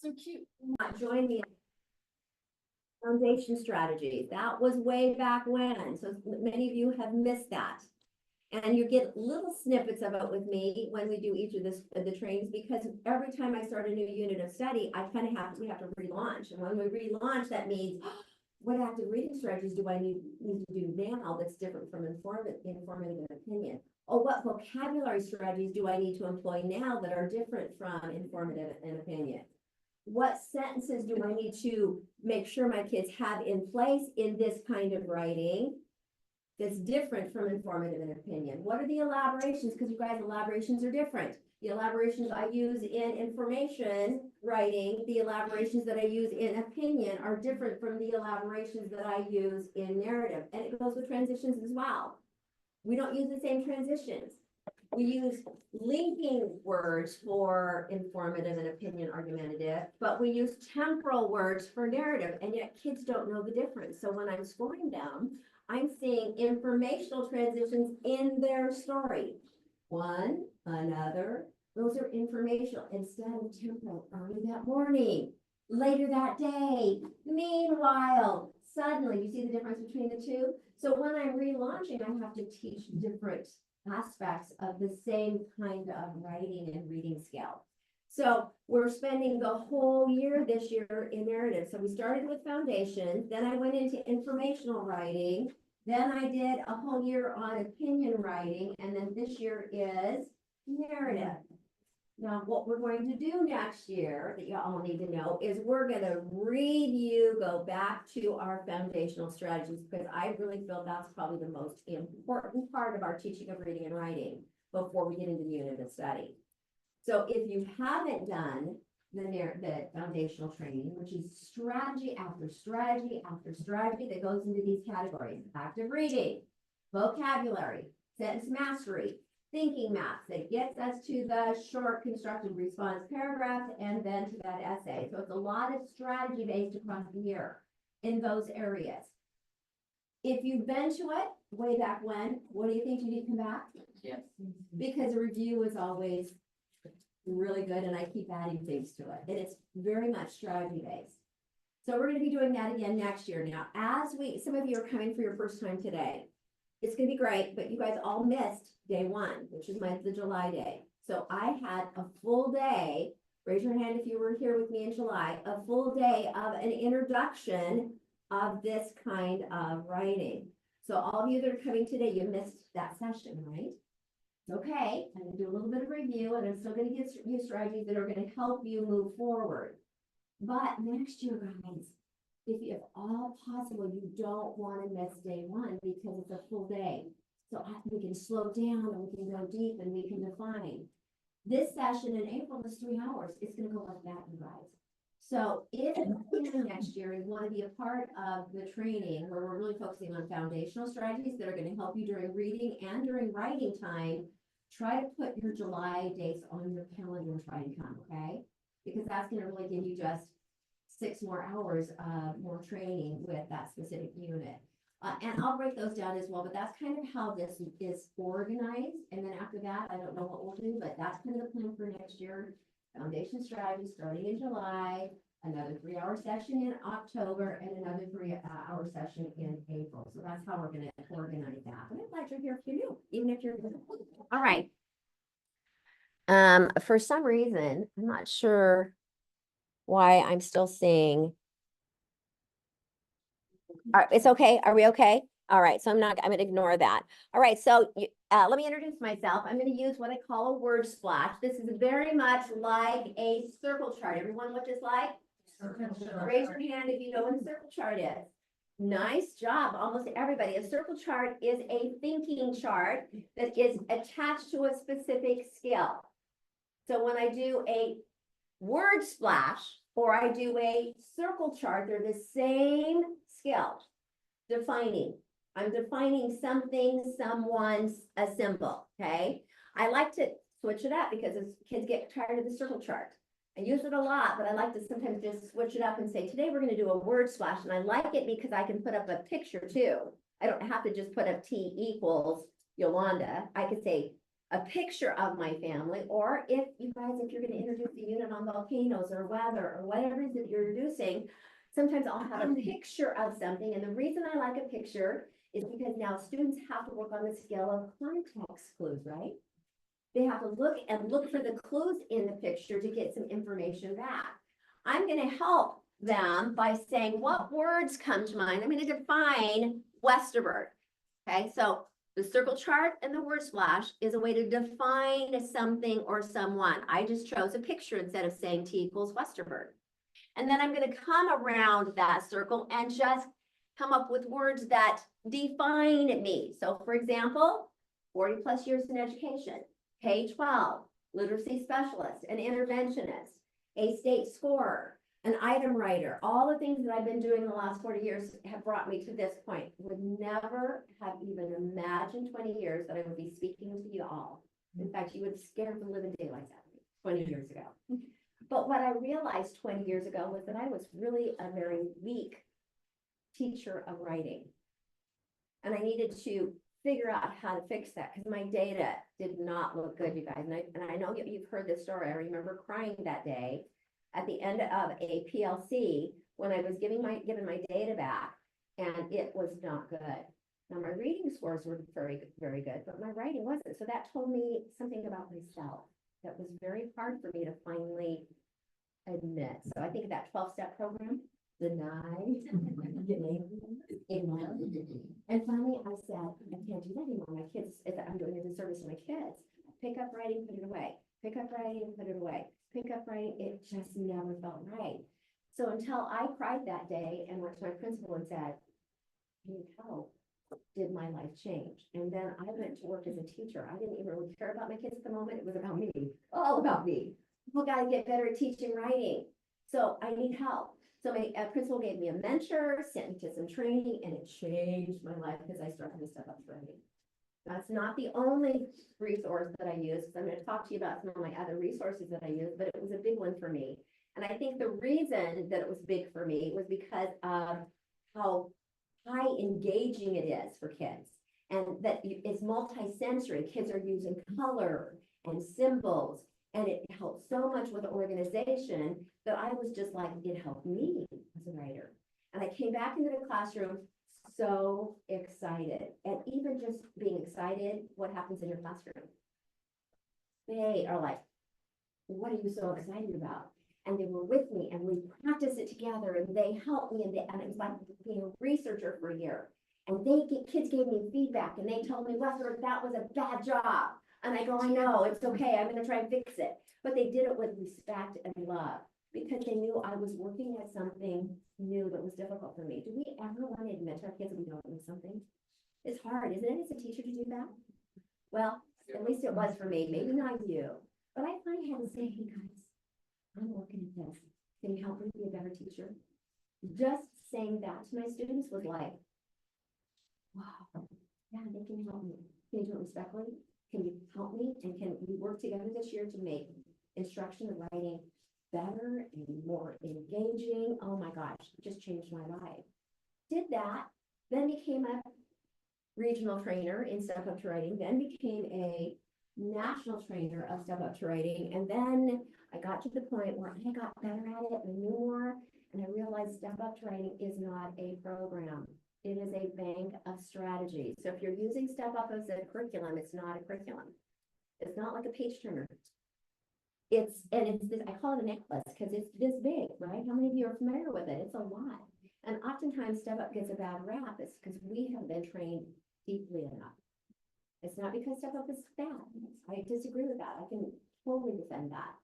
So cute. Join the foundation strategy. That was way back when. So many of you have missed that. And you get little snippets of it with me when we do each of the trainings, because every time I start a new unit of study, we have to relaunch. And when we relaunch, that means what active reading strategies do I need to do now that's different from informative and opinion? Or what vocabulary strategies do I need to employ now that are different from informative and opinion? What sentences do I need to make sure my kids have in place in this kind of writing that's different from informative and opinion? What are the elaborations? Because you guys, elaborations are different. The elaborations I use in information writing, the elaborations that I use in opinion are different from the elaborations that I use in narrative. And it goes with transitions as well. We don't use the same transitions. We use linking words for informative and opinion argumentative, but we use temporal words for narrative, and yet kids don't know the difference. So when I'm scoring them, I'm seeing informational transitions in their story. One, another, those are informational instead of temporal. Early that morning, later that day, meanwhile, suddenly. You see the difference between the two? So when I'm relaunching, I have to teach different aspects of the same kind of writing and reading skill. So we're spending the whole year this year in narrative. So we started with foundation, then I went into informational writing, then I did a whole year on opinion writing, and then this year is narrative. Now, what we're going to do next year that you all need to know is we're going to go back to our foundational strategies, because I really feel that's probably the most important part of our teaching of reading and writing before we get into the unit of study. So if you haven't done the foundational training, which is strategy after strategy after strategy that goes into these categories: active reading, vocabulary, sentence mastery, thinking maps that gets us to the short constructed response paragraph and then to that essay. So it's a lot of strategy based across the year in those areas. If you've been to it way back when, what do you think you need to come back? Yes. Because a review is always really good, and I keep adding things to it. And it's very much strategy based. So we're going to be doing that again next year. Now, some of you are coming for your first time today. It's going to be great, but you guys all missed day one, which is the July day. So I had a full day. Raise your hand if you were here with me in July. A full day of an introduction of this kind of writing. So all of you that are coming today, you missed that session, right? Okay, I'm going to do a little bit of review, and I'm still going to give you strategies that are going to help you move forward. But next year, guys, if all possible, you don't want to miss day one, because it's a full day. So we can slow down, and we can go deep, and we can define. This session in April is 3 hours. It's going to go like that, you guys. So if next year you want to be a part of the training where we're really focusing on foundational strategies that are going to help you during reading and during writing time, try to put your July dates on your calendar and try and come, okay? Because that's going to really give you just 6 more hours of more training with that specific unit. And I'll break those down as well, but that's kind of how this is organized. And then after that, I don't know what we'll do, but that's kind of the plan for next year. Foundation strategy starting in July, another 3-hour session in October, and another 3-hour session in April. So that's how we're going to organize that. But I'm glad you're here if you're new, even if you're all right. For some reason, I'm not sure why I'm still seeing. It's okay. Are we okay? All right. So I'm going to ignore that. All right. So let me introduce myself. I'm going to use what I call a word splash. This is very much like a circle chart. Everyone, what this like? Raise your hand if you know what a circle chart is. Nice job. Almost everybody. A circle chart is a thinking chart that is attached to a specific skill. So when I do a word splash or I do a circle chart, they're the same skill. Defining. I'm defining something, someone, a symbol. Okay. I like to switch it up because as kids get tired of the circle chart. I use it a lot, but I like to sometimes just switch it up and say, today we're going to do a word splash. And I like it because I can put up a picture too. I don't have to just put up T equals Yolanda. I could say a picture of my family, or if you guys, if you're gonna introduce a unit on volcanoes or weather or whatever it is that you're introducing, sometimes I'll have a picture of something, and the reason I like a picture is because now students have to work on the scale of context clues, right? They have to look for the clues in the picture to get some information back. I'm gonna help them by saying what words come to mind. I'm gonna define Westerberg. Okay, so the circle chart and the word splash is a way to define something or someone. I just chose a picture instead of saying T equals Westerberg. And then I'm gonna come around that circle and just come up with words that define me. So for example, 40 plus years in education, K-12, literacy specialist, an interventionist, a state scorer, an item writer. All the things that I've been doing the last 40 years have brought me to this point. Would never have even imagined 20 years that I would be speaking to you all. In fact, you would scare the living daylights out of me 20 years ago. But what I realized 20 years ago was that I was really a very weak teacher of writing. And I needed to figure out how to fix that because my data did not look good, you guys. And I know you've heard this story. I remember crying that day at the end of a PLC when I was given my data back, and it was not good. Now my reading scores were very, very good, but my writing wasn't. So that told me something about myself that was very hard for me to finally admit. So I think that 12-step program, deny, and finally I said, I can't do that anymore. My kids, I'm doing a disservice to my kids. Pick up writing, put it away. Pick up writing, put it away. Pick up writing, it just never felt right. So until I cried that day and went to my principal and said, how did my life change? And then I went to work as a teacher. I didn't even really care about my kids at the moment. It was about me, all about me. People got to get better at teaching writing. So I need help. So my principal gave me a mentor, sent me to some training, and it changed my life because I started to step up to writing. That's not the only resource that I use, because I'm going to talk to you about some of my other resources that I use, but it was a big one for me. And I think the reason that it was big for me was because of how high engaging it is for kids, and that it's multi-sensory. Kids are using color and symbols, and it helped so much with the organization that I was just like, it helped me as a writer. And I came back into the classroom so excited. And even just being excited, what happens in your classroom? They are like, what are you so excited about? And they were with me, and we practiced it together, and they helped me, and it was like being a researcher for a year. And kids gave me feedback, and they told me, Westbrook, that was a bad job. And I go, I know, it's okay, I'm gonna try and fix it. But they did it with respect and love, because they knew I was working at something new that was difficult for me. Do we ever want to admit to our kids we don't know something? It's hard, isn't it, as a teacher to do that? Well, at least it was for me, maybe not you. But I finally had to say, hey guys, I'm working at this. Can you help me be a better teacher? Just saying that to my students was like, wow, yeah, they can help me. Can you do it respectfully? Can you help me? And can we work together this year to make instruction and writing better and more engaging? Oh my gosh, it just changed my life. Did that, then became a regional trainer in Step Up to Writing, then became a national trainer of Step Up to Writing. And then I got to the point where I got better at it and knew more. And I realized Step Up to Writing is not a program. It is a bank of strategies. So if you're using Step Up as a curriculum, it's not a curriculum. It's not like a page turner. It's this, I call it a necklace because it's this big, right? How many of you are familiar with it? It's a lot. And oftentimes Step Up gets a bad rap. It's because we have been trained deeply enough. It's not because Step Up is bad. I disagree with that. I can totally defend that.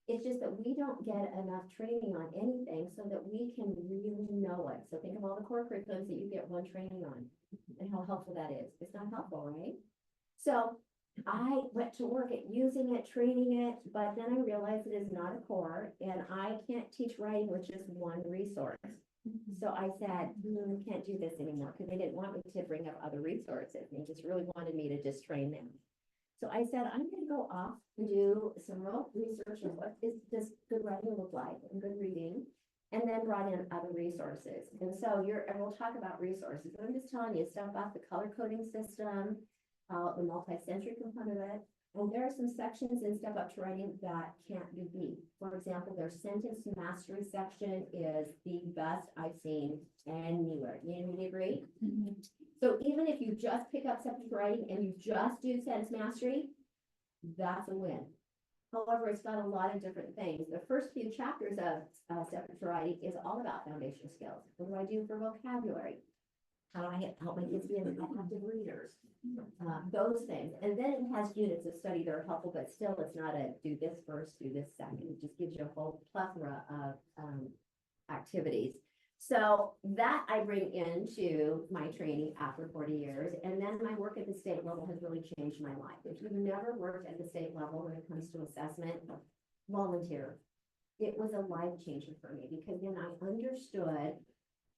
It's just that we don't get enough training on anything so that we can really know it. So think of all the core curriculums that you get one training on and how helpful that is. It's not helpful, right? So I went to work at using it, training it, but then I realized it is not a core, and I can't teach writing with just one resource. So I said, I can't do this anymore, because they didn't want me to bring up other resources. They just really wanted me to just train them. So I said, I'm going to go off and do some real research on what does good writing look like and good reading, and then brought in other resources. And so and we'll talk about resources, but I'm just telling you stuff about the color coding system, the multi-sensory component of it, And there are some sections and stuff up to writing that can't be beat. For example, their sentence mastery section is the best I've seen anywhere. You agree? So even if you just pick up subject writing and you just do sentence mastery, that's a win. However, it's got a lot of different things. The first few chapters of subject writing is all about foundational skills. What do I do for vocabulary? How do I help my kids be effective readers? Those things. And then it has units of study that are helpful, but still it's not a do this first, do this second. It just gives you a whole plethora of activities. So that I bring into my training after 40 years. And then my work at the state level has really changed my life. If you've never worked at the state level when it comes to assessment, volunteer. It was a life changer for me because then I understood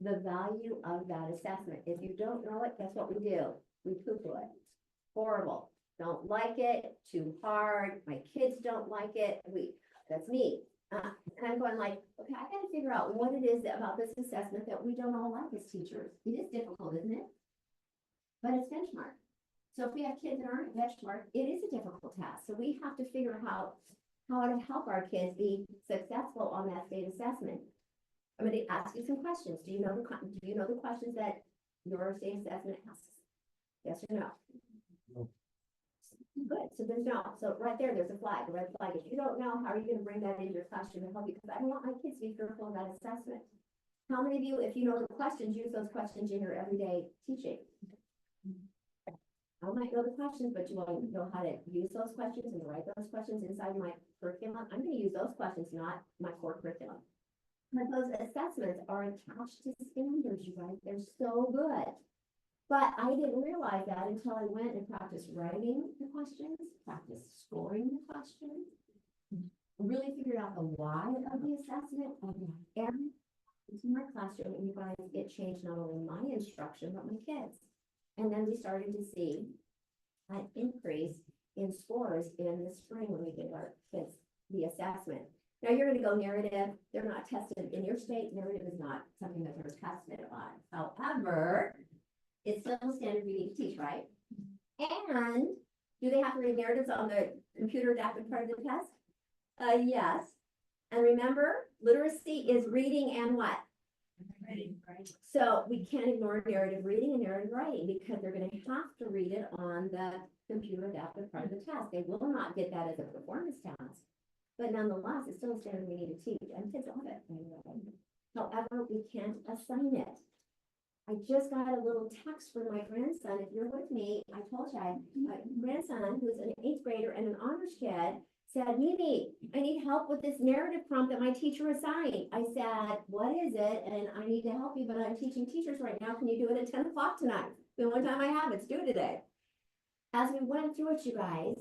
the value of that assessment. If you don't know it, guess what we do? We poo-poo it. Horrible. Don't like it, too hard. My kids don't like it. That's me. And I'm going like, okay, I gotta figure out what it is about this assessment that we don't all like as teachers. It is difficult, isn't it? But it's benchmark. So if we have kids that aren't benchmark, it is a difficult task. So we have to figure out how to help our kids be successful on that state assessment. I'm going to ask you some questions. Do you know the questions that your state assessment asks? Yes or no? No. Good. So there's no. So right there, there's a flag, a red flag. If you don't know, how are you going to bring that into your classroom and help you? Because I don't want my kids to be fearful of that assessment. How many of you, if you know the questions, use those questions in your everyday teaching? I might know the questions, but you won't know how to use those questions and write those questions inside my curriculum. I'm going to use those questions, not my core curriculum. But those assessments are attached to standards, you guys. They're so good. But I didn't realize that until I went and practiced writing the questions, practiced scoring the questions, really figured out the why of the assessment, and into my classroom, and you guys, it changed not only my instruction, but my kids. And then we started to see an increase in scores in the spring when we did our kids the assessment. Now you're going to go narrative. They're not tested in your state. Narrative is not something that they're tested on. However, it's still a standard we need to teach, right? And do they have to read narratives on the computer adapted part of the test? Yes. And remember, literacy is reading and what? Writing, right? So we can't ignore narrative reading and narrative writing because they're going to have to read it on the computer adapted part of the test. They will not get that as a performance task. But nonetheless, it's still a standard we need to teach, and kids love it. However, we can't assign it. I just got a little text from my grandson. If you're with me, I told you, my grandson, who's an 8th grader and an honors kid, said, Mimi, I need help with this narrative prompt that my teacher assigned. I said, what is it? And I need to help you, but I'm teaching teachers right now. Can you do it at 10 o'clock tonight? The only time I have, it's due today. As we went through it, you guys,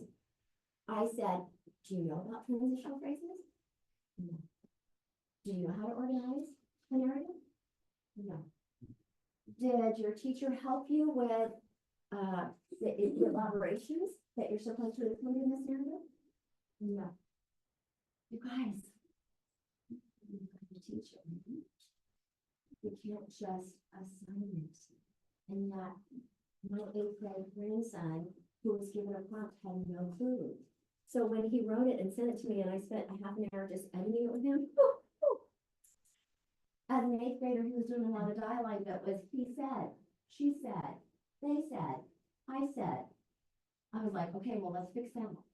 I said, do you know about transitional phrases? No. Do you know how to organize a narrative? No. Did your teacher help you with the elaborations that you're supposed to include in this narrative? No. You guys, you teach it. You can't just assign it. And yet, my 8th grade grandson, who was given a prompt, had no clue. So when he wrote it and sent it to me, and I spent a half an hour just editing it with him, as an 8th grader, he was doing a lot of dialogue that was, he said, she said, they said, I said. I was like, okay, well, let's fix that one.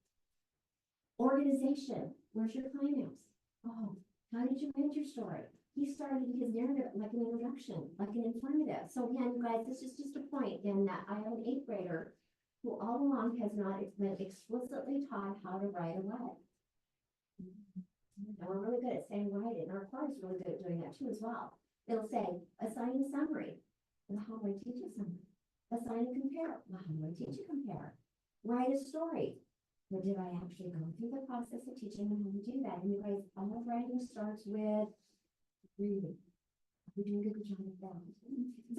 Organization, where's your climax? Oh, how did you end your story? He started his narrative like an introduction, like an informative. So again, you guys, this is just a point in that I have an 8th grader who all along has not been explicitly taught how to write a letter. And we're really good at saying write it, and our core is really good at doing that too as well. It'll say, assign a summary. Well, how do I teach a summary? Assign a compare. Well, how do I teach a compare? Write a story. Well, did I actually go through the process of teaching them how to do that? And you guys, all of writing starts with reading. We're doing a good job of that.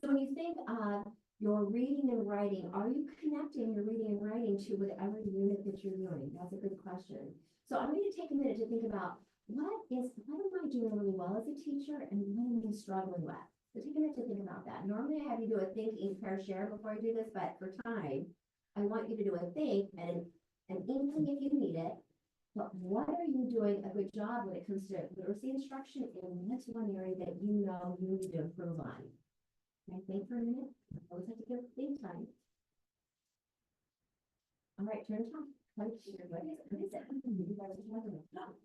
So when you think of your reading and writing, are you connecting your reading and writing to whatever unit that you're doing? That's a good question. So I'm going to take a minute to think about what am I doing really well as a teacher and what am I struggling with? So take a minute to think about that. Normally I have you do a think, eat, pair, share before I do this, but for time, I want you to do a think and and English if you need it. But what are you doing a good job when it comes to literacy instruction, and what's one area that you know you need to improve on? Can I think for a minute? I always have to give think time. All right, turn time. What is it? What is it? You guys are talking about.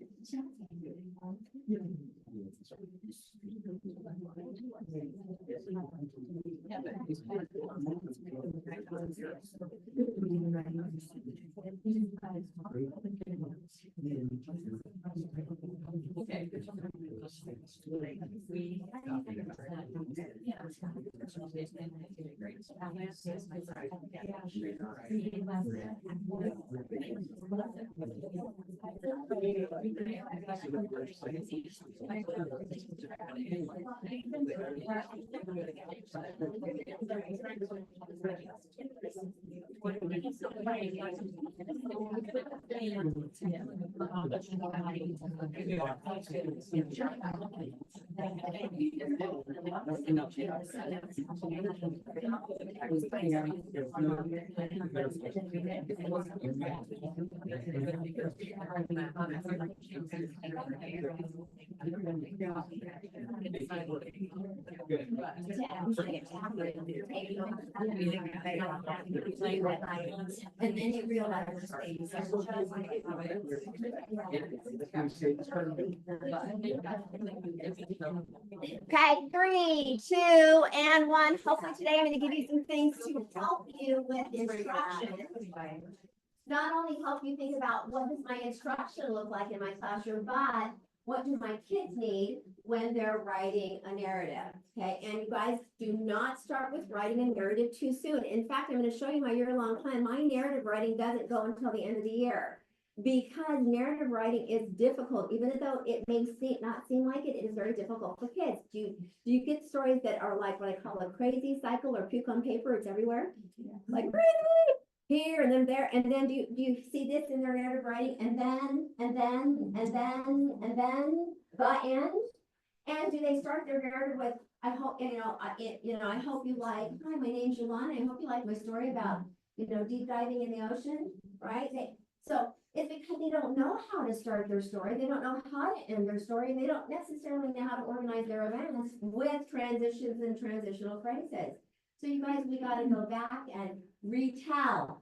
And then you realize. Okay, 3, 2, and 1. Hopefully today I'm going to give you some things to help you with instruction. Not only help you think about what does my instruction look like in my classroom, but what do my kids need when they're writing a narrative? Okay, and you guys do not start with writing a narrative too soon. In fact, I'm going to show you my year-long plan. My narrative writing doesn't go until the end of the year, because narrative writing is difficult. Even though it may not seem like it, it is very difficult for kids. Do you get stories that are like what I call a crazy cycle, or puke on paper? It's everywhere. Like here and then there, and then do you see this in their narrative writing, and then the end? And do they start their narrative with, I hope, I hope you like, hi, my name's Yolanda, I hope you like my story about, deep diving in the ocean, right? So it's because they don't know how to start their story, they don't know how to end their story, and they don't necessarily know how to organize their events with transitions and transitional phrases. So you guys, we got to go back and retell,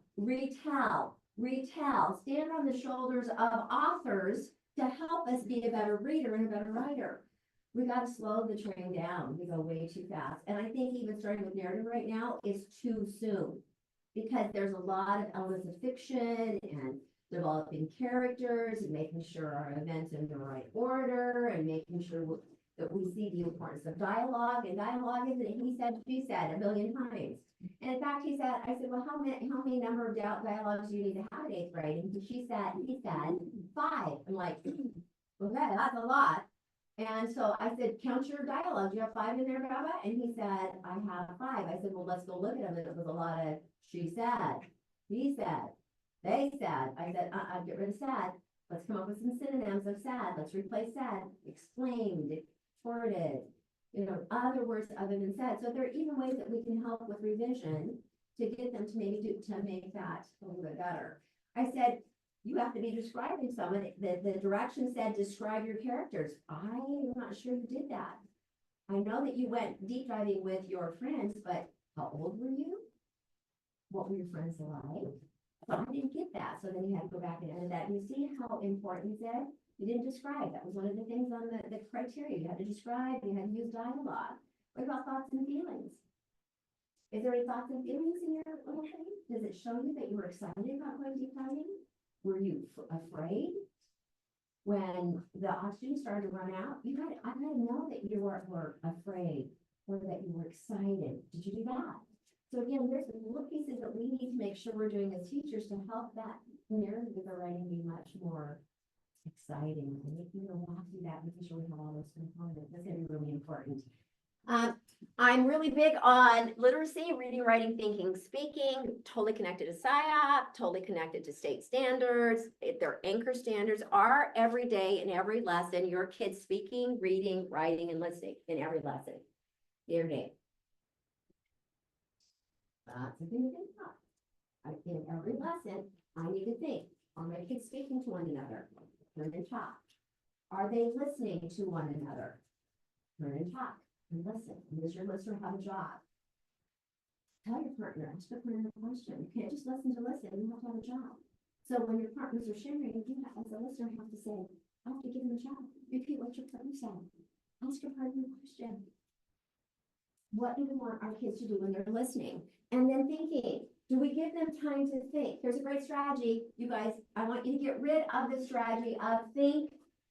stand on the shoulders of authors to help us be a better reader and a better writer. We got to slow the train down. We go way too fast. And I think even starting with narrative right now is too soon, because there's a lot of elements of fiction and developing characters and making sure our events are in the right order and making sure that we see the importance of dialogue. And dialogue isn't he said, she said a billion times. And in fact, I said, well, how many number of dialogues do you need to have at 8th grade? And he said 5. I'm like, okay, that's a lot. And so I said, count your dialogues. You have 5 in there, Baba? And he said, I have 5. I said, well, let's go look at them. And it was a lot of she said, he said, they said. I said, get rid of sad. Let's come up with some synonyms of sad. Let's replace sad, explained, extorted, other words other than sad. So there are even ways that we can help with revision to get them to to make that a little bit better. I said, you have to be describing someone. The direction said, describe your characters. I'm not sure you did that. I know that you went deep diving with your friends, but how old were you? What were your friends like? So I didn't get that. So then you had to go back and edit that. And you see how important it is? You didn't describe. That was one of the things on the criteria. You had to describe, you had to use dialogue. What about thoughts and feelings? Is there any thoughts and feelings in your little thing? Does it show you that you were excited about going deep diving? Were you afraid? When the oxygen started to run out, I had to know that you were afraid or that you were excited. Did you do that? So again, there's some little pieces that we need to make sure we're doing as teachers to help that narrative of the writing be much more exciting. And walk through that, making sure we have all those components. That's going to be really important. I'm really big on literacy, reading, writing, thinking, speaking, totally connected to SIOP, totally connected to state standards. Their anchor standards are every day in every lesson, your kids speaking, reading, writing, and listening in every lesson, every day. That's a thing to think about. In every lesson, I need to think. Are my kids speaking to one another? Turn and talk. Are they listening to one another? Turn and talk and listen. And does your listener have a job? Tell your partner, ask your partner a question. You can't just listen to listen, you have to have a job. So when your partners are sharing, you have, as a listener, have to say, I have to give them a job. Repeat what your partner said. Ask your partner a question. What do we want our kids to do when they're listening? And then thinking, do we give them time to think? Here's a great strategy, you guys. I want you to get rid of the strategy of think,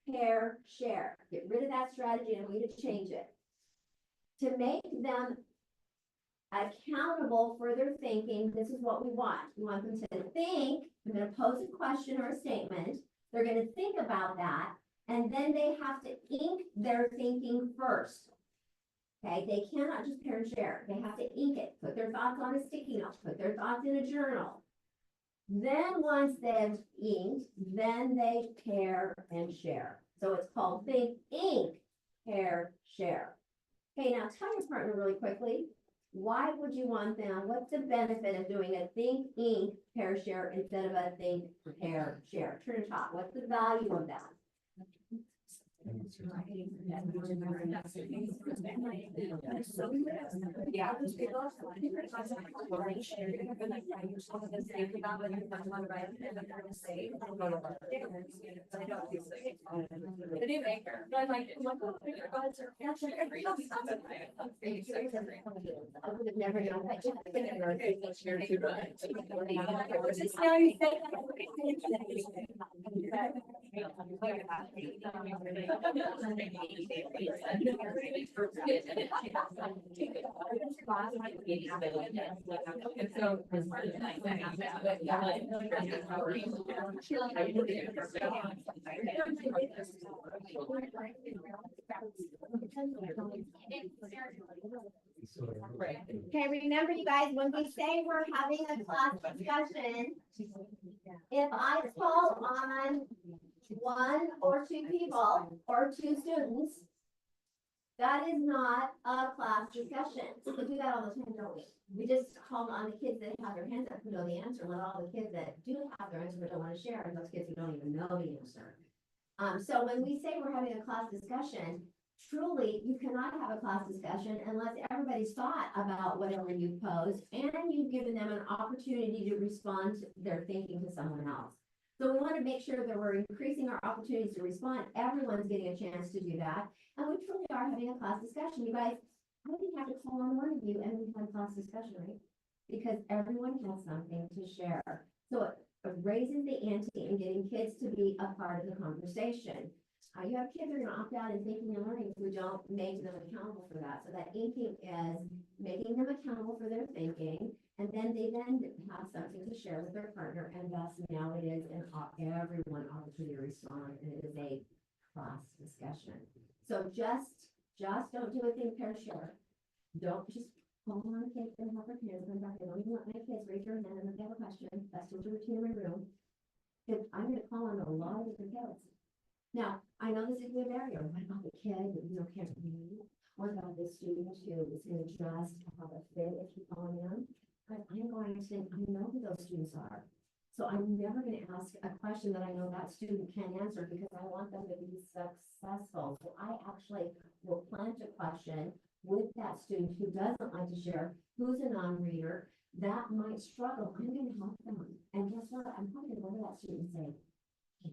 pair, share. Get rid of that strategy and I want you to change it. To make them accountable for their thinking, this is what we want. We want them to think. I'm going to pose a question or a statement. They're going to think about that, and then they have to ink their thinking first. Okay, they cannot just pair and share. They have to ink it, put their thoughts on a sticky note, put their thoughts in a journal. Then once they've inked, then they pair and share. So it's called think, ink, pair, share. Okay, now tell your partner really quickly, why would you want them? What's the benefit of doing a think, ink, pair, share instead of a think, pair, share? Turn and talk. What's the value of that? I would have never known that. Okay, remember you guys, when we say we're having a class discussion, if I call on one or two people or two students, that is not a class discussion. We do that all the time, don't we? We just call on the kids that have their hands up who know the answer, let all the kids that do have their answer but don't want to share, and those kids who don't even know the answer. So when we say we're having a class discussion, truly, you cannot have a class discussion unless everybody's thought about whatever you posed and you've given them an opportunity to respond to their thinking to someone else. So we want to make sure that we're increasing our opportunities to respond. Everyone's getting a chance to do that. And we truly are having a class discussion. You guys, I didn't have to call on one of you and we had a class discussion, right? Because everyone has something to share. So it raises the ante and getting kids to be a part of the conversation. You have kids that are going to opt out in thinking and learning if we don't make them accountable for that. So that inking is making them accountable for their thinking, and then they then have something to share with their partner, and thus now it is everyone opportunity to respond, and it is a class discussion. So just don't do a think, pair, share. Don't just call on kids and have their hands come back. I don't even let my kids raise their hand and if they have a question. That's just a routine in my room. Because I'm going to call on a lot of different kids. Now, I know this is a good area. What about the kid that can't read? What about the student who is going to just have a fit if you call them? But I'm going to think, I know who those students are. So I'm never going to ask a question that I know that student can answer because I want them to be successful. So I actually will plant a question with that student who doesn't like to share, who's a non-reader, that might struggle. I'm going to help them. And guess what? I'm probably going to go to that student and say, hey,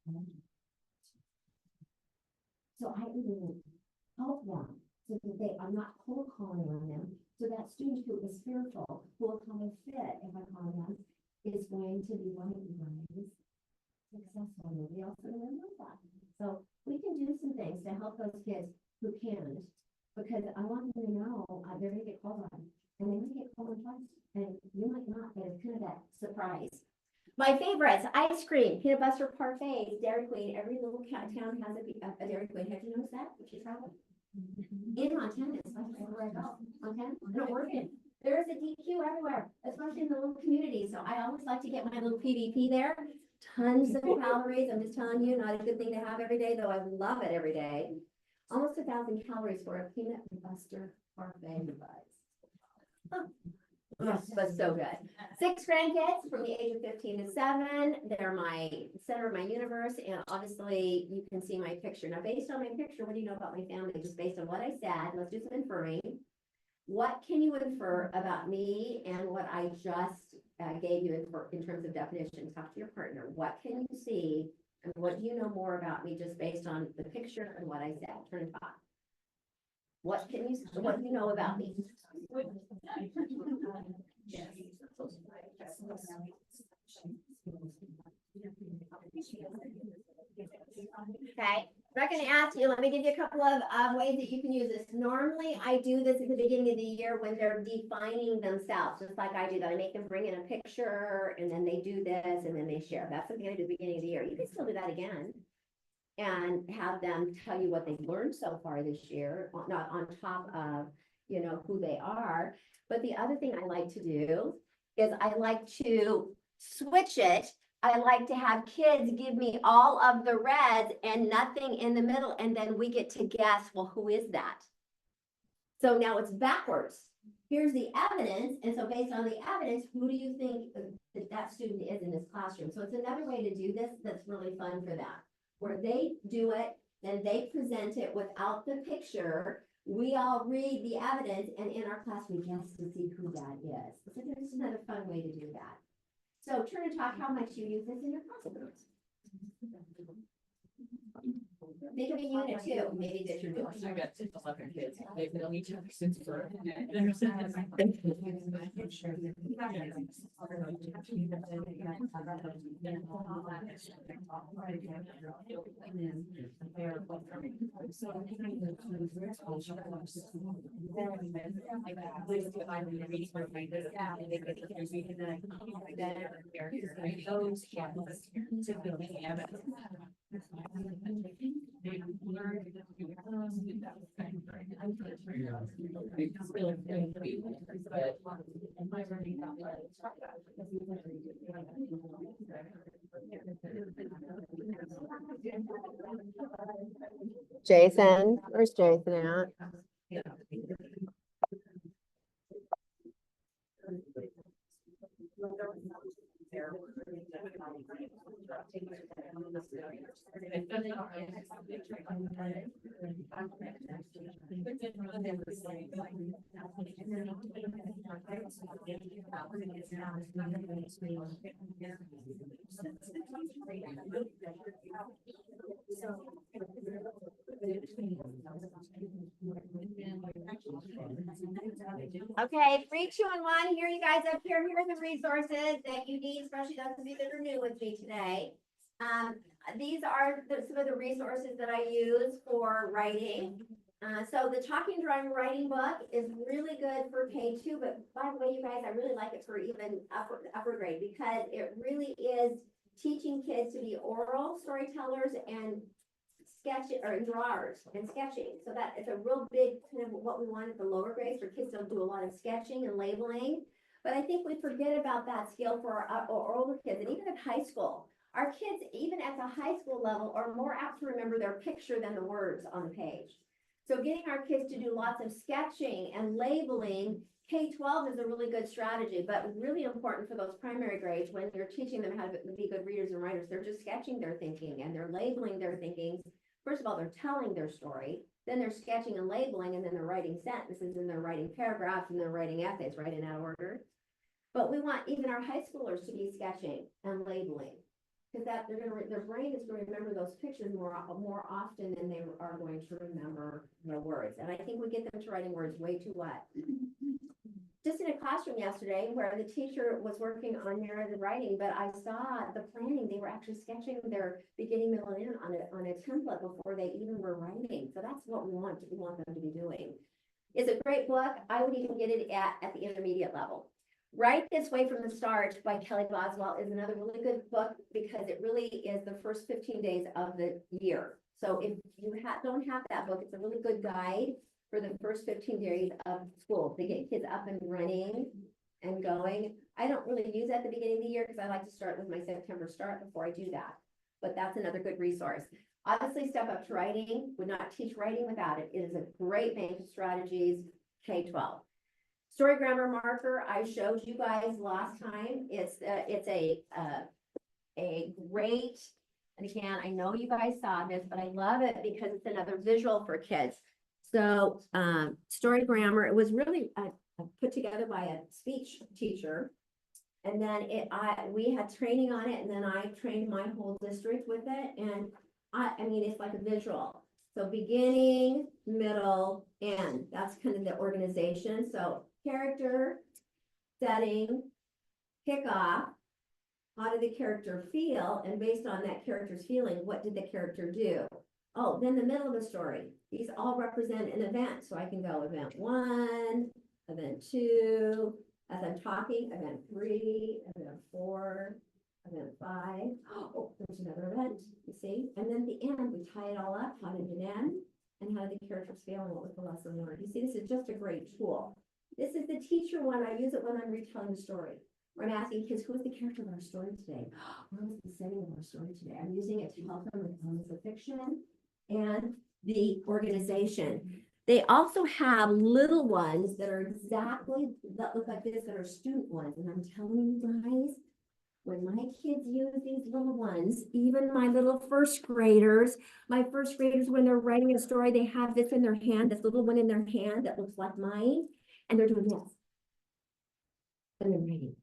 John, so I even help them so that I'm not cold calling on them. So that student who is fearful, who will come and fit if I call them, is going to be one of you guys successful. Nobody else will know that. So we can do some things to help those kids who can't, because I want them to know they're going to get called on. And they might get called twice, and you might not, but it's kind of that surprise. My favorites, ice cream, peanut butter parfaits, Dairy Queen. Every little town has a Dairy Queen. Have you noticed that if you travel? In Montana, it's like everywhere I go. Montana, in Oregon, there's a DQ everywhere, especially in the little community. So I always like to get my little PVP there. Tons of calories. I'm just telling you, not a good thing to have every day, though I love it every day. Almost 1,000 calories for a peanut butter Our baby buds. Yes, but so good. 6 grandkids from the age of 15 to 7. They're my center of my universe, and obviously you can see my picture. Now, based on my picture, what do you know about my family? Just based on what I said, let's do some inferring. What can you infer about me and what I just gave you in terms of definition? Talk to your partner. What can you see, and what do you know more about me just based on the picture and what I said? Turn and talk. What do you know about me? Okay, I'm not gonna ask you, let me give you a couple of ways that you can use this. Normally, I do this at the beginning of the year when they're defining themselves, just like I do that. I make them bring in a picture, and then they do this, and then they share. That's something I do at the beginning of the year. You can still do that again. And have them tell you what they've learned so far this year, not on top of, you know, who they are. But the other thing I like to do is I like to switch it. I like to have kids give me all of the reds and nothing in the middle, and then we get to guess, well, who is that? So now it's backwards. Here's the evidence, and so based on the evidence, who do you think that student is in this classroom? So it's another way to do this that's really fun for them, where they do it, then they present it without the picture. We all read the evidence, and in our class, we guess to see who that is. So there's another fun way to do that. So turn and talk how much you use this in your classrooms. Think of a unit too, maybe that you're doing. I got 11 kids. They've known each other since birth. Jason, where's Jason at? Okay, 3, 2, and 1. Here, you guys up here. Here are the resources that you need, especially those of you that are new with me today. These are some of the resources that I use for writing. So the Talking, Drawing, Writing book is really good for K2, but by the way, you guys, I really like it for even upper grade, because it really is teaching kids to be oral storytellers and sketching or drawers and sketching. So that it's a real big kind of what we want at the lower grades, for kids to do a lot of sketching and labeling. But I think we forget about that skill for our older kids, and even at high school. Our kids, even at the high school level, are more apt to remember their picture than the words on the page. So getting our kids to do lots of sketching and labeling, K-12 is a really good strategy, but really important for those primary grades when you're teaching them how to be good readers and writers. They're just sketching their thinking and they're labeling their thinking. First of all, they're telling their story, then they're sketching and labeling, and then they're writing sentences, and they're writing paragraphs, and they're writing essays, right, in that order. But we want even our high schoolers to be sketching and labeling, because that their brain is going to remember those pictures more often than they are going to remember the words. And I think we get them to writing words way too what? Just in a classroom yesterday where the teacher was working on narrative writing, but I saw the planning, they were actually sketching their beginning, middle, and end on a template before they even were writing. So that's what we want them to be doing. It's a great book. I would even get it at the intermediate level. Write This Way from the Start by Kelly Boswell is another really good book, because it really is the first 15 days of the year. So if you don't have that book, it's a really good guide for the first 15 days of school to get kids up and running and going. I don't really use that at the beginning of the year because I like to start with my September start before I do that. But that's another good resource. Obviously, Step Up to Writing. Would not teach writing without it. It is a great bank of strategies. K-12. Story grammar marker, I showed you guys last time. It's a great, and again, I know you guys saw this, but I love it because it's another visual for kids. So, story grammar, it was really put together by a speech teacher. And then we had training on it, and then I trained my whole district with it, and I mean, it's like a visual. So beginning, middle, end, that's kind of the organization. So character, setting, kickoff, how did the character feel? And based on that character's feeling, what did the character do? Oh, then the middle of the story. These all represent an event. So I can go event 1, event 2, as I'm talking, event 3, event 4, event 5. Oh, there's another event, you see? And then the end, we tie it all up. How did it end? And how did the characters feel and what was the lesson learned? You see, this is just a great tool. This is the teacher one. I use it when I'm retelling the story. Where I'm asking kids, who is the character of our story today? What was the setting of our story today? I'm using it to help them with elements of fiction and the organization. They also have little ones that are exactly, that look like this, that are student ones. And I'm telling you guys, when my kids use these little ones, even my little first graders, when they're writing a story, they have this in their hand, this little one in their hand that looks like mine, and they're doing this. And they're writing.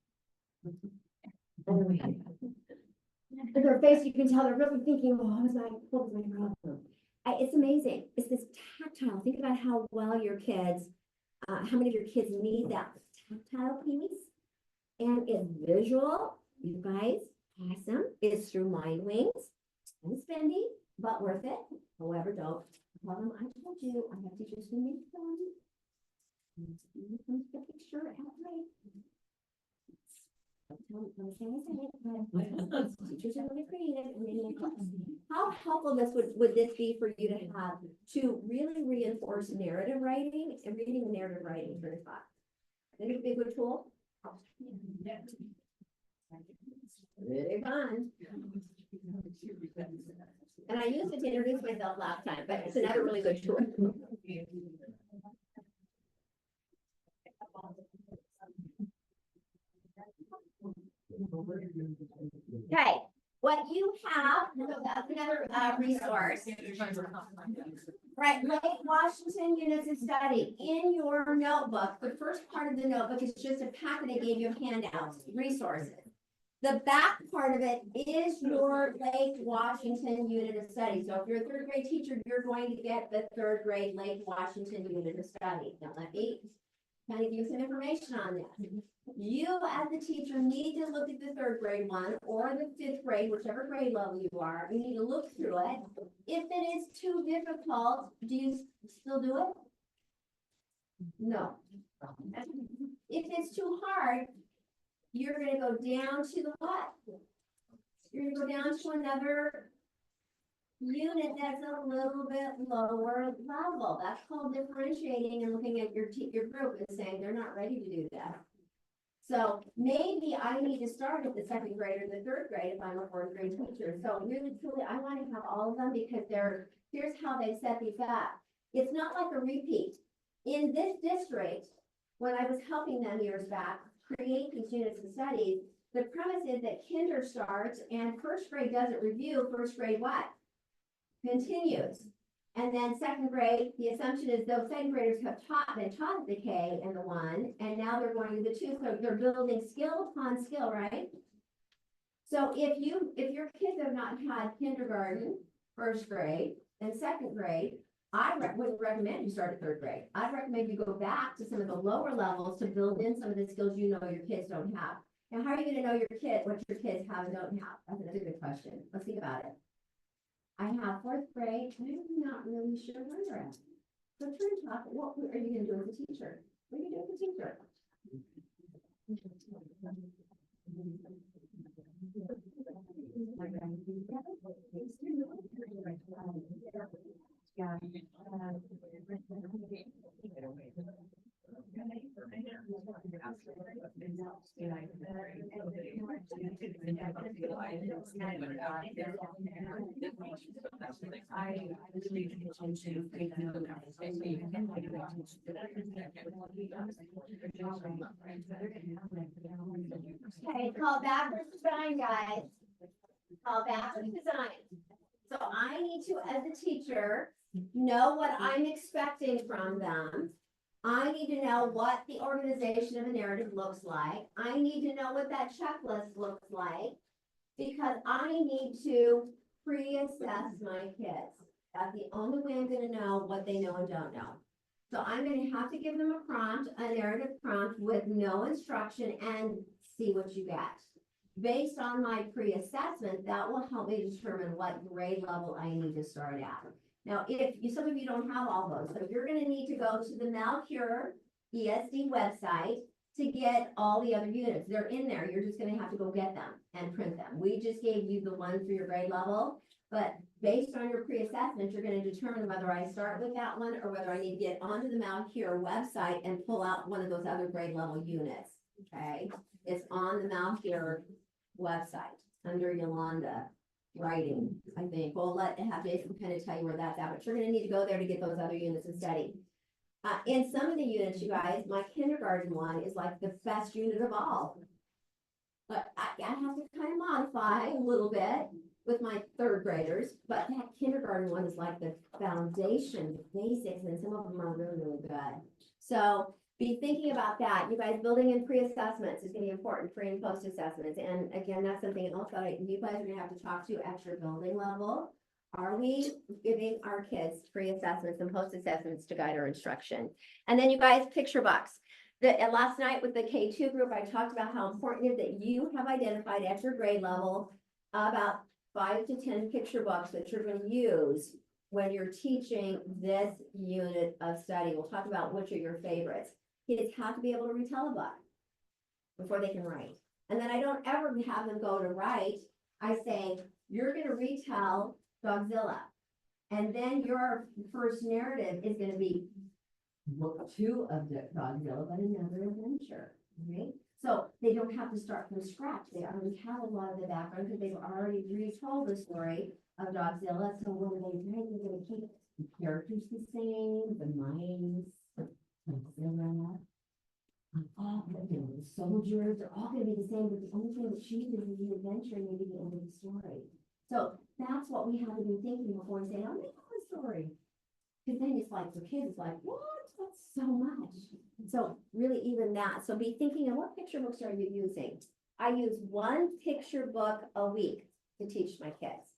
And their face, you can tell they're really thinking, oh, what was my problem? It's amazing. It's this tactile. Think about how well your kids, how many of your kids need that tactile piece. And it's visual. You guys, awesome. It's through mind wings and spendy, but worth it. However, don't tell them I told you. I have teachers who make them. The picture at night. Teachers are really creative and they make how helpful would this be for you to have to really reinforce narrative writing and reading and narrative writing for the class? Think it'd be a good tool? Really fun. And I used it to introduce myself last time, but it's another really good tool. Okay, what you have, so that's another resource. Right, Lake Washington Units of Study. In your notebook, the first part of the notebook is just a packet I gave you of handouts, resources. The back part of it is your Lake Washington Unit of Study. So if you're a third grade teacher, you're going to get the third grade Lake Washington Unit of Study. Now let me kind of give you some information on that. You as the teacher need to look at the third grade one or the fifth grade, whichever grade level you are. You need to look through it. If it is too difficult, do you still do it? No. If it's too hard, you're going to go down to the what? You're going to go down to another unit that's a little bit lower level. That's called differentiating and looking at your group and saying they're not ready to do that. So maybe I need to start at the second grade or the third grade if I'm a fourth grade teacher. So really, truly, I want to have all of them because here's how they set these up. It's not like a repeat. In this district, when I was helping them years back create these units of studies, the premise is that kinder starts and first grade doesn't review, first grade what? Continues. And then second grade, the assumption is those second graders have been taught the K and the 1, and now they're going to the 2, so they're building skill upon skill, right? So if your kids have not had kindergarten, first grade, and second grade, I wouldn't recommend you start at third grade. I'd recommend you go back to some of the lower levels to build in some of the skills you know your kids don't have. Now, how are you going to know what your kids have and don't have? That's another good question. Let's think about it. I have fourth grade, and I'm not really sure where they're at. So turn talk, what are you going to do as a teacher? What are you going to do as a teacher? Okay, call backwards design, guys. Call backwards design. So I need to, as a teacher, know what I'm expecting from them. I need to know what the organization of a narrative looks like. I need to know what that checklist looks like. Because I need to pre-assess my kids. That's the only way I'm gonna know what they know and don't know. So I'm gonna have to give them a prompt, a narrative prompt with no instruction and see what you get. Based on my pre-assessment, that will help me determine what grade level I need to start at. Now, if you, some of you don't have all those, so you're gonna need to go to the Malcure ESD website to get all the other units. They're in there. You're just gonna have to go get them and print them. We just gave you the one for your grade level, but based on your pre-assessment, you're gonna determine whether I start with that one or whether I need to get onto the Malcure website and pull out one of those other grade level units, okay? It's on the Malcure website under Yolanda writing, I think. We'll have Jason kind of tell you where that's at, but you're gonna need to go there to get those other units and study. In some of the units, you guys, my kindergarten one is like the best unit of all. But I have to kind of modify a little bit with my third graders, but that kindergarten one is like the foundation, the basics, and some of them are really, really good. So be thinking about that. You guys, building in pre-assessments is gonna be important, pre and post assessments. And again, that's something else that you guys are gonna have to talk to at your building level. Are we giving our kids pre-assessments and post-assessments to guide our instruction? And then you guys, picture books. Last night with the K2 group, I talked about how important it is that you have identified at your grade level about 5 to 10 picture books that you're going to use when you're teaching this unit of study. We'll talk about which are your favorites. Kids have to be able to retell a book before they can write. And then I don't ever have them go to write. I say, you're going to retell Dogzilla. And then your first narrative is gonna be book 2 of Dogzilla, but another adventure, right? So they don't have to start from scratch. They already have a lot of the background because they've already retold the story of Dogzilla. So when they write, they're gonna keep the characters the same, the minds, Dogzilla, all the soldiers, they're all gonna be the same, but the only thing that changes is the adventure and maybe the end of the story. So that's what we have to be thinking before we say, oh, make up a story. Because then it's like, for kids, it's like, what? That's so much. So really even that. So be thinking of what picture books are you using? I use one picture book a week to teach my kids.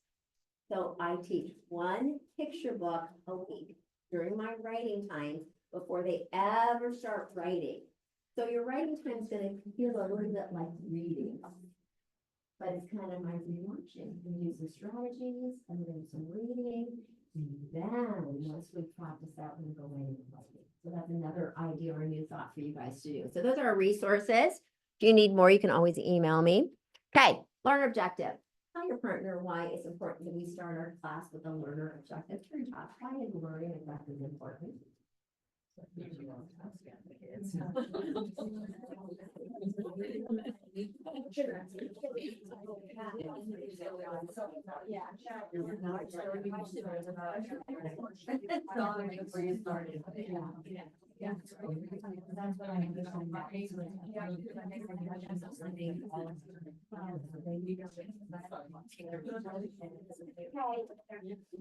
So I teach one picture book a week during my writing time before they ever start writing. So your writing time is going to feel a little bit like reading. But it's kind of my rewatching. We use the strategies and then some reading. And then once we practice that, we go in and writing. So that's another idea or a new thought for you guys to do. So those are our resources. If you need more, you can always email me. Okay, learner objective. Tell your partner why it's important that we start our class with a learner objective. Turn off. Why is learning objective important?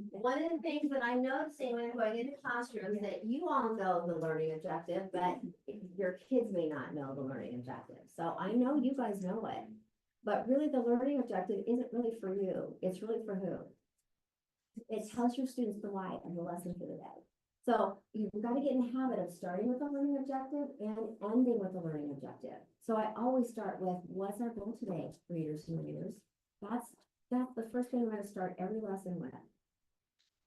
One of the things that I'm noticing when I'm going into classrooms that you all know the learning objective, but your kids may not know the learning objective. So I know you guys know it, but really the learning objective isn't really for you. It's really for who? It tells your students the why of the lesson for the day. So you've got to get in the habit of starting with a learning objective and ending with a learning objective. So I always start with, what's our goal today, readers and readers? That's the first thing I'm going to start every lesson with.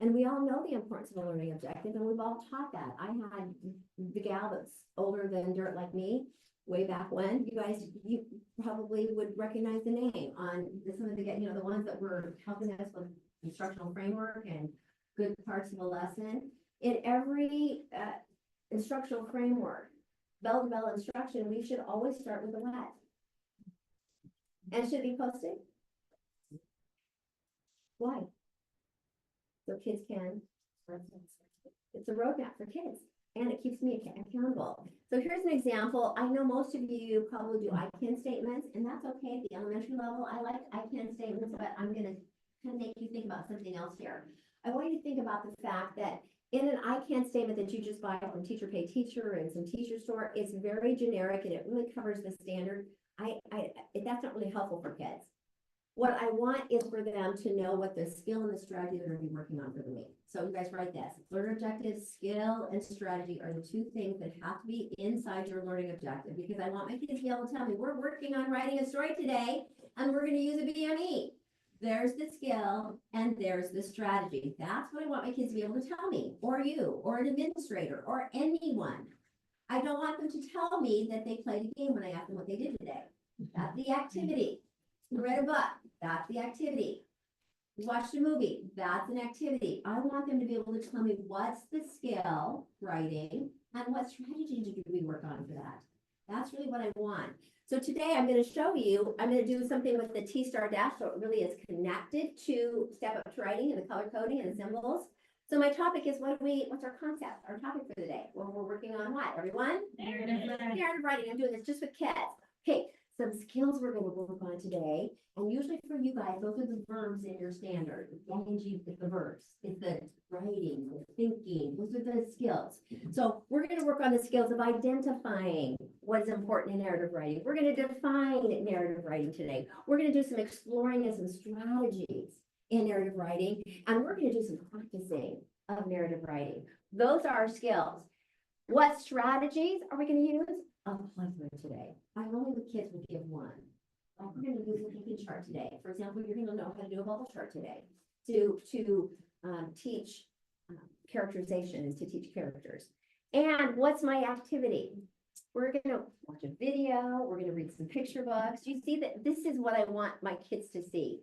And we all know the importance of a learning objective, and we've all taught that. I had the gal that's older than dirt like me, way back when. You probably would recognize the name on some of the, the ones that were helping us with instructional framework and good parts of the lesson. In every instructional framework, bell-to-bell instruction, we should always start with the what? And should be posted? Why? So kids can, it's a roadmap for kids, and it keeps me accountable. So here's an example. I know most of you probably do I can statements, and that's okay at the elementary level. I like I can statements, but I'm gonna kind of make you think about something else here. I want you to think about the fact that in an I can statement that you just buy from Teacher Pay Teacher and some teacher store, it's very generic and it really covers the standard. That's not really helpful for kids. What I want is for them to know what the skill and the strategy they're gonna be working on for the week. So you guys write this. Learner objective, skill, and strategy are the two things that have to be inside your learning objective, because I want my kids to be able to tell me, we're working on writing a story today, and we're gonna use a BME. There's the skill, and there's the strategy. That's what I want my kids to be able to tell me, or you, or an administrator, or anyone. I don't want them to tell me that they played a game when I ask them what they did today. That's the activity. You read a book, that's the activity. You watched a movie, that's an activity. I want them to be able to tell me what's the skill, writing, and what strategy do we work on for that. That's really what I want. So today I'm going to show you, I'm going to do something with the T-star dash, so it really is connected to Step Up to Writing and the color coding and the symbols. So my topic is what's our concept, our topic for the day? Well, we're working on what, everyone? Narrative writing. I'm doing this just with kids. Okay. Some skills we're going to work on today, and usually for you guys, those are the verbs in your standard. ING is the verbs. It's the writing, the thinking. Those are the skills. So we're going to work on the skills of identifying what is important in narrative writing. We're going to define narrative writing today. We're going to do some exploring and some strategies in narrative writing, and we're going to do some practicing of narrative writing. Those are our skills. What strategies are we going to use? A plethora today. I only with kids will give one. Like we're going to use a thinking chart today. For example, you're going to know how to do a bubble chart today to teach characterization, is to teach characters. And what's my activity? We're going to watch a video. We're going to read some picture books. You see that this is what I want my kids to see.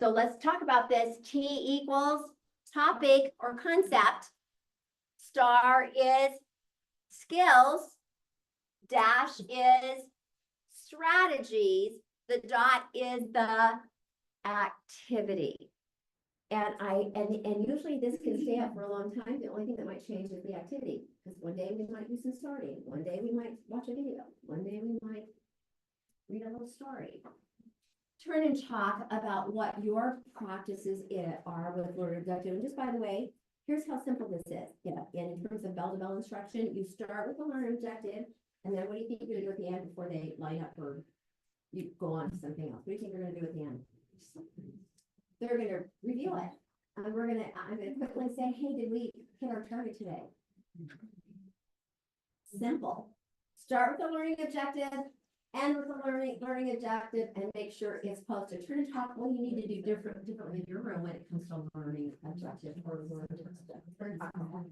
So let's talk about this. T equals topic or concept. Star is skills. Dash is strategies, the dot is the activity. And usually this can stay up for a long time. The only thing that might change is the activity. Because one day we might do some starting, one day we might watch a video, one day we might read a little story. Turn and talk about what your practices are with learner objective. And just by the way, here's how simple this is. Yeah, and in terms of bell-to-bell instruction, you start with the learner objective. And then what do you think you're gonna do at the end before they line up or you go on to something else? What do you think they're gonna do at the end? They're gonna review it. And I'm gonna quickly say, hey, did we hit our target today? Simple. Start with the learning objective, end with the learning objective, and make sure it's posted. Turn and talk what you need to do differently in your room when it comes to learning objective or learning objective. Turn and talk about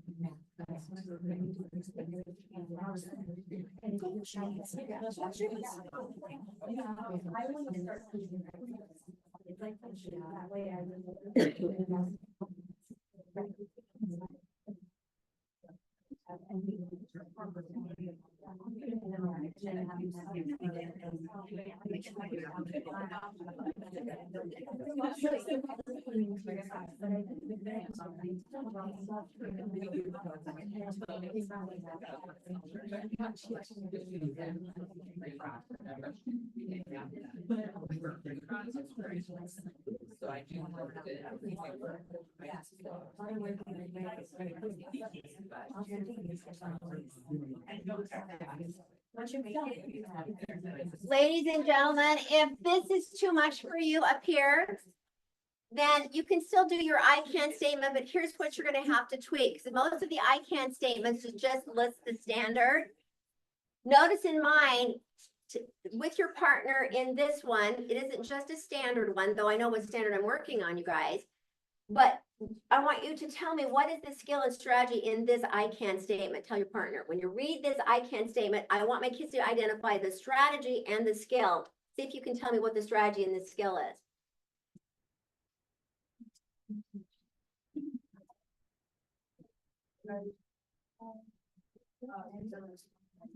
Ladies and gentlemen, if this is too much for you up here, then you can still do your I can statement, but here's what you're going to have to tweak. So most of the I can statements is just list the standard. Notice in mine, with your partner in this one, it isn't just a standard one, though I know what standard I'm working on, you guys. But I want you to tell me what is the skill and strategy in this I can statement. Tell your partner. When you read this I can statement, I want my kids to identify the strategy and the skill. See if you can tell me what the strategy and the skill is.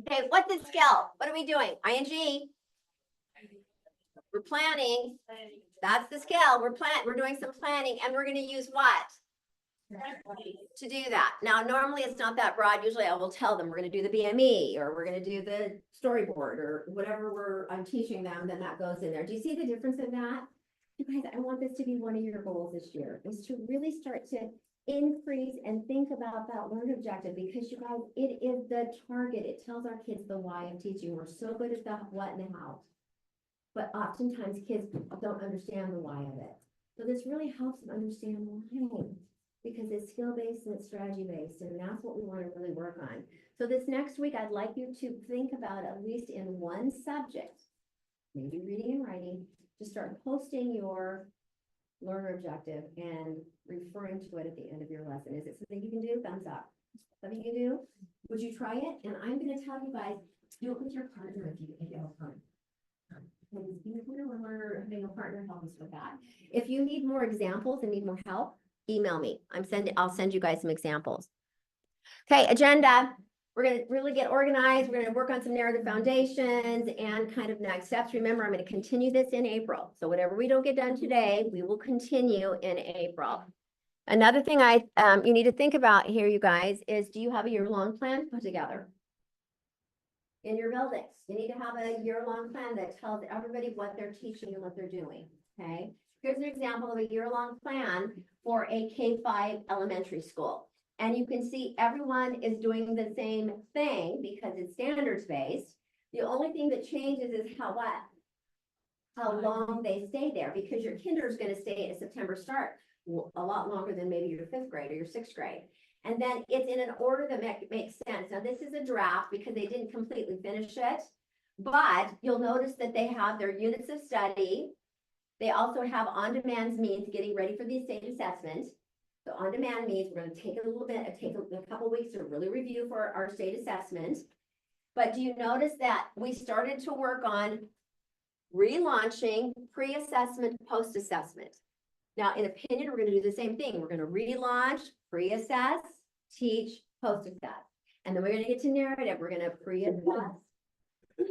Okay, what's the skill? What are we doing? ING. We're planning. That's the skill. We're doing some planning and we're gonna use what? To do that. Now, normally it's not that broad. Usually I will tell them we're gonna do the BME or we're gonna do the storyboard or whatever I'm teaching them, then that goes in there. Do you see the difference in that? You guys, I want this to be one of your goals this year, is to really start to increase and think about that learn objective, because you guys, it is the target. It tells our kids the why of teaching. We're so good at the what and the how. But oftentimes kids don't understand the why of it. So this really helps them understand why, because it's skill-based and it's strategy-based, and that's what we want to really work on. So this next week, I'd like you to think about, at least in one subject, maybe reading and writing, to start posting your learner objective and referring to it at the end of your lesson. Is it something you can do? Thumbs up. Something you can do? Would you try it? And I'm going to tell you guys, do it with your partner if you have a partner. We're having a partner help us with that. If you need more examples and need more help, email me. I'll send you guys some examples. Okay, agenda. We're going to really get organized. We're going to work on some narrative foundations and kind of next steps. Remember, I'm going to continue this in April. So whatever we don't get done today, we will continue in April. Another thing you need to think about here, you guys, is do you have a year-long plan put together? In your buildings, you need to have a year-long plan that tells everybody what they're teaching and what they're doing, okay? Here's an example of a year-long plan for a K-5 elementary school. And you can see everyone is doing the same thing because it's standards-based. The only thing that changes is how long they stay there, because your kinder is going to stay at a September start a lot longer than maybe your 5th grade or your 6th grade. And then it's in an order that makes sense. Now, this is a draft because they didn't completely finish it, but you'll notice that they have their units of study. They also have on-demand means getting ready for the state assessment. So on-demand means we're going to take a couple weeks to really review for our state assessment. But do you notice that we started to work on relaunching pre-assessment, post-assessment? Now, in opinion, we're going to do the same thing. We're going to relaunch, pre-assess, teach, post-assess. And then we're going to get to narrative. We're going to pre-assess,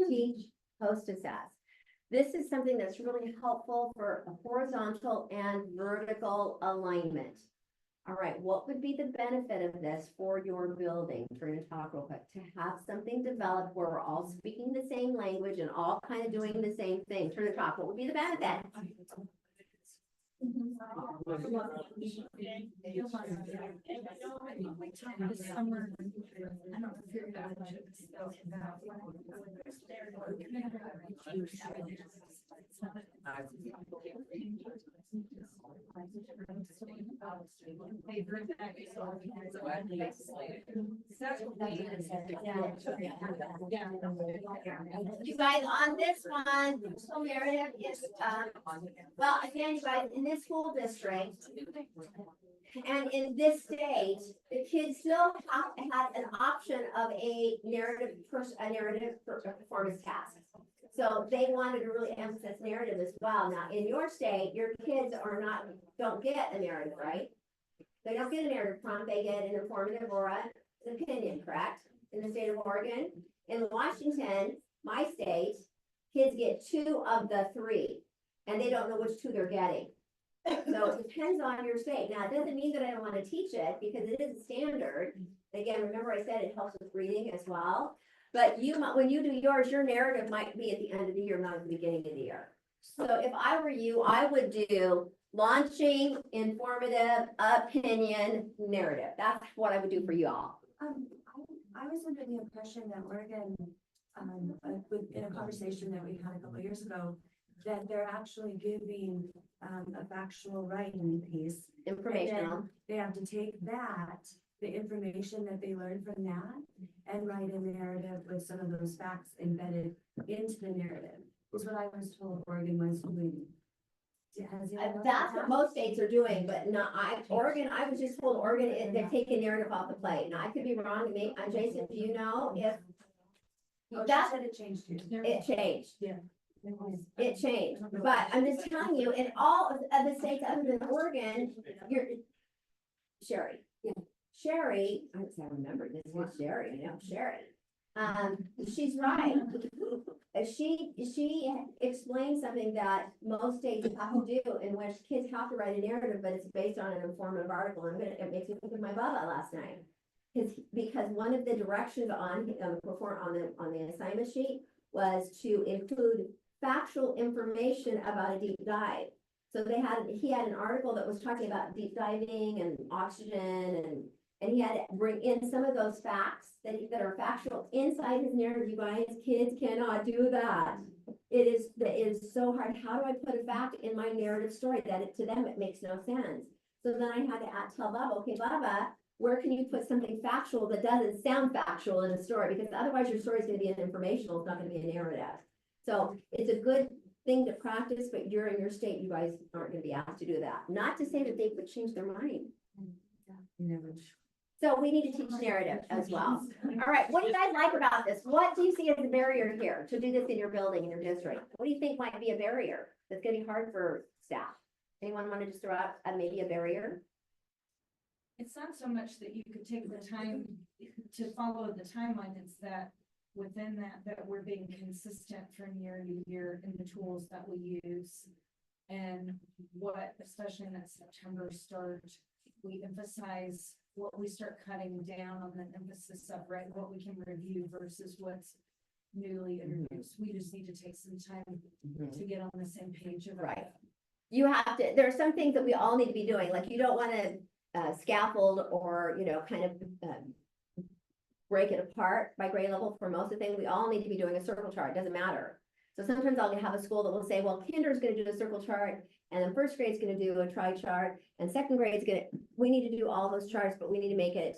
teach, post-assess. This is something that's really helpful for a horizontal and vertical alignment. All right, what would be the benefit of this for your building? We're going to talk real quick. To have something developed where we're all speaking the same language and all kind of doing the same thing. Turn to talk. What would be the benefit? You guys, on this one, so Meredith is, well, again, you guys, in this school district and in this state, the kids still have an option of a narrative performance task. So they wanted to really emphasize narrative as well. Now, in your state, your kids don't get a narrative, right? They don't get a narrative prompt, they get an informative or an opinion, correct? In the state of Oregon. In Washington, my state, kids get 2 of the 3, and they don't know which 2 they're getting. So it depends on your state. Now, it doesn't mean that I don't want to teach it, because it is a standard. Again, remember I said it helps with reading as well. But when you do yours, your narrative might be at the end of the year, not at the beginning of the year. So if I were you, I would do launching, informative, opinion, narrative. That's what I would do for you all. I was under the impression that Oregon, in a conversation that we had a couple of years ago, that they're actually giving a factual writing piece. Informational. They have to take the information that they learned from that, and write a narrative with some of those facts embedded into the narrative. Is what I was told Oregon was doing. That's what most states are doing, but not Oregon. I was just told Oregon, they're taking narrative off the plate. Now I could be wrong. Jason, do you know if that said it changed too? It changed. Yeah. It changed, but I'm just telling you, in all of the states other than Oregon, Sherry. Yeah. Sherry, I remember this was Sherry, I know, Sherry. She's right. She explained something that most states have to do, in which kids have to write a narrative, but it's based on an informative article. It makes me think of my Bubba last night. Because one of the directions on the assignment sheet was to include factual information about a deep dive. So he had an article that was talking about deep diving and oxygen, and he had to bring in some of those facts that are factual inside his narrative. You guys, kids cannot do that. It is so hard. How do I put a fact in my narrative story that to them it makes no sense? So then I had to tell Bubba, okay, Bubba, where can you put something factual that doesn't sound factual in a story? Because otherwise your story is going to be an informational, it's not going to be a narrative. So it's a good thing to practice, but you're in your state, you guys aren't going to be asked to do that. Not to say that they would change their mind. So we need to teach narrative as well. All right, what do you guys like about this? What do you see as a barrier here to do this in your building, in your district? What do you think might be a barrier that's getting hard for staff? Anyone want to just throw out maybe a barrier? It's not so much that you could take the time to follow the timeline, it's that within that we're being consistent from year to year in the tools that we use. And what, especially in that September start, we emphasize what we start cutting down on the emphasis of, right, what we can review versus what's newly introduced. We just need to take some time to get on the same page of it. Right. You have to, there are some things that we all need to be doing, like you don't want to scaffold or, kind of break it apart by grade level for most of the things. We all need to be doing a circle chart, it doesn't matter. So sometimes I'll have a school that will say, well, kinder is going to do a circle chart, and then first grade is going to do a tri chart, and second grade is we need to do all those charts, but we need to make it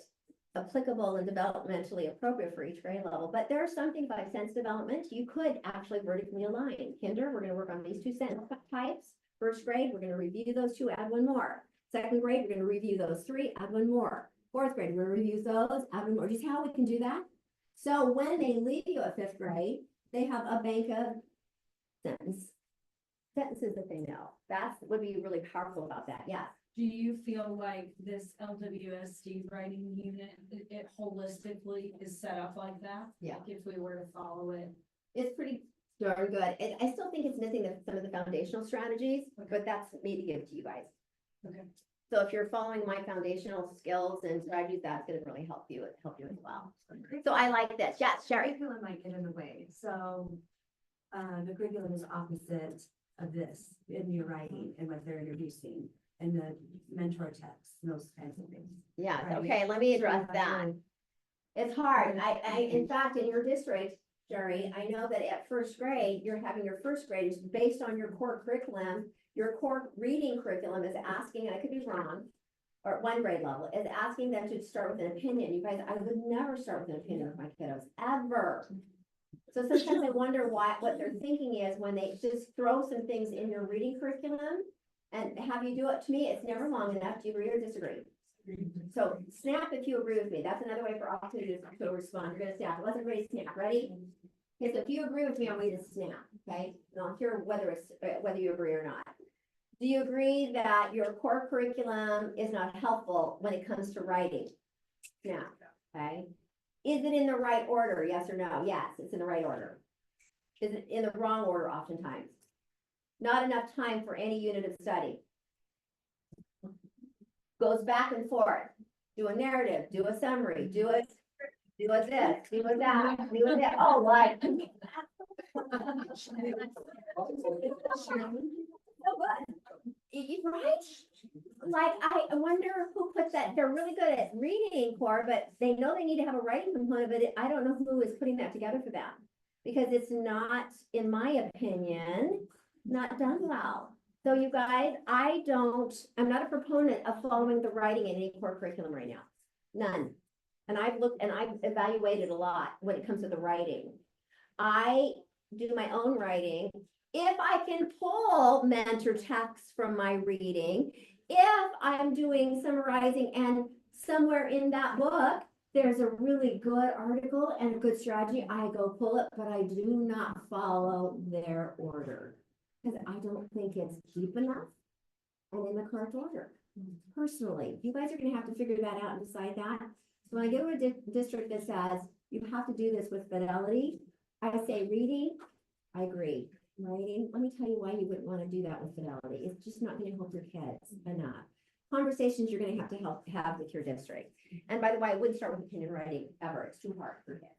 applicable and developmentally appropriate for each grade level. But there are some things like sense development, you could actually vertically align. Kinder, we're going to work on these two sentence types. First grade, we're going to review those two, add one more. Second grade, we're going to review those three, add one more. Fourth grade, we're going to review those, add one more. Do you see how we can do that? So when they leave you at fifth grade, they have a bank of sentences that they know. That would be really powerful about that. Yeah. Do you feel like this LWSD writing unit, it holistically is set up like that? Yeah. Like if we were to follow it? It's pretty darn good. I still think it's missing some of the foundational strategies, but that's me to give to you guys. Okay. So if you're following my foundational skills and strategies, that's going to really help you as well. So I like this. Yes, Sherry. Curriculum might get in the way, so the curriculum is opposite of this in your writing and what they're introducing and the mentor text, those kinds of things. Yeah, Right. okay, let me address So, that. It's hard. In fact, in your district, Sherry, I know that at first grade, you're having your first grade is based on your core curriculum. Your core reading curriculum is asking, and I could be wrong, or at one grade level, is asking them to start with an opinion. You guys, I would never start with an opinion with my kiddos, ever. So sometimes I wonder what they're thinking is when they just throw some things in your reading curriculum and have you do it. To me, it's never long enough. Do you agree or disagree? So snap if you agree with me. That's another way for all to respond. You're gonna snap. Let's everybody snap. Ready? Okay, so if you agree with me, I'm going to snap. Okay, and I'll hear whether you agree or not. Do you agree that your core curriculum is not helpful when it comes to writing? Snap. Okay. Is it in the right order? Yes or no? Yes, it's in the right order. Is it in the wrong order oftentimes? Not enough time for any unit of study. Goes back and forth. Do a narrative, do a summary, do this, do that, do that. Oh, right. Right? Like, I wonder who put that. They're really good at reading core, but they know they need to have a writing component, but I don't know who is putting that together for them. Because it's not, in my opinion, not done well. So you guys, I'm not a proponent of following the writing in any core curriculum right now. None. And I've looked and I've evaluated a lot when it comes to the writing. I do my own writing. If I can pull mentor texts from my reading, if I'm doing summarizing and somewhere in that book, there's a really good article and a good strategy, I go pull it, but I do not follow their order because I don't think it's deep enough and in the correct order. Personally, you guys are going to have to figure that out and decide that. So when I go to a district that says, You have to do this with fidelity. I say reading, I agree. Writing, let me tell you why you wouldn't want to do that with fidelity. It's just not going to help your kids enough. Conversations you're going to have with your district. And by the way, I wouldn't start with opinion writing ever. It's too hard for kids.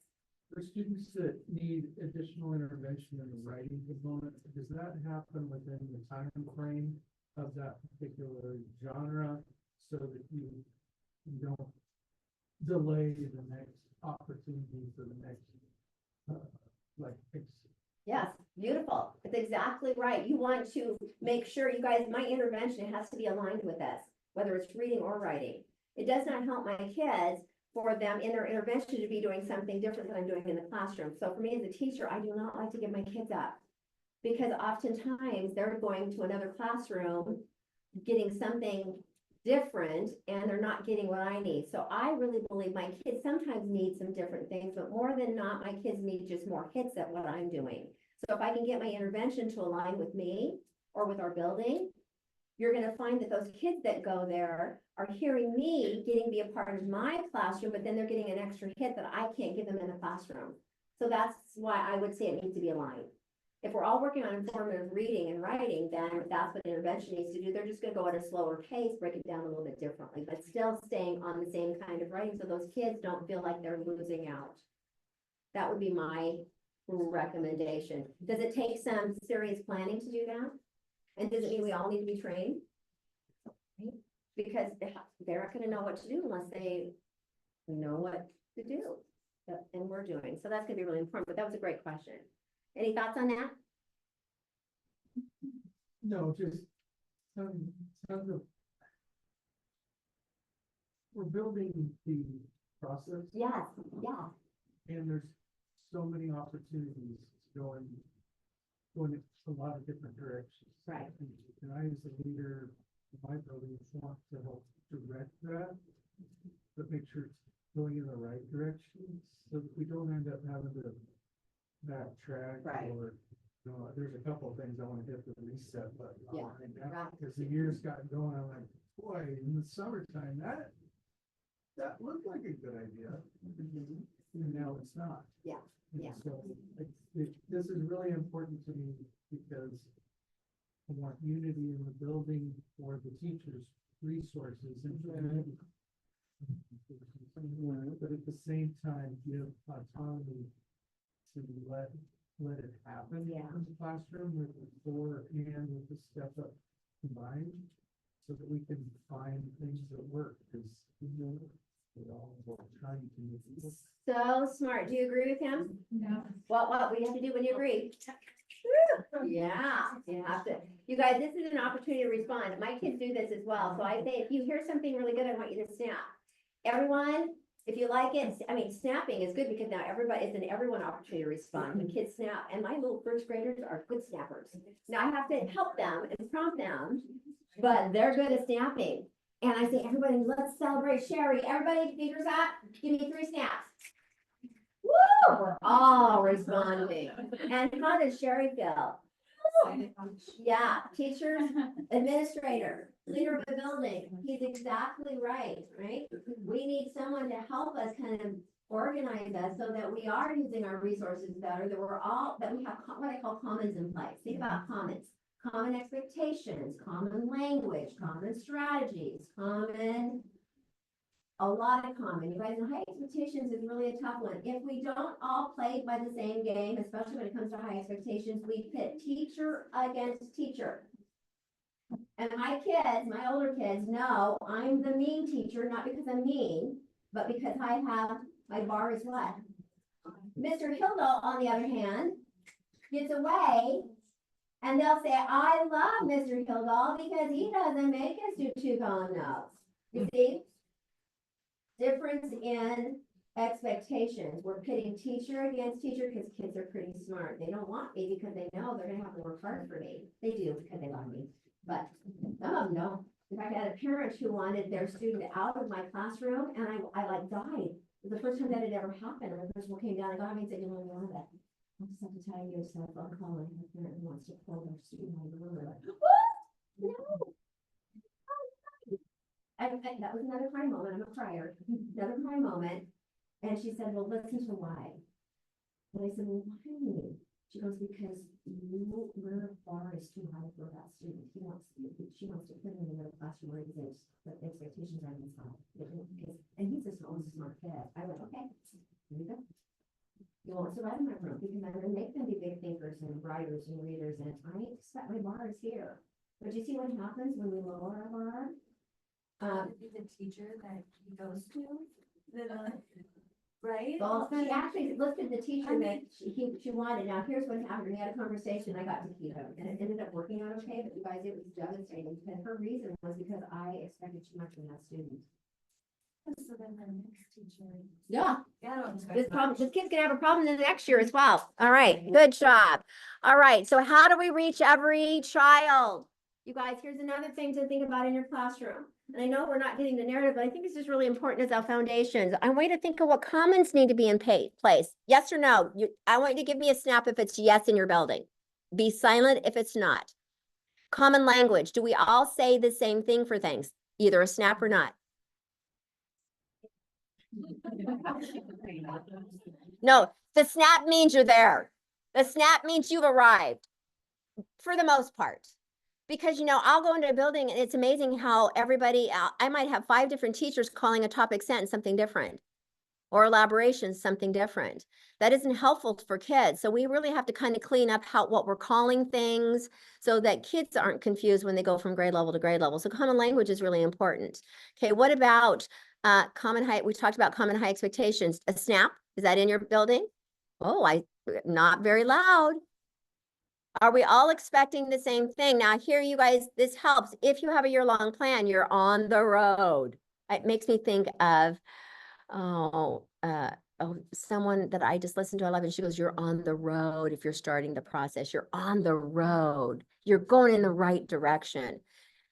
For students that need additional intervention in the writing component, does that happen within the time frame of that particular genre so that you don't delay the next opportunity for the next, Yes, beautiful. It's exactly right. You want to make sure you guys, my intervention has to be aligned with this, whether it's reading or writing. It does not help my kids for them in their intervention to be doing something different than I'm doing in the classroom. So for me as a teacher, I do not like to give my kids up because oftentimes they're going to another classroom, getting something different, and they're not getting what I need. So I really believe my kids sometimes need some different things, but more than not, my kids need just more hits at what I'm doing. So if I can get my intervention to align with me or with our building, you're going to find that those kids that go there are hearing me getting to be a part of my classroom, but then they're getting an extra hit that I can't give them in the classroom. So that's why I would say it needs to be aligned. If we're all working on informative reading and writing, then that's what intervention needs to do. They're just going to go at a slower pace, break it down a little bit differently, but still staying on the same kind of writing so those kids don't feel like they're losing out. That would be my recommendation. Does it take some serious planning to do that? And does it mean we all need to be trained? Right? Because they're not going to know what to do unless they know what to do. And we're doing. So that's going to be really important. But that was a great question. Any thoughts on that? no, just tons of, we're building the process Yes, yeah. and there's so many opportunities going a lot of different directions. Right. And I, as a leader of my building, want to help direct that, but make sure it's going in the right direction so that we don't end up having to backtrack. Right. Or, you know, there's a couple of things I want to hit the reset button on Yeah, right now, right. because the year's got going. I'm like, boy, in the summertime, that looked like a good idea. And now it's not. Yeah, And yeah. So this is really important to me because I want unity in the building for the teachers, resources and community. But at the same time, give autonomy to let it happen Yeah. in the classroom with the core and with the step up combined, so that we can find things that work, because we're all trying to make it. So smart. Do you agree with him? No. What do you have to do when you agree? Yeah, you have to. You guys, this is an opportunity to respond. My kids do this as well. So I say, if you hear something really good, I want you to snap. Everyone, if you like it, I mean, snapping is good because now it's an everyone opportunity to respond. When kids snap, and my little first graders are good snappers. Now I have to help them and prompt them, but they're good at snapping. And I say, everybody, let's celebrate Sherry. Everybody, fingers up, give me 3 snaps. Woo! We're all responding. And how does Sherry feel? Yeah, teachers, administrator, leader of the building. He's exactly right? We need someone to help us kind of organize us so that we are using our resources better, that we have what I call commons in place. Think about commons. Common expectations, common language, common strategies, a lot of common. You guys know high expectations is really a tough one. If we don't all play by the same game, especially when it comes to high expectations, we pit teacher against teacher. And my kids, my older kids know I'm the mean teacher, not because I'm mean, but because I have, my bar is what? Mr. Hildel, on the other hand, gets away and they'll say, I love Mr. Hildel because he doesn't make us do 2 column notes. You see? Difference in expectations. We're pitting teacher against teacher because kids are pretty smart. They don't want me because they know they're going to have to work hard for me. They do because they love me, but some of them don't. In fact, I had a parent who wanted their student out of my classroom, and I like died. It was the first time that had ever happened. And the principal came down and got me and said, Yolanda, I just have to tell you, it's a phone call and a parent who wants to pull their student out of the room. They're like, what? No. And that was another cry moment. I'm a crier. Another cry moment. And she said, well, listen to why. And I said, well, why? She goes, because your bar is too high for that student. She wants to put him in another classroom where the expectations are inside. And he's just always a smart kid. I went, okay, here you go. You won't survive in my room because I'm going to make them be big thinkers and writers and readers. And I expect my bar is here. But you see what happens when we lower our bar? The teacher that he goes to, right? Well, she actually listed the teacher that she wanted. Now, here's what happened. We had a conversation. I got to keep him, and it ended up working out okay. But you guys, it was devastating because her reason was because I expected too much from that student. So then the next teacher. Yeah. Yeah, I don't expect This much. kid's gonna have a problem the next year as well. All right, good job. All right, so how do we reach every child? You guys, here's another thing to think about in your classroom. And I know we're not getting the narrative, but I think this is really important as our foundations. I want you to think of what commons need to be in place. Yes or no? I want you to give me a snap if it's yes in your building. Be silent if it's not. Common language. Do we all say the same thing for things? Either a snap or not? No, the snap means you're there. The snap means you've arrived for the most part. Because, I'll go into a building and it's amazing how everybody, I might have 5 different teachers calling a topic sentence something different or elaboration something different. That isn't helpful for kids. So we really have to kind of clean up what we're calling things so that kids aren't confused when they go from grade level to grade level. So common language is really important. Okay, what about common high? We talked about common high expectations. A snap, is that in your building? Oh, not very loud. Are we all expecting the same thing? Now here, you guys, this helps. If you have a year-long plan, you're on the road. It makes me think of, someone that I just listened to, I love, and she goes, you're on the road. If you're starting the process, you're on the road. You're going in the right direction.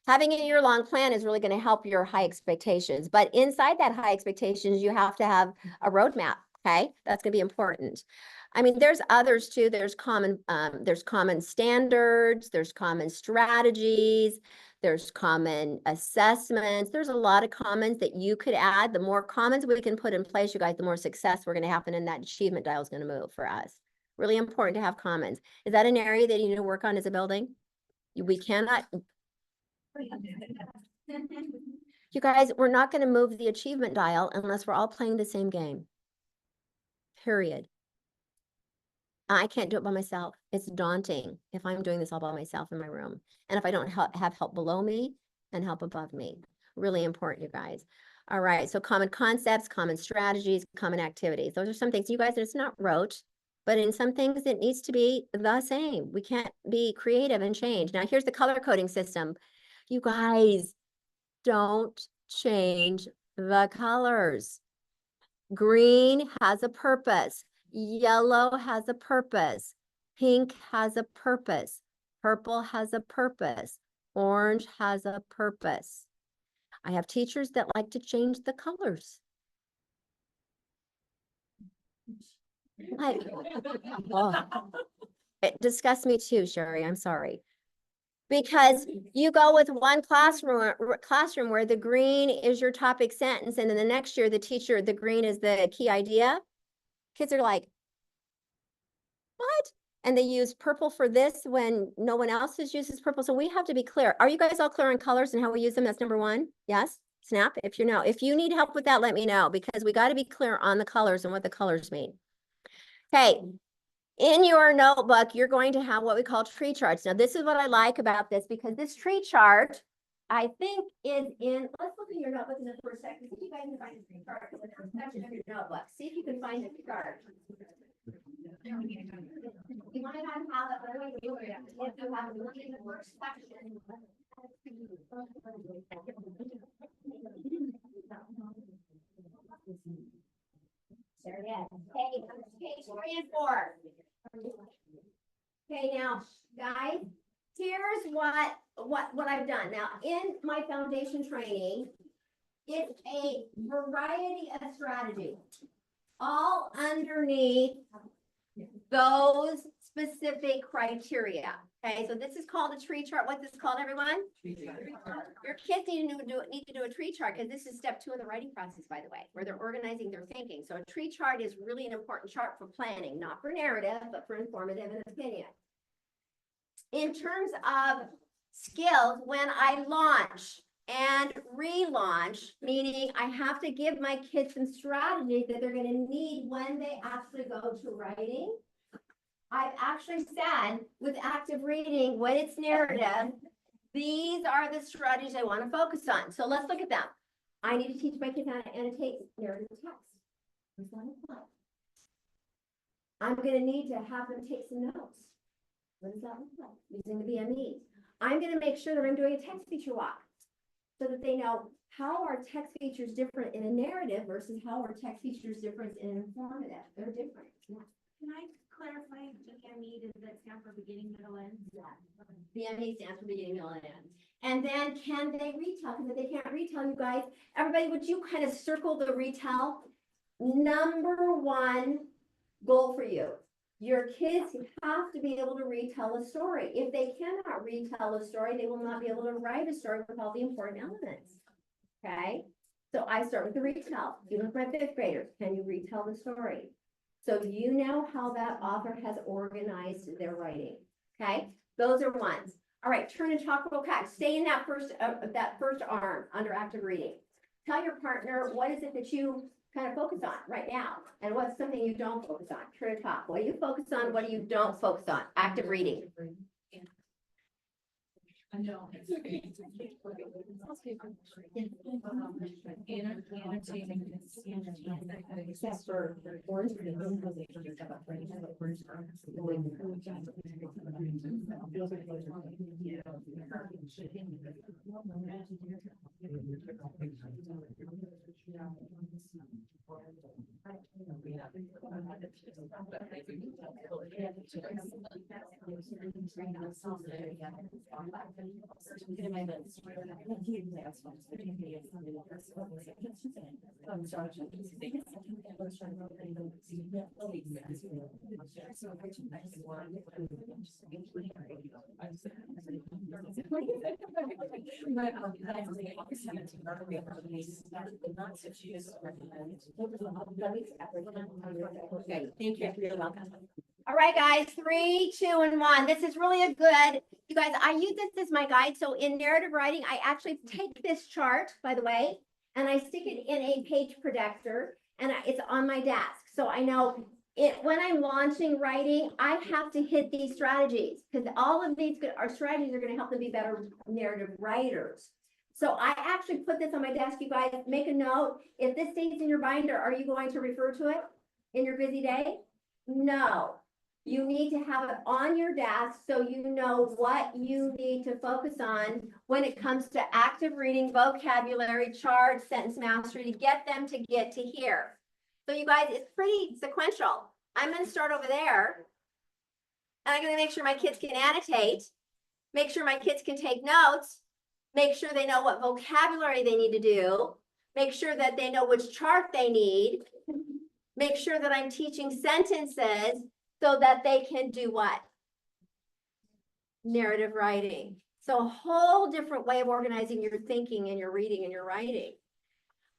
Having a year-long plan is really going to help your high expectations. But inside that high expectations, you have to have a roadmap. Okay, that's going to be important. I mean, there's others too. There's common standards, there's common strategies, there's common assessments. There's a lot of commons that you could add. The more commons we can put in place, you guys, the more success we're going to happen, and that achievement dial is going to move for us. Really important to have commons. Is that an area that you need to work on as a building? We cannot. You guys, we're not going to move the achievement dial unless we're all playing the same game. Period. I can't do it by myself. It's daunting if I'm doing this all by myself in my room. And if I don't have help below me and help above me. Really important, you guys. All right, so common concepts, common strategies, common activities. Those are some things, you guys, it's not rote, but in some things it needs to be the same. We can't be creative and change. Now here's the color coding system. You guys, don't change the colors. Green has a purpose. Yellow has a purpose. Pink has a purpose. Purple has a purpose. Orange has a purpose. I have teachers that like to change the colors. It disgusts me too, Sherry. I'm sorry. Because you go with one classroom where the green is your topic sentence, and then the next year the green is the key idea. Kids are like, what? And they use purple for this when no one else uses purple. So we have to be clear. Are you guys all clear on colors and how we use them? That's number 1. Yes? Snap. If you need help with that, let me know, because we got to be clear on the colors and what the colors mean. Okay. In your notebook, you're going to have what we call tree charts. Now, this is what I like about this, because this tree chart, I think, is in, let's look in your notebook for a second. See if you guys can find a tree chart. It's the first section of your notebook. See if you can find a chart. You might not have it, but I want you to if you have a look in the first section. There it is. Okay, page 3 and 4. Okay, now, guys, here's what I've done. Now, in my foundation training, it's a variety of strategies, all underneath those specific criteria. Okay, so this is called a tree chart. What's this called, everyone? Your kids need to do a tree chart, because this is step 2 in the writing process, by the way, where they're organizing their thinking. So a tree chart is really an important chart for planning, not for narrative, but for informative and opinion. In terms of skills, when I launch and relaunch, meaning I have to give my kids some strategies that they're going to need when they actually go to writing. I've actually said with active reading, when it's narrative, these are the strategies I want to focus on. So let's look at them. I need to teach my kids how to annotate narrative text. What's that look like? I'm going to need to have them take some notes. What does that look like? Using the BME. I'm going to make sure that I'm doing a text feature walk so that they know how are text features different in a narrative versus how are text features different in an informative. They're different. Yeah. Can I clarify, BME, does that stand for beginning, middle, end? BME stands for beginning, middle, and end. And then can they retell? Because if they can't retell, you guys, everybody, would you kind of circle the retell? Number 1 goal for you. Your kids have to be able to retell a story. If they cannot retell a story, they will not be able to write a story with all the important elements. Okay? So I start with the retell. Even with my 5th graders, can you retell the story? So you know how that author has organized their writing. Okay? Those are ones. All right, turn and talk vocab. Stay in that first arm under active reading. Tell your partner, what is it that you kind of focus on right now? And what's something you don't focus on? Turn and talk. What do you focus on? What do you don't focus on? Active reading. I know. Except for orange. Okay, thank you. You're welcome. All right, guys, 3, 2, and 1. This is really a good, you guys, I use this as my guide. So in narrative writing, I actually take this chart, by the way, and I stick it in a page protector, and it's on my desk. So I know when I'm launching writing, I have to hit these strategies, because all of these strategies are going to help them be better narrative writers. So I actually put this on my desk. You guys make a note. If this stays in your binder, are you going to refer to it in your busy day? No. You need to have it on your desk so you know what you need to focus on when it comes to active reading, vocabulary, charts, sentence mastery, to get them to get to here. So you guys, it's pretty sequential. I'm going to start over there. And I'm going to make sure my kids can annotate, make sure my kids can take notes, make sure they know what vocabulary they need to do, make sure that they know which chart they need, make sure that I'm teaching sentences so that they can do what? Narrative writing. So a whole different way of organizing your thinking and your reading and your writing.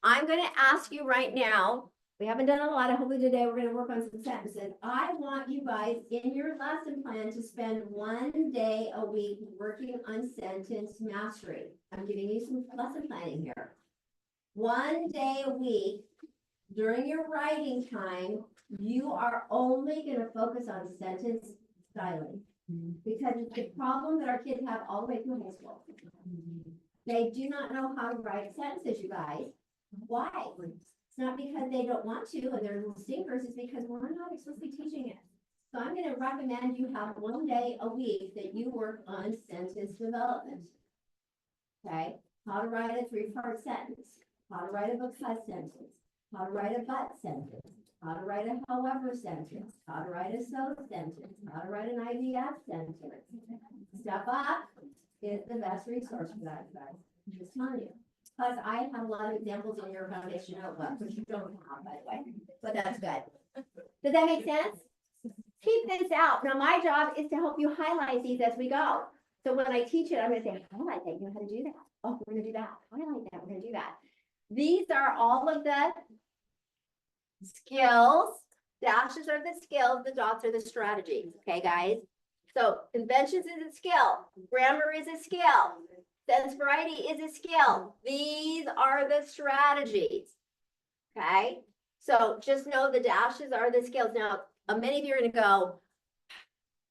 I'm going to ask you right now, we haven't done a lot, hopefully today we're going to work on some sentences. I want you guys in your lesson plan to spend 1 day a week working on sentence mastery. I'm giving you some lesson planning here. 1 day a week during your writing time, you are only going to focus on sentence styling, because it's the problem that our kids have all the way through high school. They do not know how to write sentences, you guys. Why? It's not because they don't want to and they're little stinkers, it's because we're not explicitly teaching it. So I'm going to recommend you have 1 day a week that you work on sentence development. Okay? How to write a 3-part sentence, how to write a because sentence, how to write a but sentence, how to write a however sentence, how to write a so sentence, how to write an IVF sentence. Step Up is the best resource for that, guys. I'm just telling you. Plus, I have a lot of examples in your foundation notebook, which you don't have, by the way, but that's good. Does that make sense? keep this out. Now, my job is to help you highlight these as we go. So when I teach it, I'm gonna say, highlight that, you know how to do that. Oh, we're gonna do that, highlight that, we're gonna do that. These are all of the skills. Dashes are the skills, the dots are the strategies, okay, guys? So conventions is a skill, grammar is a skill, sense variety is a skill. These are the strategies, okay? So just know the dashes are the skills. Now, many of you are gonna go,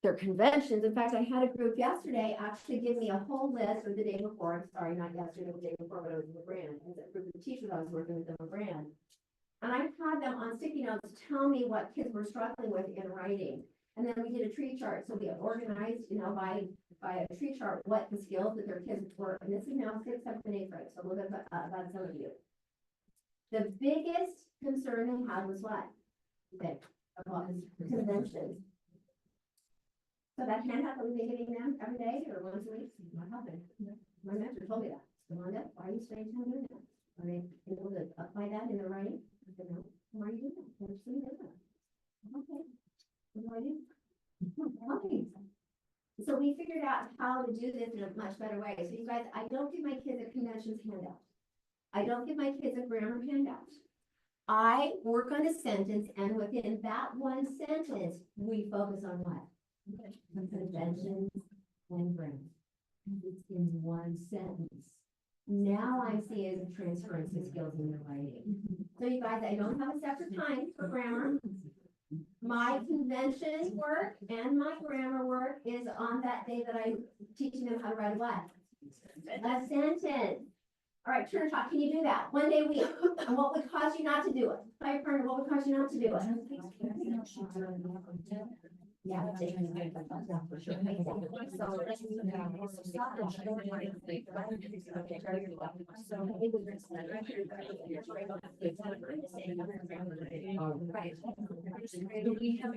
they're conventions. In fact, I had a group yesterday actually give me a whole list, or the day before, I'm sorry, not yesterday, the day before, but I was in the brand. It was a group of teachers I was working with in the brand. And I had them on sticky notes tell me what kids were struggling with in writing. And then we did a tree chart. So we organized, by a tree chart, what the skills that their kids were. And this is now 6th, 7th, and 8th grade. So a little bit about some of you. The biggest concern they had was what? That about conventions. So that handout that we've been giving them every day or once a week, not happening. My mentor told me that. Yolanda, why are you spending time doing that? Are they able to apply that in their writing? I said, no. Why are you doing that? I'm just doing that. Okay. What do I do? Okay. So we figured out how to do this in a much better way. So you guys, I don't give my kids a conventions handout. I don't give my kids a grammar handout. I work on a sentence, and within that one sentence, we focus on what? Conventions and grammar. It's in one sentence. Now I see it as a transference of skills in the writing. So you guys, I don't have a separate time for grammar. My conventions work and my grammar work is on that day that I'm teaching them how to write a what? A sentence. All right, turn talk, can you do that? One day a week. And what would cause you not to do it? Fire partner, what would cause you not to do it? Yeah. For sure. Do we have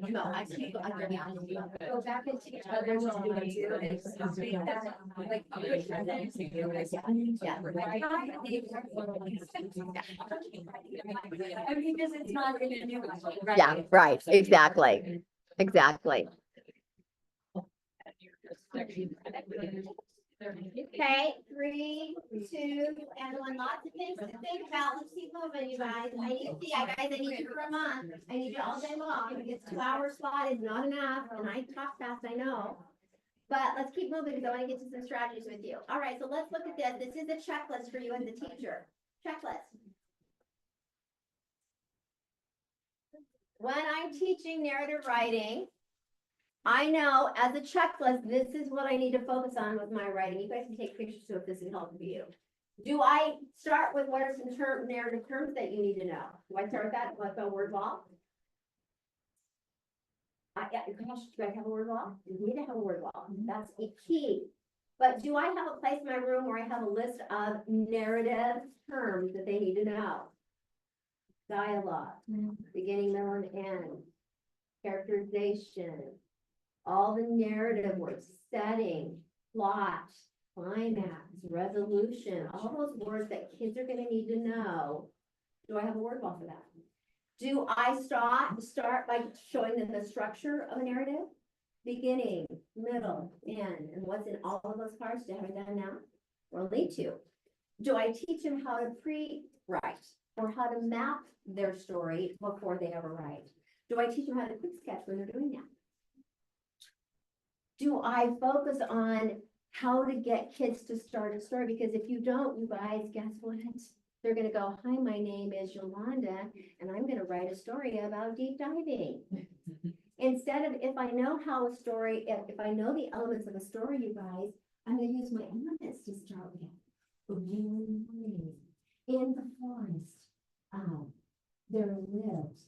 No, I can't go back and teach others to do it. I mean, because it's not in a new. Yeah, right, exactly, exactly. Okay, 3, 2, and 1. Lots of things to think about. Let's keep moving, you guys. I need you for a month. I need you all day long. It's 2-hour slot is not enough, and I talk fast, I know. But let's keep moving because I want to get to some strategies with you. All right, so let's look at this. This is a checklist for you as a teacher. Checklist. When I'm teaching narrative writing, I know as a checklist, this is what I need to focus on with my writing. You guys can take pictures too if this is helpful for you. Do I start with what are some narrative terms that you need to know? Do I start with that, like a word wall? Yeah, gosh, do I have a word wall? You need to have a word wall. That's a key. But do I have a place in my room where I have a list of narrative terms that they need to know? Dialogue, beginning, middle, and end, characterization, all the narrative words, setting, plot, climax, resolution, all those words that kids are gonna need to know. Do I have a word wall for that? Do I start by showing them the structure of a narrative? Beginning, middle, end, and what's in all of those parts? Do I have it done now? Or need to? Do I teach them how to pre-write or how to map their story before they ever write? Do I teach them how to quick sketch when they're doing that? Do I focus on how to get kids to start a story? Because if you don't, you guys, guess what? They're gonna go, hi, my name is Yolanda, and I'm gonna write a story about deep diving. Instead of, if I know how a story, if I know the elements of a story, you guys, I'm gonna use my elements to start with. In the forest, there lived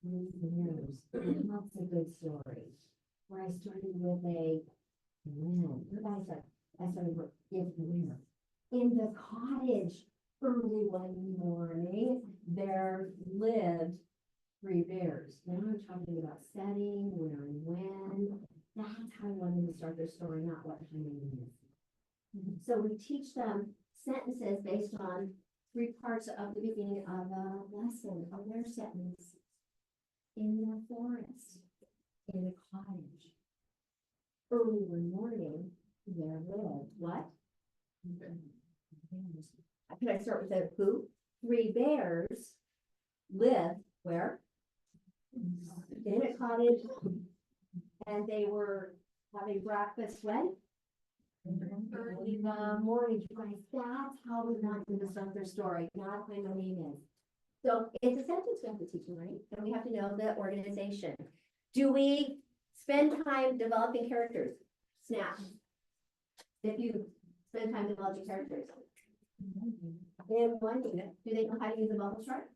three bears. That's a good story. Where I started with a when. You guys are, I started with if where. In the cottage, early one morning, there lived three bears. Now I'm talking about setting, where and when. That's how I wanted to start their story, not what time it is. So we teach them sentences based on three parts of the beginning of a lesson, of their sentence. In the forest, in a cottage. Early one morning, there lived what? Could I start with the who? Three bears lived where? In a cottage, and they were having breakfast when? Early in the morning, you guys, that's how we want them to start their story, not when the name is. So it's a sentence we have to teach them, right? And we have to know the organization. Do we spend time developing characters? Snap. If you spend time developing characters. In one unit, do they know how to use a bubble chart?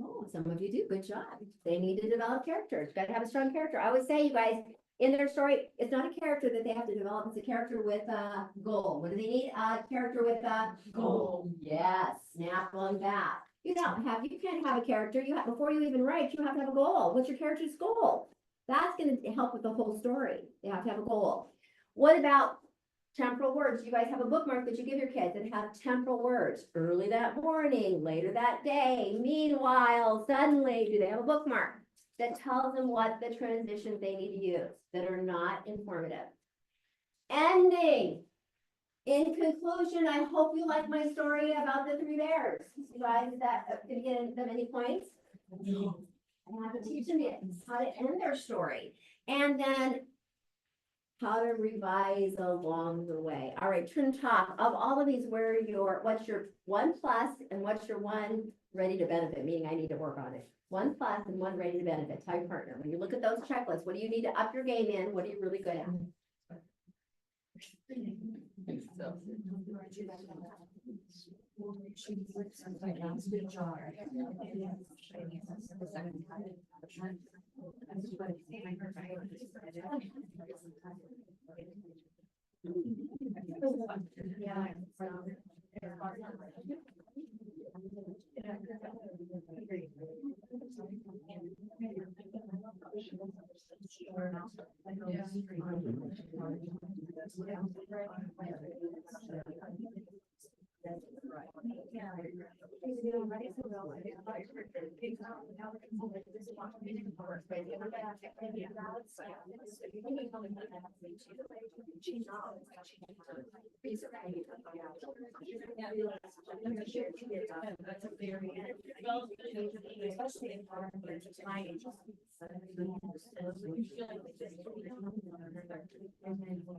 Oh, some of you do, good job. They need to develop characters, gotta have a strong character. I always say, you guys, in their story, it's not a character that they have to develop, it's a character with a goal. What do they need? A character with a goal. Yes, snap on that. You can't have a character, before you even write, you have to have a goal. What's your character's goal? That's gonna help with the whole story. They have to have a goal. What about temporal words? You guys have a bookmark that you give your kids that have temporal words. Early that morning, later that day, meanwhile, suddenly. Do they have a bookmark that tells them what the transitions they need to use that are not informative? Ending. In conclusion, I hope you like my story about the three bears. You guys, is that gonna get them any points? I have to teach them how to end their story. And then how to revise along the way. All right, turn top. Of all of these, what's your 1+ and what's your 1 ready to benefit? Meaning I need to work on it. 1+ and 1 ready to benefit. Tell your partner. When you look at those checklists, what do you need to up your game in? What are you really good at?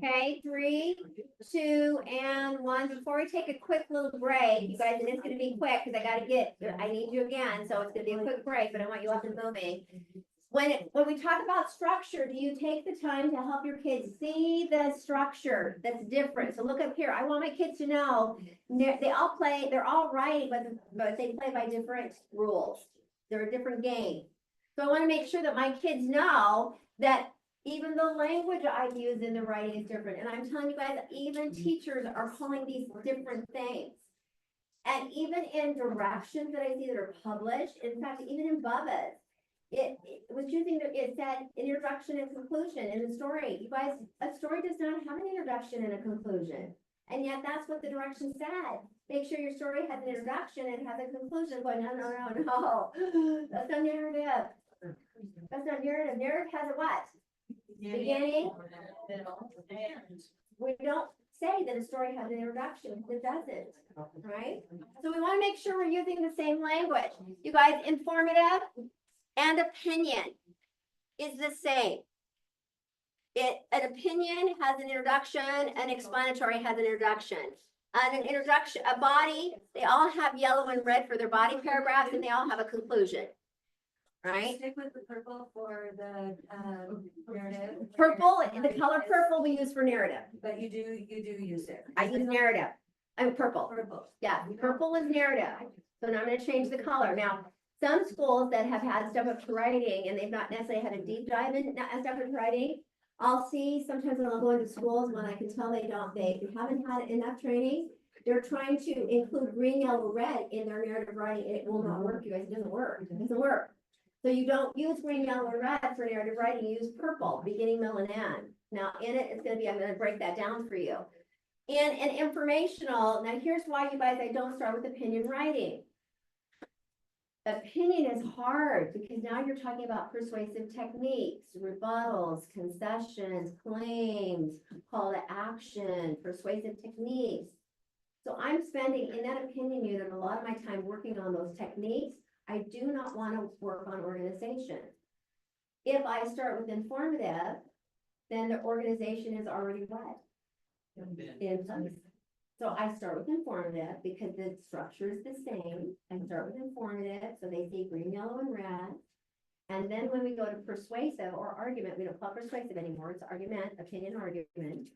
Okay, 3, 2, and 1. Before we take a quick little break, you guys, and it's gonna be quick because I need you again, so it's gonna be a quick break, but I want you up and moving. When we talk about structure, do you take the time to help your kids see the structure that's different? So look up here. I want my kids to know they're all right, but they play by different rules. They're a different game. So I want to make sure that my kids know that even the language I use in the writing is different. And I'm telling you guys, even teachers are calling these different things. And even in directions that I see that are published, in fact, even in Bubba's, it was using, it said introduction and conclusion in the story. You guys, a story does not have an introduction and a conclusion. And yet that's what the direction said. Make sure your story has an introduction and has a conclusion. Going, no. That's not narrative. That's not narrative. Narrative has a what? Beginning. We don't say that a story has an introduction. It doesn't, right? So we want to make sure we're using the same language. You guys, informative and opinion is the same. An opinion has an introduction, an explanatory has an introduction. And an introduction, a body, they all have yellow and red for their body paragraphs, and they all have a conclusion. right? Stick with the purple for the, narrative. Purple, the color purple we use for narrative. But you do use it. I use narrative. I'm purple. Purple. Yeah, purple is narrative. So now I'm gonna change the color. Now, some schools that have had stuff up to writing and they've not necessarily had a deep dive in stuff up to writing, I'll see sometimes when I'll go into schools when I can tell they haven't had enough training. They're trying to include green, yellow, red in their narrative writing, and it will not work, you guys. It doesn't work. It doesn't work. So you don't use green, yellow, and red for narrative writing. You use purple, beginning, middle, and end. Now in it, it's gonna be, I'm gonna break that down for you. In an informational, now here's why you guys, I don't start with opinion writing. Opinion is hard because now you're talking about persuasive techniques, rebuttals, concessions, claims, call to action, persuasive techniques. So I'm spending in that opinion unit a lot of my time working on those techniques. I do not want to work on organization. If I start with informative, then the organization is already what? In place. So I start with informative because the structure is the same. I start with informative, so they see green, yellow, and red. And then when we go to persuasive or argument, we don't call it persuasive anymore, it's argument, opinion, argument.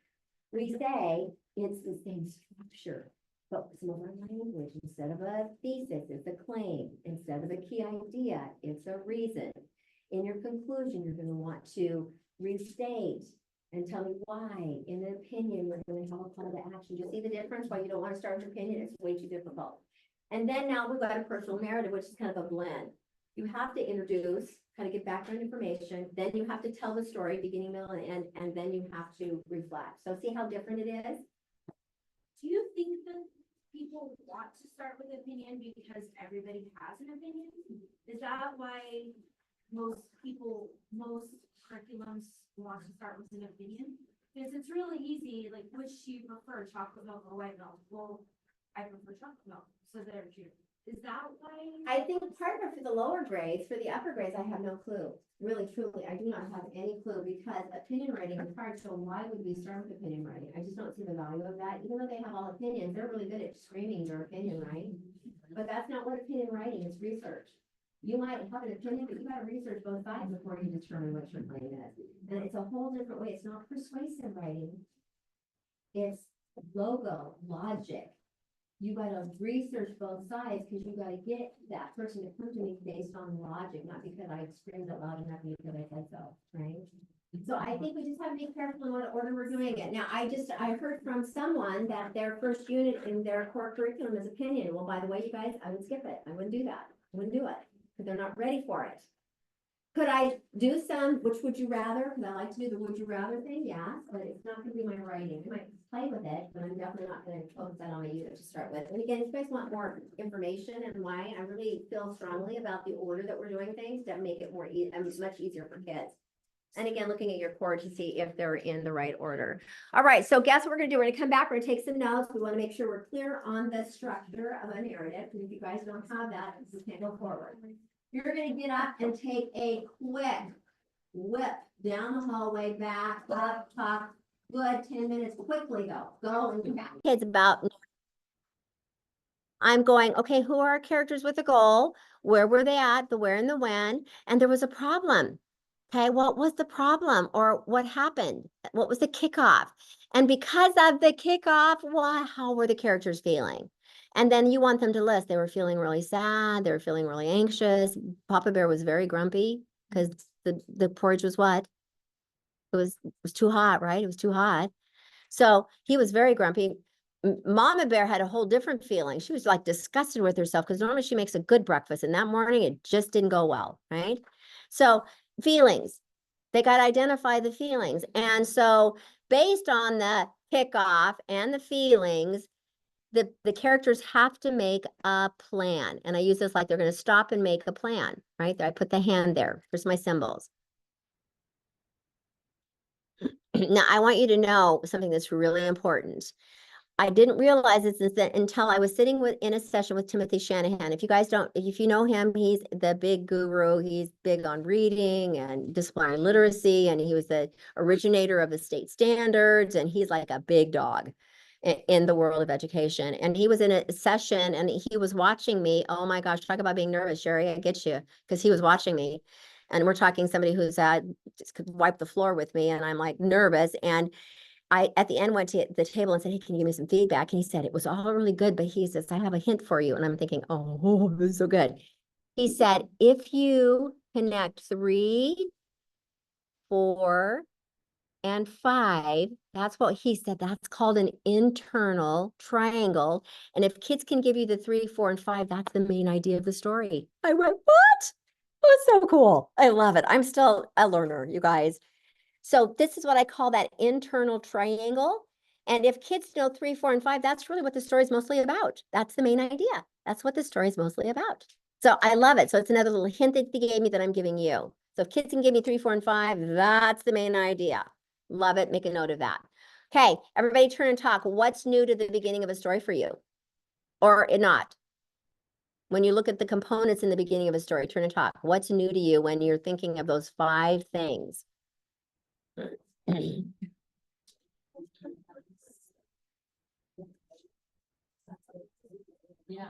We say it's the same structure, but some of our language, instead of a thesis, it's a claim. Instead of a key idea, it's a reason. In your conclusion, you're gonna want to restate and tell me why. In an opinion, we're gonna have a call to action. Do you see the difference? Why you don't wanna start with your opinion? It's way too difficult. And then now we've got a personal narrative, which is kind of a blend. You have to introduce, kind of get background information, then you have to tell the story, beginning, middle, and end, and then you have to reflect. So see how different it is? Do you think that people want to start with opinion because everybody has an opinion? Is that why most curriculums want to start with an opinion? Because it's really easy, like, which do you prefer, chocolate milk or white milk? Well, I prefer chocolate milk, so there's you. Is that why? I think part of it for the lower grades, for the upper grades, I have no clue. Really, truly, I do not have any clue because opinion writing is hard. So why would we start with opinion writing? I just don't see the value of that. Even though they have all opinions, they're really good at screaming their opinion, right? But that's not what opinion writing is. Research. You might have an opinion, but you gotta research both sides before you determine what your claim is. And it's a whole different way. It's not persuasive writing. It's logo, logic. You gotta research both sides because you gotta get that person to come to me based on logic, not because I screamed it loud enough and because I said so, right? So I think we just have to be careful in what order we're doing it. Now, I heard from someone that their first unit in their core curriculum is opinion. Well, by the way, you guys, I would skip it. I wouldn't do that. I wouldn't do it because they're not ready for it. Could I do some, which would you rather? Because I like to do the would you rather thing, yeah, but it's not gonna be my writing. I might play with it, but I'm definitely not gonna focus that on my unit to start with. And again, if you guys want more information and why, I really feel strongly about the order that we're doing things that make it more much easier for kids. And again, looking at your core to see if they're in the right order. All right, so guess what we're gonna do? We're gonna come back, we're gonna take some notes. We wanna make sure we're clear on the structure of a narrative. And if you guys don't have that, you can't go forward. You're gonna get up and take a quick whip down the hallway, back, up, top, good, 10 minutes, quickly though. Go and come back. Kids about, I'm going, okay, who are our characters with a goal? Where were they at, the where and the when? And there was a problem. Okay, what was the problem or what happened? What was the kickoff? And because of the kickoff, well, how were the characters feeling? And then you want them to list. They were feeling really sad. They were feeling really anxious. Papa Bear was very grumpy because the porridge was what? It was too hot, right? It was too hot. So he was very grumpy. Mama Bear had a whole different feeling. She was like disgusted with herself because normally she makes a good breakfast and that morning it just didn't go well, right? So feelings, they got to identify the feelings. And so based on the kickoff and the feelings, the characters have to make a plan. And I use this like they're going to stop and make a plan, right? I put the hand there. Here's my symbols. Now, I want you to know something that's really important. I didn't realize this until I was sitting in a session with Timothy Shanahan. If you know him, he's the big guru. He's big on reading and disciplinary literacy, and he was the originator of the state standards, and he's like a big dog. in the world of education. And he was in a session and he was watching me. Oh my gosh, talk about being nervous, Sherry. I get you, because he was watching me. And we're talking somebody who's just could wipe the floor with me, and I'm like nervous. And I, at the end, went to the table and said, hey, can you give me some feedback? And he said, it was all really good, but he says, I have a hint for you. And I'm thinking, oh, this is so good. He said, if you connect 3, 4, and 5, that's what he said. That's called an internal triangle. And if kids can give you the 3, 4, and 5, that's the main idea of the story. I went, what? Oh, it's so cool. I love it. I'm still a learner, you guys. So this is what I call that internal triangle. And if kids know 3, 4, and 5, that's really what the story is mostly about. That's the main idea. That's what the story is mostly about. So I love it. So it's another little hint that they gave me that I'm giving you. So if kids can give me 3, 4, and 5, that's the main idea. Love it. Make a note of that. Okay, everybody turn and talk. What's new to the beginning of a story for you? Or not? When you look at the components in the beginning of a story, turn and talk. What's new to you when you're thinking of those 5 things? Yeah.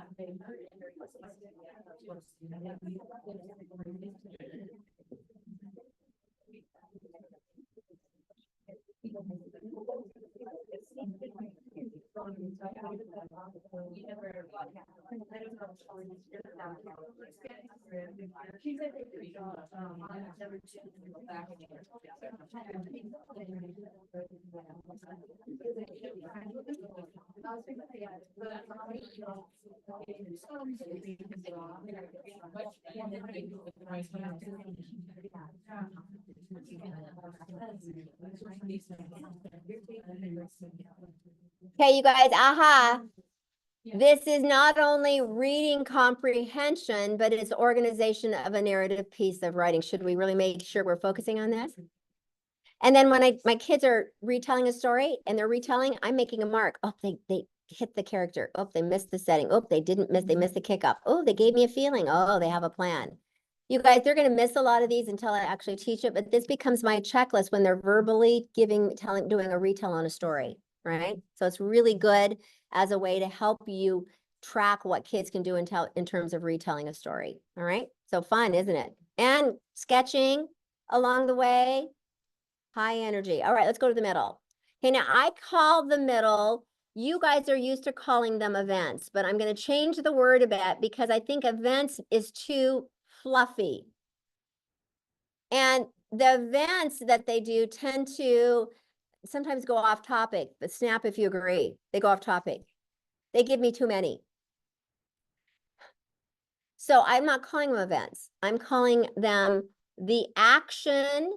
Okay, you guys, aha. This is not only reading comprehension, but it's organization of a narrative piece of writing. Should we really make sure we're focusing on this? And then when my kids are retelling a story and they're retelling, I'm making a mark. Oh, they hit the character. Oh, they missed the setting. Oh, they missed the kick up. Oh, they gave me a feeling. Oh, they have a plan. You guys, they're going to miss a lot of these until I actually teach it, but this becomes my checklist when they're verbally doing a retell on a story, right? So it's really good as a way to help you track what kids can do in terms of retelling a story. All right. So fun, isn't it? And sketching along the way, high energy. All right, let's go to the middle. Okay, now I call the middle, you guys are used to calling them events, but I'm going to change the word a bit because I think events is too fluffy. And the events that they do tend to sometimes go off topic, but snap if you agree. They go off topic. They give me too many. So I'm not calling them events. I'm calling them the action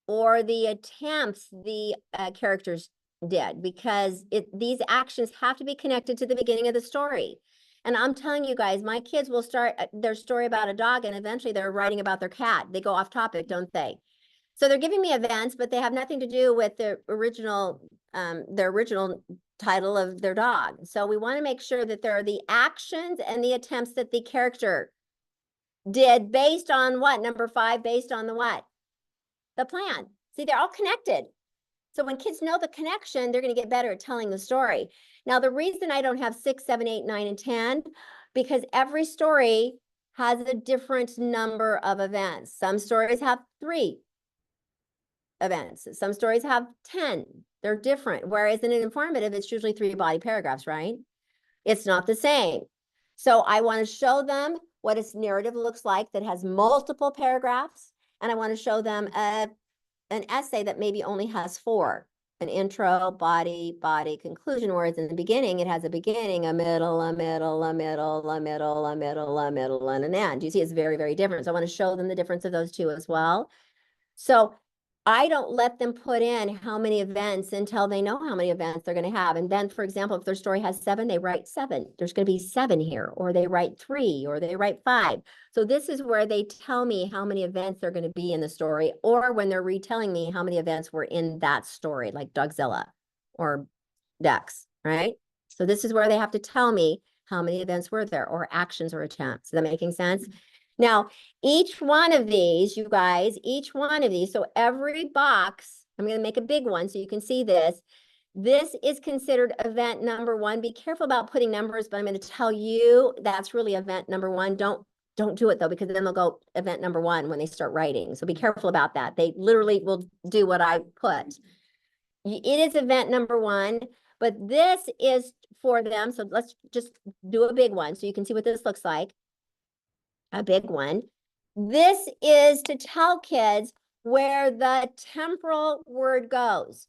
or the attempts the characters did, because these actions have to be connected to the beginning of the story. And I'm telling you guys, my kids will start their story about a dog and eventually they're writing about their cat. They go off topic, don't they? So they're giving me events, but they have nothing to do with their original title of their dog. So we want to make sure that there are the actions and the attempts that the character did based on what? Number 5, based on the what? The plan. See, they're all connected. So when kids know the connection, they're going to get better at telling the story. Now, the reason I don't have 6, 7, 8, 9, and 10, because every story has a different number of events. Some stories have 3 events. Some stories have 10. They're different. Whereas in an informative, it's usually 3 body paragraphs, right? It's not the same. So I want to show them what a narrative looks like that has multiple paragraphs. And I want to show them an essay that maybe only has 4. An intro, body, conclusion, whereas in the beginning, it has a beginning, a middle, a middle, a middle, a middle, a middle, a middle, and an end. You see, it's very, very different. So I want to show them the difference of those 2 as well. So I don't let them put in how many events until they know how many events they're going to have. And then, for example, if their story has 7, they write 7. There's going to be 7 here, or they write 3, or they write 5. So this is where they tell me how many events they're going to be in the story, or when they're retelling me how many events were in that story, like Dogzilla or Dex, right? So this is where they have to tell me how many events were there, or actions or attempts. Is that making sense? Now, each one of these, you guys, each one of these, so every box, I'm going to make a big one so you can see this. This is considered event number one. Be careful about putting numbers, but I'm going to tell you that's really event number one. Don't do it though, because then they'll go event number one when they start writing. So be careful about that. They literally will do what I put. It is event number one, but this is for them. So let's just do a big one so you can see what this looks like. A big one. This is to tell kids where the temporal word goes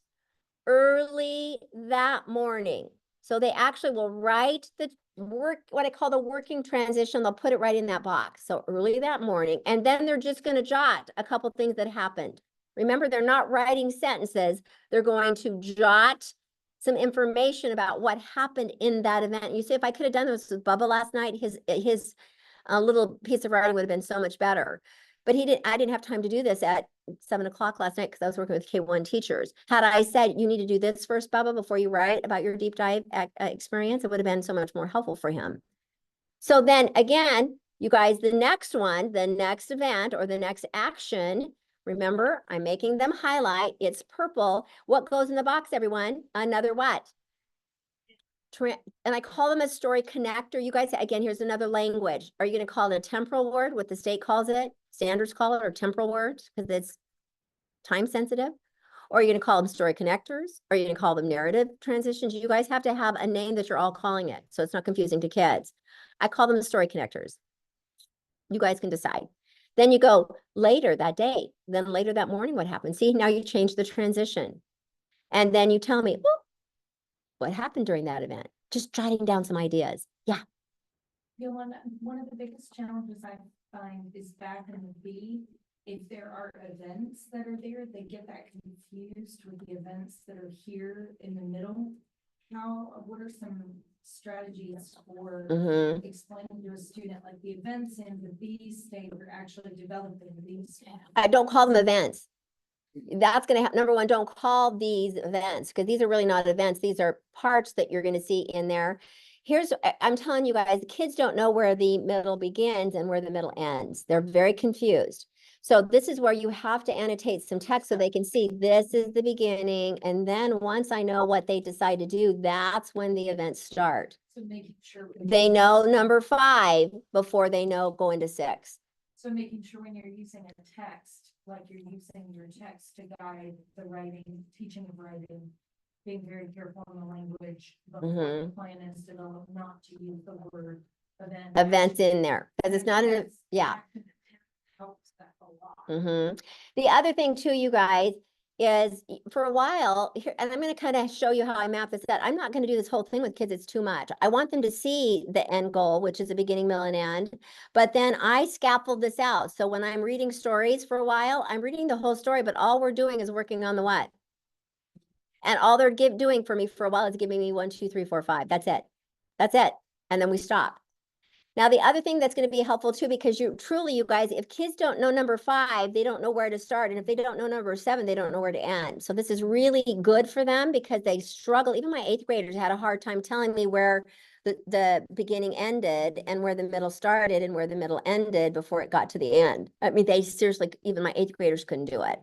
early that morning. So they actually will write the what I call the working transition. They'll put it right in that box. So early that morning, and then they're just going to jot a couple things that happened. Remember, they're not writing sentences. They're going to jot some information about what happened in that event. You see, if I could have done this with Bubba last night, his little piece of writing would have been so much better. But I didn't have time to do this at 7 o'clock last night because I was working with K1 teachers. Had I said, you need to do this first, Bubba, before you write about your deep dive experience, it would have been so much more helpful for him. So then again, you guys, the next one, the next event or the next action, remember, I'm making them highlight. It's purple. What goes in the box, everyone? Another what? And I call them a story connector. You guys, again, here's another language. Are you going to call it a temporal word, what the state calls it, standards call it, or temporal words because it's time sensitive? Or are you going to call them story connectors? Or are you going to call them narrative transitions? You guys have to have a name that you're all calling it, so it's not confusing to kids. I call them the story connectors. You guys can decide. Then you go later that day. Then later that morning, what happened? See, now you change the transition. And then you tell me, well, what happened during that event? Just jotting down some ideas. Yeah. Yolanda, one of the biggest challenges I find is back in the B, if there are events that are there, they get that confused with the events that are here in the middle. What are some strategies for explaining to a student, like the events in the B state are actually developing these? I don't call them events. That's going to have, number one, don't call these events because these are really not events. These are parts that you're going to see in there. I'm telling you guys, kids don't know where the middle begins and where the middle ends. They're very confused. So this is where you have to annotate some text so they can see this is the beginning. And then once I know what they decide to do, that's when the events start. So making sure they know number 5 before they know go into 6. So making sure when you're using a text, like you're using your text to guide the writing, teaching of writing, being very careful on the language, but the plan is developed not to use the word events in there because it's not an, yeah. Helps that a lot. The other thing too, you guys, is for a while here, and I'm going to kind of show you how I map this out. I'm not going to do this whole thing with kids. It's too much. I want them to see the end goal, which is the beginning, middle, and end. But then I scaffold this out. So when I'm reading stories for a while, I'm reading the whole story, but all we're doing is working on the what? And all they're doing for me for a while is giving me 1, 2, 3, 4, 5. That's it. That's it. And then we stop. Now, the other thing that's going to be helpful too, because you guys, if kids don't know number 5, they don't know where to start. And if they don't know number 7, they don't know where to end. So this is really good for them because they struggle. Even my 8th graders had a hard time telling me where the beginning ended and where the middle started and where the middle ended before it got to the end. I mean, they seriously, even my 8th graders couldn't do it.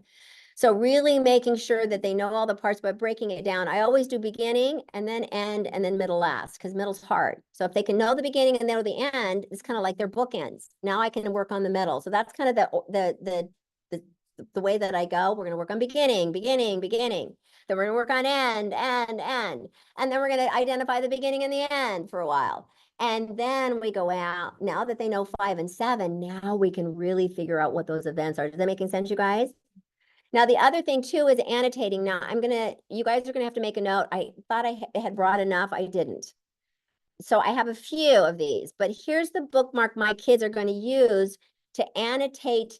So really making sure that they know all the parts, but breaking it down. I always do beginning and then end and then middle last because middle's hard. So if they can know the beginning and know the end, it's kind of like their bookends. Now I can work on the middle. So that's kind of the way that I go. We're going to work on beginning. Then we're going to work on end. And then we're going to identify the beginning and the end for a while. And then we go out. Now that they know 5 and 7, now we can really figure out what those events are. Does that make sense, you guys? Now, the other thing too is annotating. Now, you guys are going to have to make a note. I thought I had brought enough. I didn't. So I have a few of these, but here's the bookmark my kids are going to use to annotate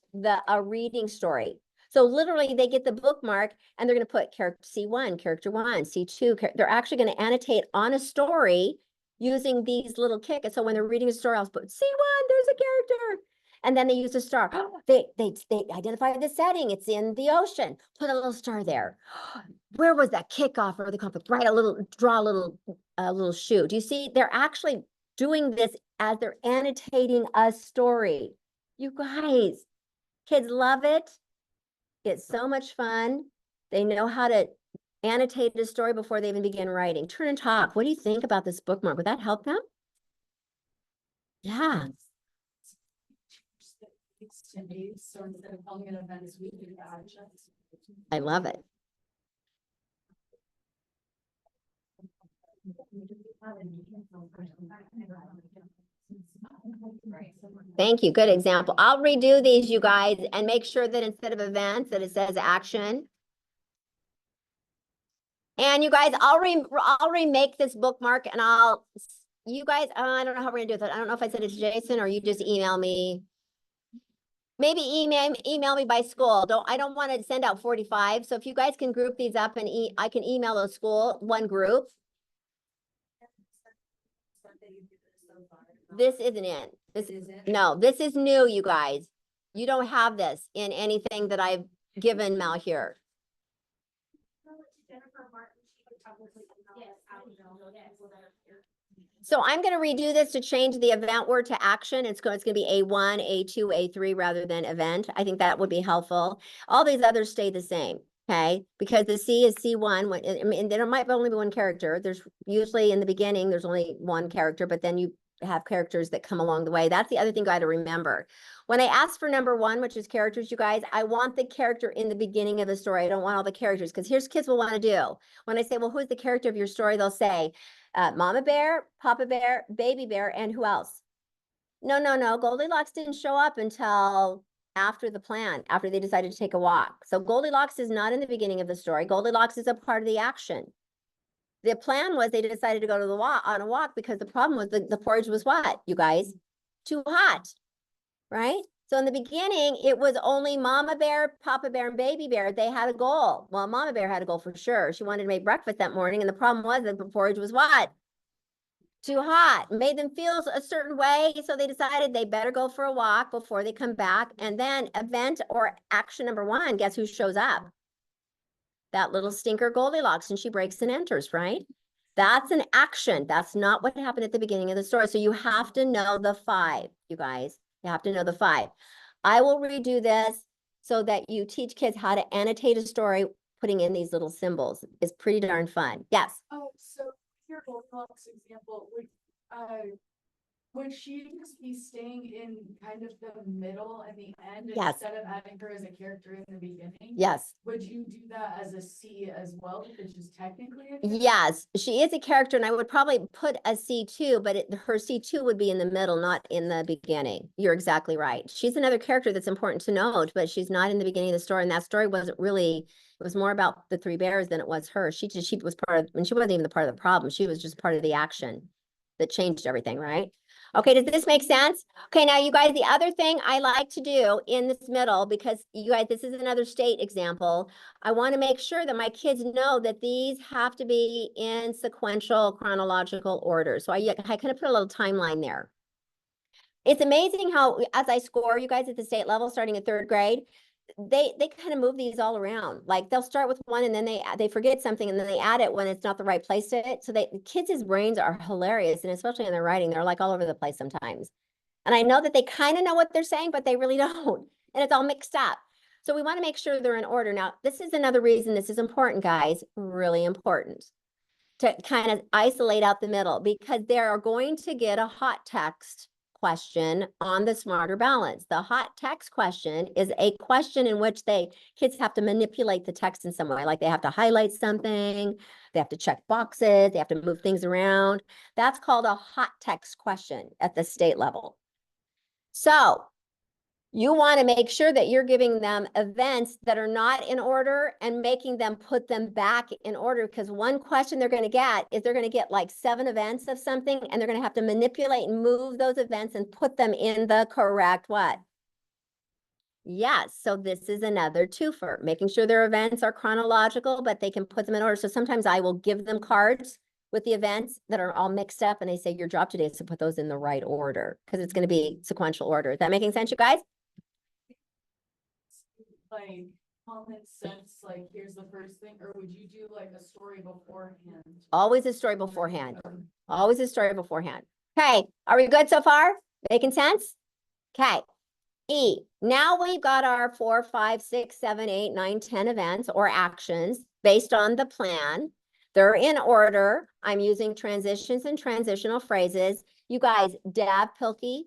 a reading story. So literally they get the bookmark and they're going to put character C1, character 1, C2. They're actually going to annotate on a story using these little kicks. So when they're reading a story, I'll put C1, there's a character. And then they use a star. They identify the setting. It's in the ocean. Put a little star there. Where was that kickoff or the conflict? Draw a little shoe. Do you see? They're actually doing this as they're annotating a story. You guys, kids love it. It's so much fun. They know how to annotate a story before they even begin writing. Turn and talk. What do you think about this bookmark? Would that help them? Yeah. So instead of calling it events, we do actions. I love it. Thank you. Good example. I'll redo these, you guys, and make sure that instead of events, that it says action. And you guys, I'll remake this bookmark and you guys, I don't know how we're gonna do this. I don't know if I send it to Jason or you just email me. Maybe email me by school. I don't want to send out 45. So if you guys can group these up and I can email the school, one group. This isn't in. No, this is new, you guys. You don't have this in anything that I've given Malheur. So I'm going to redo this to change the event word to action. It's going to be A1, A2, A3 rather than event. I think that would be helpful. All these others stay the same, okay? Because the C is C1. I mean, there might only be one character. There's usually in the beginning, there's only one character, but then you have characters that come along the way. That's the other thing you got to remember. When I ask for number one, which is characters, you guys, I want the character in the beginning of the story. I don't want all the characters because here's kids will want to do. When I say, well, who's the character of your story? They'll say, Mama Bear, Papa Bear, Baby Bear, and who else? No. Goldilocks didn't show up until after the plan, after they decided to take a walk. So Goldilocks is not in the beginning of the story. Goldilocks is a part of the action. The plan was they decided to go to the walk on a walk because the problem was the porridge was what, you guys? Too hot, right? So in the beginning, it was only Mama Bear, Papa Bear, and Baby Bear. They had a goal. Well, Mama Bear had a goal for sure. She wanted to make breakfast that morning. And the problem was that the porridge was what? Too hot. Made them feel a certain way. So they decided they better go for a walk before they come back. And then event or action number one, guess who shows up? That little stinker Goldilocks, and she breaks and enters, right? That's an action. That's not what happened at the beginning of the story. So you have to know the 5, you guys. You have to know the 5. I will redo this so that you teach kids how to annotate a story, putting in these little symbols. It's pretty darn fun. Yes. Oh, so your Goldilocks example, would she just be staying in kind of the middle and the end Yes. instead of having her as a character in the beginning? Yes. Would you do that as a C as well, because she's technically a character? Yes, she is a character, and I would probably put a C2, but her C2 would be in the middle, not in the beginning. You're exactly right. She's another character that's important to note, but she's not in the beginning of the story, and that story wasn't really, it was more about the 3 bears than it was her. She was part of, and she wasn't even the part of the problem. She was just part of the action that changed everything, right? Okay, does this make sense? Okay, now you guys, the other thing I like to do in this middle, because you guys, this is another state example. I want to make sure that my kids know that these have to be in sequential chronological order. So I kind of put a little timeline there. It's amazing how, as I score you guys at the state level, starting at 3rd grade, they kind of move these all around. Like they'll start with one and then they forget something and then they add it when it's not the right place to it. So the kids' brains are hilarious, and especially in their writing, they're like all over the place sometimes. And I know that they kind of know what they're saying, but they really don't. And it's all mixed up. So we want to make sure they're in order. Now, this is another reason this is important, guys, really important, to kind of isolate out the middle, because they are going to get a hot text question on the Smarter Balance. The hot text question is a question in which kids have to manipulate the text in some way, like they have to highlight something, they have to check boxes, they have to move things around. That's called a hot text question at the state level. So you want to make sure that you're giving them events that are not in order and making them put them back in order, because one question they're going to get is they're going to get like 7 events of something, and they're going to have to manipulate and move those events and put them in the correct what? Yes, so this is another twofer, making sure their events are chronological, but they can put them in order. So sometimes I will give them cards with the events that are all mixed up, and I say, your job today is to put those in the right order, because it's going to be sequential order. Is that making sense, you guys? Like common sense, like here's the first thing, or would you do like a story beforehand? Always a story beforehand. Always a story beforehand. Okay, are we good so far? Making sense? Okay. E, now we've got our 4, 5, 6, 7, 8, 9, 10 events or actions. based on the plan. They're in order. I'm using transitions and transitional phrases. You guys, Dab Pilkey,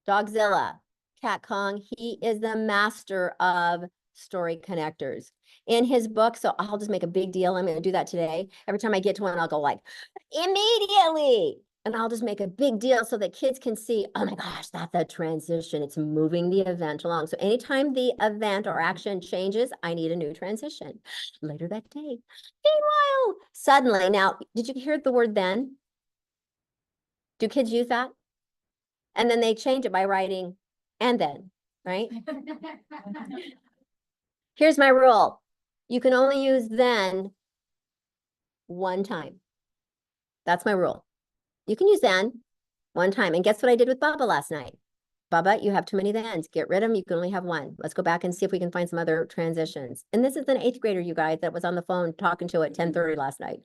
Dogzilla, Cat Kong, he is the master of story connectors. In his book, so I'll just make a big deal. I'm going to do that today. Every time I get to one, I'll go like, immediately. And I'll just make a big deal so that kids can see, oh my gosh, that's a transition. It's moving the event along. So anytime the event or action changes, I need a new transition. Later that day. Meanwhile, suddenly, now, did you hear the word then? Do kids use that? And then they change it by writing and then, right? Here's my rule. You can only use then one time. That's my rule. You can use then one time. And guess what I did with Bubba last night? Bubba, you have too many thens. Get rid of them. You can only have one. Let's go back and see if we can find some other transitions. And this is an 8th grader, you guys, that was on the phone talking to at 10:30 last night.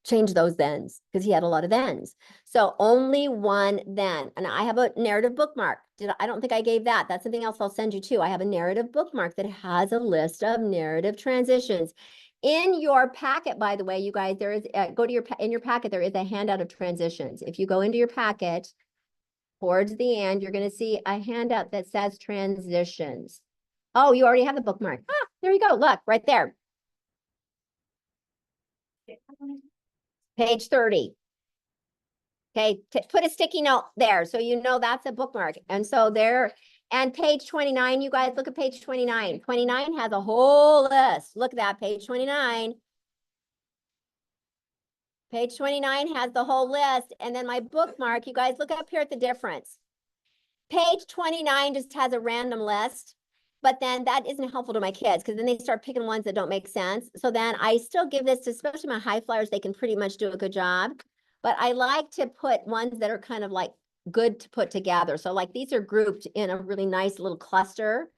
Change those thens because he had a lot of thens. So only one then. And I have a narrative bookmark. I don't think I gave that. That's something else I'll send you to. I have a narrative bookmark that has a list of narrative transitions. In your packet, by the way, you guys, there is go to in your packet, there is a handout of transitions. If you go into your packet towards the end, you're going to see a handout that says transitions. Oh, you already have the bookmark. Ah, there you go. Look, right there. Page 30. Okay, put a sticky note there so you know that's a bookmark. And so there, and page 29, you guys look at page 29. 29 has a whole list. Look at that, page 29. Page 29 has the whole list. And then my bookmark, you guys look up here at the difference. Page 29 just has a random list. But then that isn't helpful to my kids because then they start picking ones that don't make sense. So then I still give this to, especially my high flyers, they can pretty much do a good job. But I like to put ones that are kind of like good to put together. So like these are grouped in a really nice little cluster.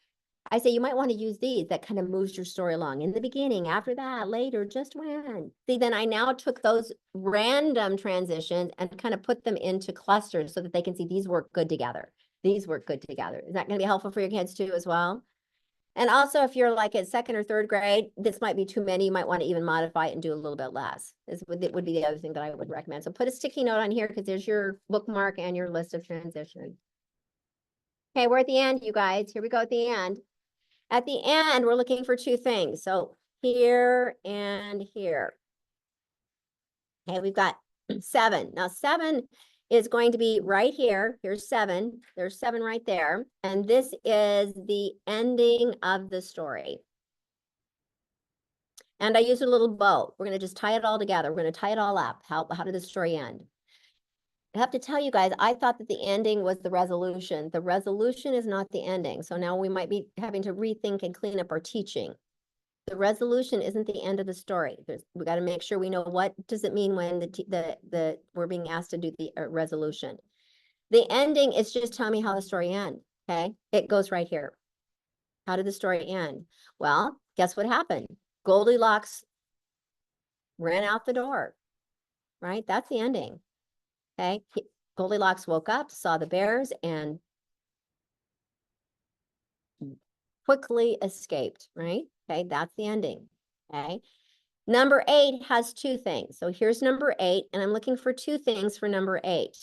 I say you might want to use these that kind of moves your story along in the beginning, after that, later, just when. See, then I now took those random transitions and kind of put them into clusters so that they can see these work good together. These work good together. Is that going to be helpful for your kids too as well? And also, if you're like at 2nd or 3rd grade, this might be too many. You might want to even modify it and do a little bit less. This would be the other thing that I would recommend. So put a sticky note on here because there's your bookmark and your list of transitions. Okay, we're at the end, you guys. Here we go at the end. At the end, we're looking for 2 things. So here and here. Okay, we've got 7. Now 7 is going to be right here. Here's 7. There's 7 right there. And this is the ending of the story. And I use a little bow. We're going to just tie it all together. We're going to tie it all up. How did the story end? I have to tell you guys, I thought that the ending was the resolution. The resolution is not the ending. So now we might be having to rethink and clean up our teaching. The resolution isn't the end of the story. We got to make sure we know what does it mean when we're being asked to do the resolution. The ending is just tell me how the story ends. Okay, it goes right here. How did the story end? Well, guess what happened? Goldilocks ran out the door. Right, that's the ending. Okay, Goldilocks woke up, saw the bears, and quickly escaped. Right. Okay, that's the ending. Okay. Number 8 has 2 things. So here's number 8, and I'm looking for 2 things for number 8.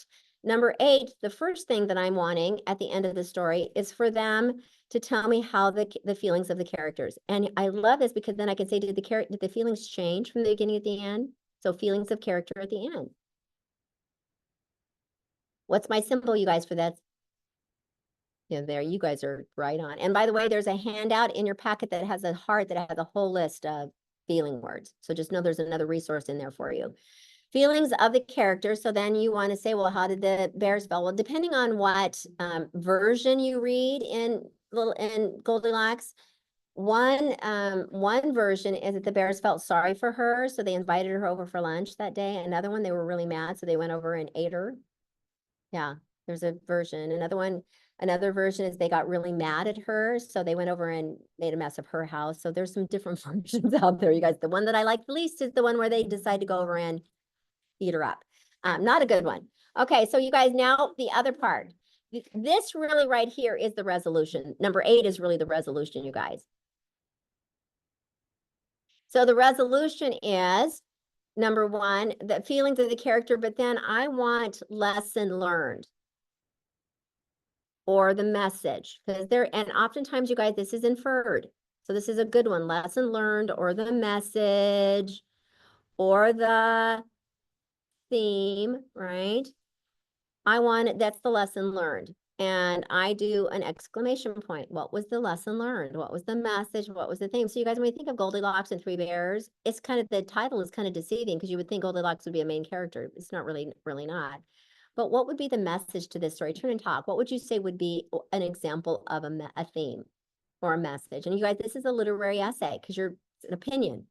Number 8, the first thing that I'm wanting at the end of the story is for them to tell me how the feelings of the characters. And I love this because then I can say, did the feelings change from the beginning to the end? So feelings of character at the end. What's my symbol, you guys, for that? Yeah, there, you guys are right on. And by the way, there's a handout in your packet that has a heart that has a whole list of feeling words. So just know there's another resource in there for you. Feelings of the character. So then you want to say, well, how did the bears feel? Well, depending on what version you read in Goldilocks, one version is that the bears felt sorry for her, so they invited her over for lunch that day. Another one, they were really mad, so they went over and ate her. Yeah, there's a version. Another version is they got really mad at her, so they went over and made a mess of her house. So there's some different versions out there, you guys. The one that I like the least is the one where they decide to go over and eat her up. Not a good one. Okay, so you guys, now the other part. This really right here is the resolution. Number 8 is really the resolution, you guys. So the resolution is, number one, the feelings of the character, but then I want lesson learned. Or the message, because and oftentimes you guys, this is inferred. So this is a good one, lesson learned, or the message, or the theme, right? That's the lesson learned. And I do an exclamation point. What was the lesson learned? What was the message? What was the theme? So you guys, when you think of Goldilocks and Three Bears, it's kind of, the title is kind of deceiving because you would think Goldilocks would be a main character. It's not really not. But what would be the message to this story? Turn and talk. What would you say would be an example of a theme or a message? And you guys, this is a literary essay because it's an opinion.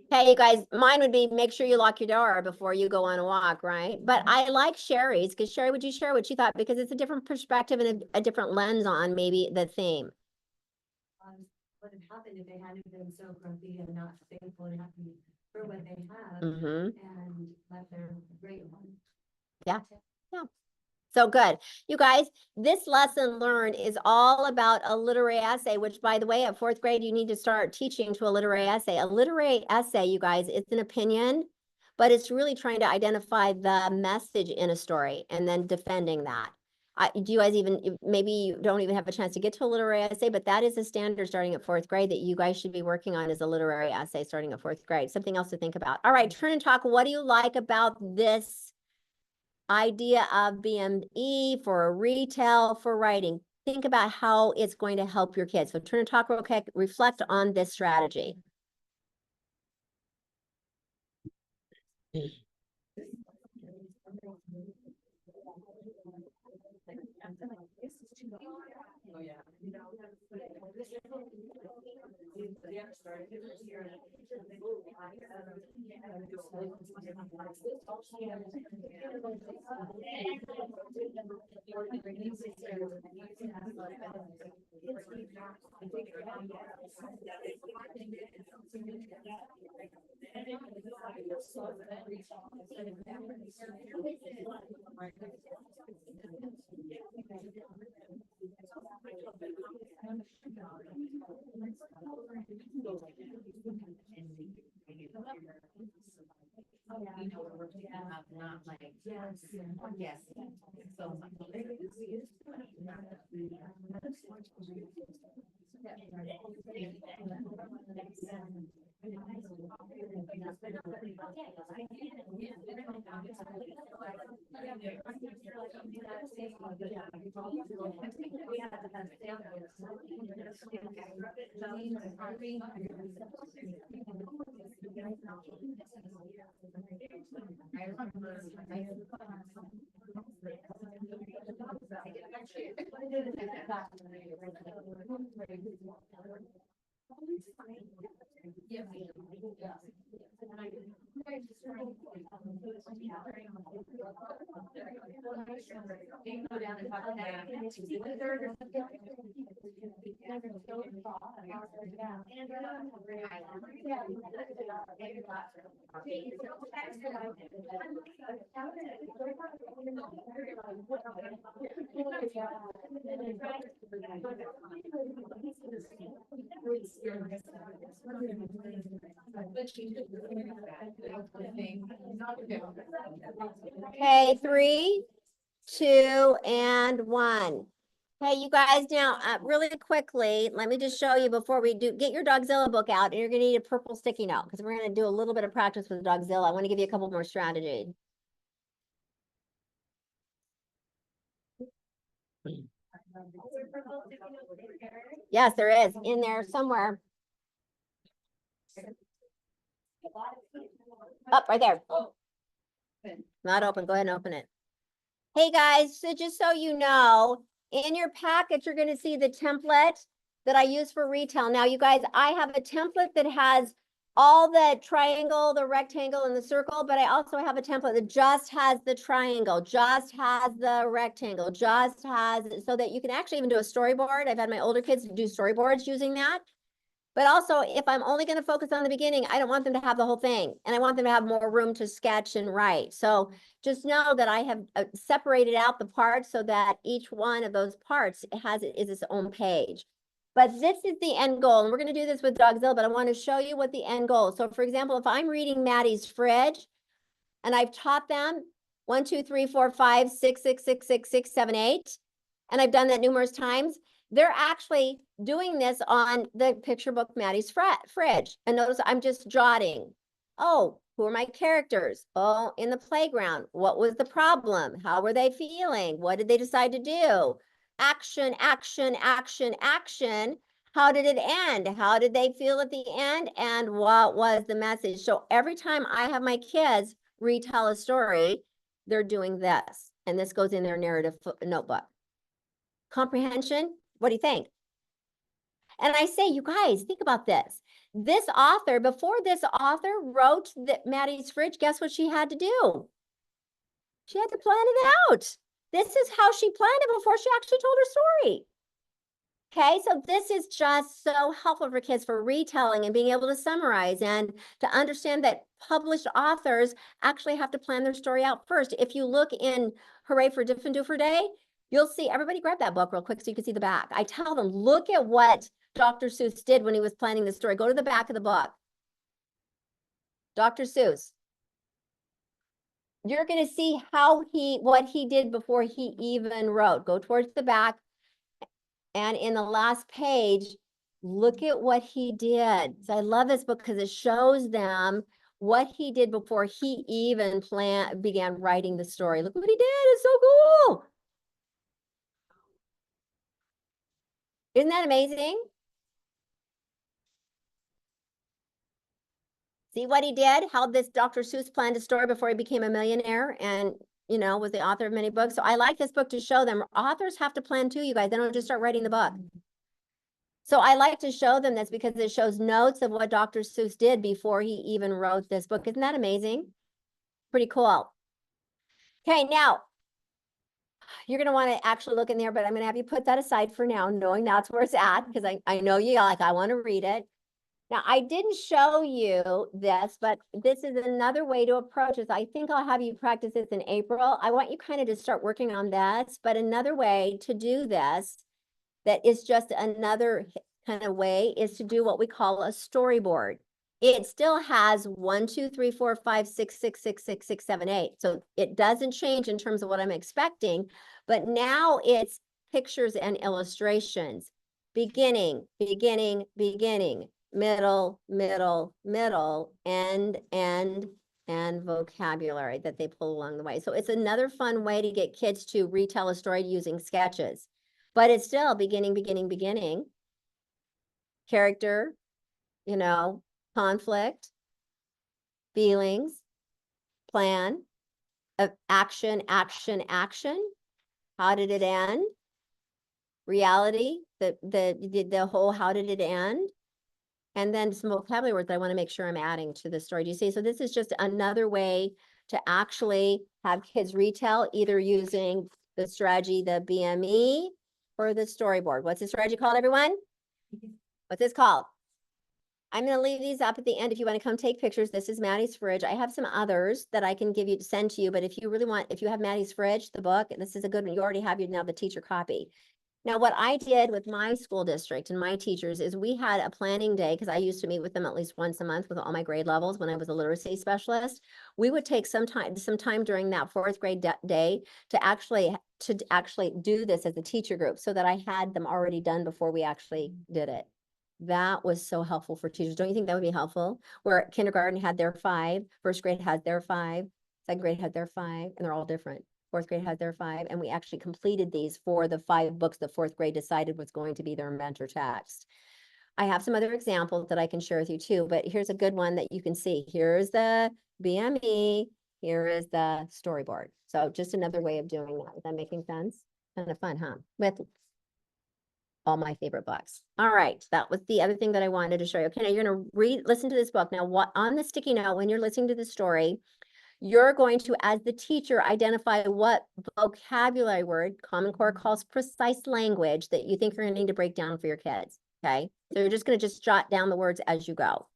Hey, you guys, mine would be make sure you lock your door before you go on a walk, right? But I like Sherry's because Sherry, would you share what you thought? Because it's a different perspective and a different lens on maybe the theme. What had happened if they hadn't been so grumpy and not thankful and happy for what they have Mm-hmm. and let their great one. Yeah. Yeah. So good. You guys, this lesson learned is all about a literary essay, which by the way, at 4th grade, you need to start teaching to a literary essay. A literary essay, you guys, it's an opinion, but it's really trying to identify the message in a story and then defending that. Do you guys even, maybe you don't even have a chance to get to a literary essay, but that is a standard starting at 4th grade that you guys should be working on as a literary essay starting at 4th grade. Something else to think about. All right, turn and talk. What do you like about this idea of BME for retail for writing? Think about how it's going to help your kids. So turn and talk real quick, reflect on this strategy. Okay, 3, 2, and 1. Hey, you guys, now really quickly, let me just show you before we do, get your Dogzilla book out, and you're gonna need a purple sticky note because we're gonna do a little bit of practice with Dogzilla. I want to give you a couple more strategies. Yes, there is in there somewhere. Up right there. Not open. Go ahead and open it. Hey guys, so just so you know, in your packet, you're going to see the template that I use for retail. Now, you guys, I have a template that has all the triangle, the rectangle, and the circle, but I also have a template that just has the triangle, just has the rectangle, just has, so that you can actually even do a storyboard. I've had my older kids do storyboards using that. But also, if I'm only going to focus on the beginning, I don't want them to have the whole thing. And I want them to have more room to sketch and write. So just know that I have separated out the parts so that each one of those parts is its own page. But this is the end goal. And we're going to do this with Dogzilla, but I want to show you what the end goal. So for example, if I'm reading Maddie's Fridge and I've taught them 1, 2, 3, 4, 5, 6, 6, 6, 6, 6, 7, 8, and I've done that numerous times, they're actually doing this on the picture book Maddie's Fridge. And notice I'm just jotting. Oh, who are my characters? Oh, in the playground. What was the problem? How were they feeling? What did they decide to do? Action, action, action, action. How did it end? How did they feel at the end? And what was the message? So every time I have my kids retell a story, they're doing this. And this goes in their narrative notebook. Comprehension? What do you think? And I say, you guys, think about this. This author, before this author wrote Maddie's Fridge, guess what she had to do? She had to plan it out. This is how she planned it before she actually told her story. Okay, so this is just so helpful for kids for retelling and being able to summarize and to understand that published authors actually have to plan their story out first. If you look in Hooray for Different Day, you'll see, everybody grab that book real quick so you can see the back. I tell them, look at what Dr. Seuss did when he was planning the story. Go to the back of the book. Dr. Seuss. You're going to see what he did before he even wrote. Go towards the back. And in the last page, look at what he did. So I love this book because it shows them what he did before he even began writing the story. Look what he did. It's so cool. Isn't that amazing? See what he did? How this Dr. Seuss planned a story before he became a millionaire and, you know, was the author of many books. So I like this book to show them authors have to plan too, you guys. They don't just start writing the book. So I like to show them this because it shows notes of what Dr. Seuss did before he even wrote this book. Isn't that amazing? Pretty cool. Okay, now you're going to want to actually look in there, but I'm going to have you put that aside for now, knowing that's where it's at, because I know you like, I want to read it. Now, I didn't show you this, but this is another way to approach this. I think I'll have you practice this in April. I want you kind of to start working on this, but another way to do this that is just another kind of way is to do what we call a storyboard. It still has 1, 2, 3, 4, 5, 6, 6, 6, 6, 6, 7, 8. So it doesn't change in terms of what I'm expecting, but now it's pictures and illustrations. Beginning, beginning, beginning, middle, middle, middle, end, and vocabulary that they pull along the way. So it's another fun way to get kids to retell a story using sketches. But it's still beginning, beginning, beginning. Character, you know, conflict, feelings, plan, action, action, action. How did it end? Reality, the whole how did it end? And then some vocabulary words that I want to make sure I'm adding to the story. Do you see? So this is just another way to actually have kids retell, either using the strategy, the BME, or the storyboard. What's the strategy called, everyone? What's this called? I'm going to leave these up at the end if you want to come take pictures. This is Maddie's Fridge. I have some others that I can give you to send to you, but if you really want, if you have Maddie's Fridge, the book, this is a good one. You already have now the teacher copy. Now, what I did with my school district and my teachers is we had a planning day, because I used to meet with them at least once a month with all my grade levels when I was a literacy specialist. We would take some time during that 4th grade day to actually do this as a teacher group so that I had them already done before we actually did it. That was so helpful for teachers. Don't you think that would be helpful? Where kindergarten had their 5, 1st grade had their 5, 2nd grade had their 5, and they're all different. 4th grade had their 5, and we actually completed these for the 5 books the 4th grade decided was going to be their mentor text. I have some other examples that I can share with you too, but here's a good one that you can see. Here's the BME, here is the storyboard. So just another way of doing that. Is that making sense? Kind of fun, huh? all my favorite books. All right, that was the other thing that I wanted to show you. Okay, now you're gonna listen to this book. Now, what on the sticky note, when you're listening to the story, you're going to, as the teacher, identify what vocabulary word Common Core calls precise language that you think you're gonna need to break down for your kids, okay? So you're just gonna jot down the words as you go.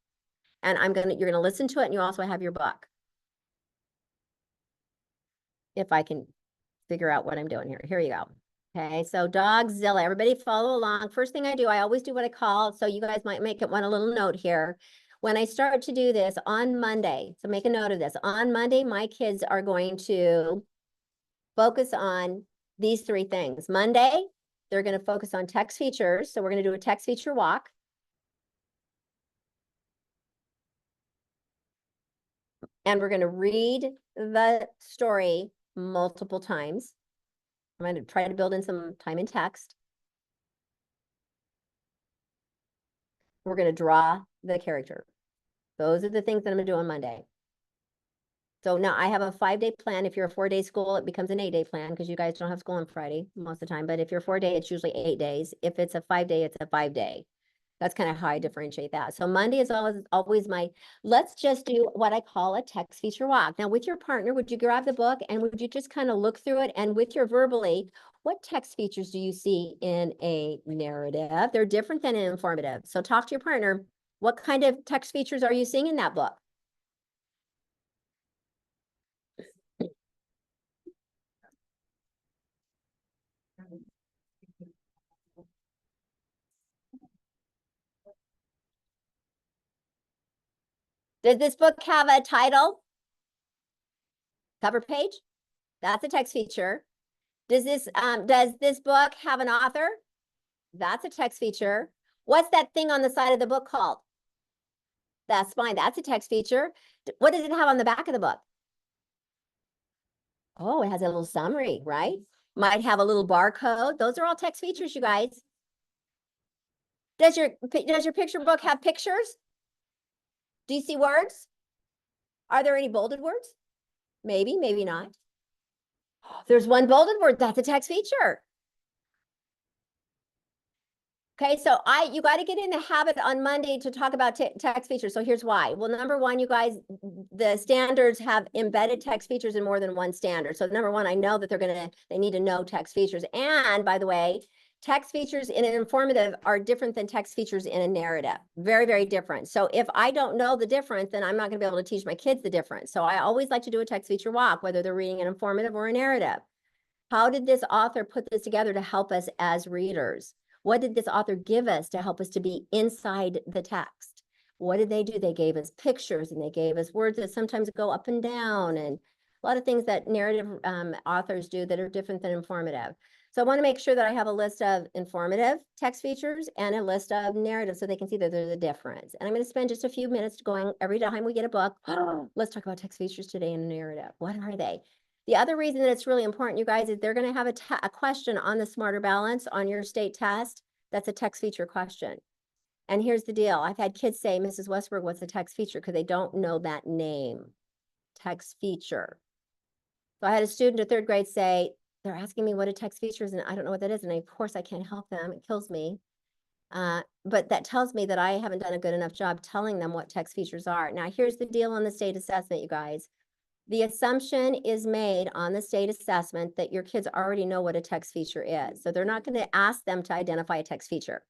And you're gonna listen to it, and you also have your book. If I can figure out what I'm doing here. Here you go. Okay, so Dogzilla, everybody follow along. First thing I do, I always do what I call, so you guys might make it one a little note here. When I start to do this on Monday, so make a note of this. On Monday, my kids are going to focus on these three things. Monday, they're going to focus on text features. So we're going to do a text feature walk. And we're going to read the story multiple times. I'm going to try to build in some time in text. We're going to draw the character. Those are the things that I'm going to do on Monday. So now I have a 5-day plan. If you're a 4-day school, it becomes an 8-day plan because you guys don't have school on Friday most of the time. But if you're 4-day, it's usually 8 days. If it's a 5-day, it's a 5-day. That's kind of how I differentiate that. So Monday is always let's just do what I call a text feature walk. Now with your partner, would you grab the book and would you just kind of look through it? And with your verbally, what text features do you see in a narrative? They're different than an informative. So talk to your partner. What kind of text features are you seeing in that book? Does this book have a title? Cover page? That's a text feature. Does this book have an author? That's a text feature. What's that thing on the side of the book called? That's fine. That's a text feature. What does it have on the back of the book? Oh, it has a little summary, right? Might have a little barcode. Those are all text features, you guys. Does your picture book have pictures? Do you see words? Are there any bolded words? Maybe, maybe not. There's one bolded word. That's a text feature. Okay, so you got to get in the habit on Monday to talk about text features. So here's why. Well, number one, you guys, the standards have embedded text features in more than one standard. So number one, I know that they need to know text features. And by the way, text features in an informative are different than text features in a narrative. Very, very different. So if I don't know the difference, then I'm not going to be able to teach my kids the difference. So I always like to do a text feature walk, whether they're reading an informative or a narrative. How did this author put this together to help us as readers? What did this author give us to help us to be inside the text? What did they do? They gave us pictures and they gave us words that sometimes go up and down and a lot of things that narrative authors do that are different than informative. So I want to make sure that I have a list of informative text features and a list of narrative so they can see that there's a difference. And I'm going to spend just a few minutes going every time we get a book. Let's talk about text features today in a narrative. What are they? The other reason that it's really important, you guys, is they're going to have a question on the Smarter Balance on your state test. That's a text feature question. And here's the deal. I've had kids say, Mrs. Westberg, what's a text feature? Because they don't know that name, text feature. So I had a student at 3rd grade say, they're asking me what a text feature is, and I don't know what that is. And of course, I can't help them. It kills me. But that tells me that I haven't done a good enough job telling them what text features are. Now, here's the deal on the state assessment, you guys. The assumption is made on the state assessment that your kids already know what a text feature is. So they're not going to ask them to identify a text feature.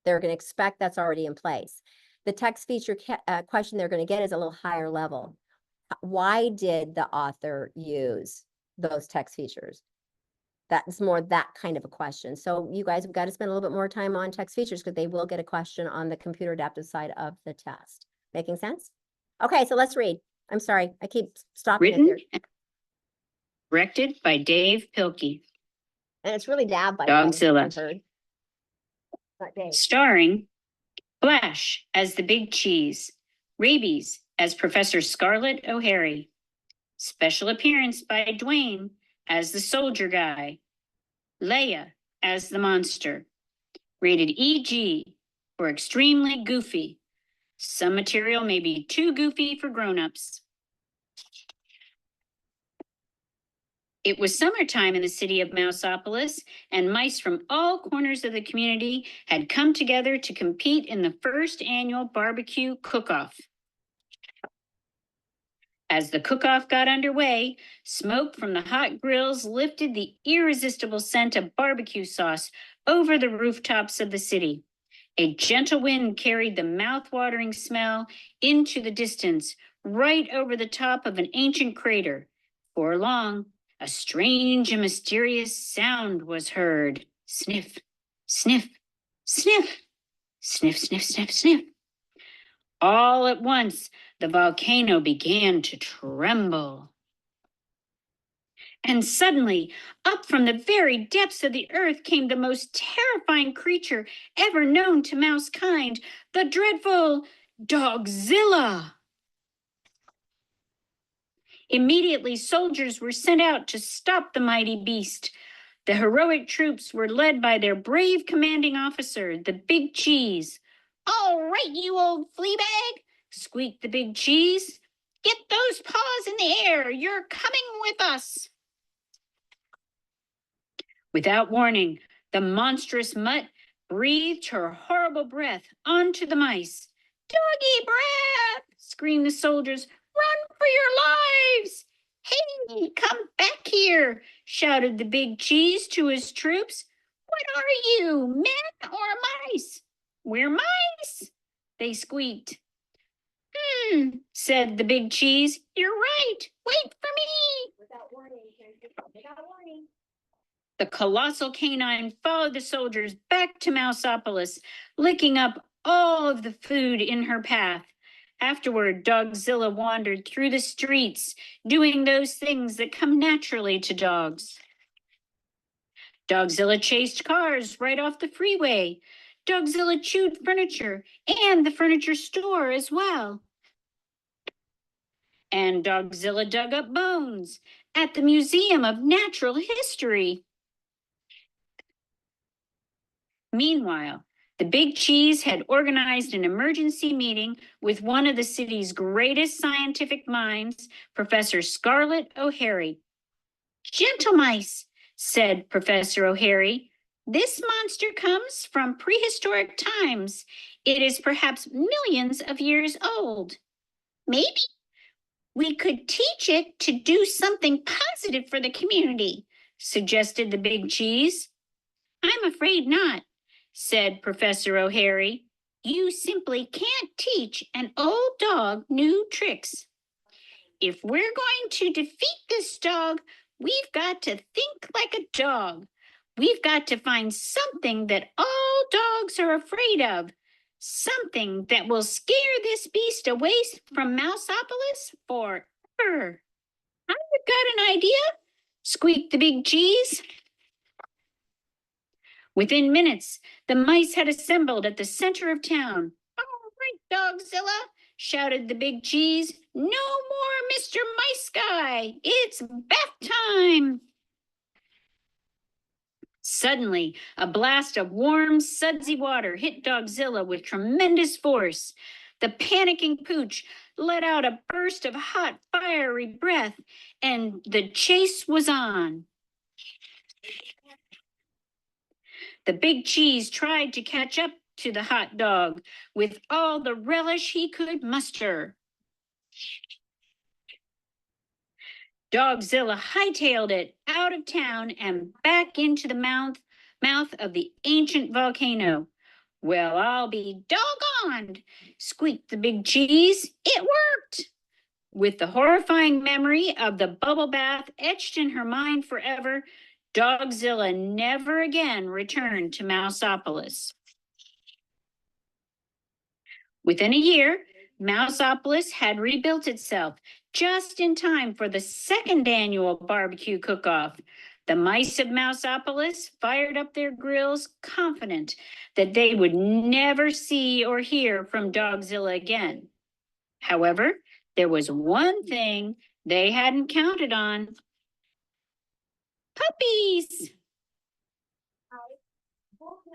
They're going to expect that's already in place. The text feature question they're going to get is a little higher level. Why did the author use those text features? That's more that kind of a question. So you guys have got to spend a little bit more time on text features because they will get a question on the computer adaptive side of the test. Making sense? Okay, so let's read. I'm sorry, I keep stopping Written it here. Directed by Dave Pilkey. And it's really Dab, by Dogzilla. the way. Not Dave. Starring Flash as the Big Cheese, Rabies as Professor Scarlett O'Hare. Special appearance by Dwayne as the Soldier Guy, Leia as the Monster. Rated EG for extremely goofy. Some material may be too goofy for grown-ups. It was summertime in the city of Mouseopolis, and mice from all corners of the community had come together to compete in the first annual barbecue cook-off. As the cook-off got underway, smoke from the hot grills lifted the irresistible scent of barbecue sauce over the rooftops of the city. A gentle wind carried the mouth-watering smell into the distance, right over the top of an ancient crater. Before long, a strange and mysterious sound was heard. Sniff, sniff, sniff, sniff, sniff, sniff, sniff. All at once, the volcano began to tremble. And suddenly, up from the very depths of the earth came the most terrifying creature ever known to mouse kind, the dreadful Dogzilla. Immediately, soldiers were sent out to stop the mighty beast. The heroic troops were led by their brave commanding officer, the Big Cheese. "All right, you old flea bag," squeaked the Big Cheese. "Get those paws in the air. You're coming with us." Without warning, the monstrous mutt breathed her horrible breath onto the mice. "Doggy breath!" screamed the soldiers. "Run for your lives!" "Hey, come back here!" shouted the Big Cheese to his troops. "What are you, men or mice?" "We're mice," they squeaked. Said the Big Cheese. "You're right. Wait for me." Without warning, without warning. The colossal canine followed the soldiers back to Mouseopolis, licking up all of the food in her path. Afterward, Dogzilla wandered through the streets, doing those things that come naturally to dogs. Dogzilla chased cars right off the freeway. Dogzilla chewed furniture and the furniture store as well. And Dogzilla dug up bones at the Museum of Natural History. Meanwhile, the Big Cheese had organized an emergency meeting with one of the city's greatest scientific minds, Professor Scarlett O'Hare. "Gentle mice," said Professor O'Hare, "this monster comes from prehistoric times. It is perhaps millions of years old. Maybe we could teach it to do something positive for the community," suggested the Big Cheese. "I'm afraid not," said Professor O'Hare. "You simply can't teach an old dog new tricks. If we're going to defeat this dog, we've got to think like a dog. We've got to find something that all dogs are afraid of, something that will scare this beast away from Mouseopolis forever." "I've got an idea," squeaked the Big Cheese. Within minutes, the mice had assembled at the center of town. "All right, Dogzilla," shouted the Big Cheese. "No more Mr. Mice Guy. It's bath time." Suddenly, a blast of warm, sudsy water hit Dogzilla with tremendous force. The panicking pooch let out a burst of hot, fiery breath, and the chase was on. The Big Cheese tried to catch up to the hot dog with all the relish he could muster. Dogzilla hightailed it out of town and back into the mouth of the ancient volcano. "Well, I'll be doggoned," squeaked the Big Cheese. "It worked." With the horrifying memory of the bubble bath etched in her mind forever, Dogzilla never again returned to Mouseopolis. Within a year, Mouseopolis had rebuilt itself just in time for the second annual barbecue cook-off. The mice of Mouseopolis fired up their grills, confident that they would never see or hear from Dogzilla again. However, there was one thing they hadn't counted on. Puppies!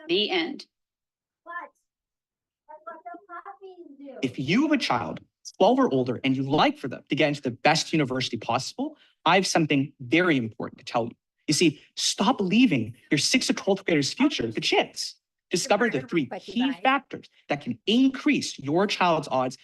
The end. What the puppies do? If you have a child 12 or older and you'd like for them to get into the best university possible, I have something very important to tell you. You see, stop leaving your 6th to 12th graders' future to chance. Discover the 3 key factors that can increase your child's odds.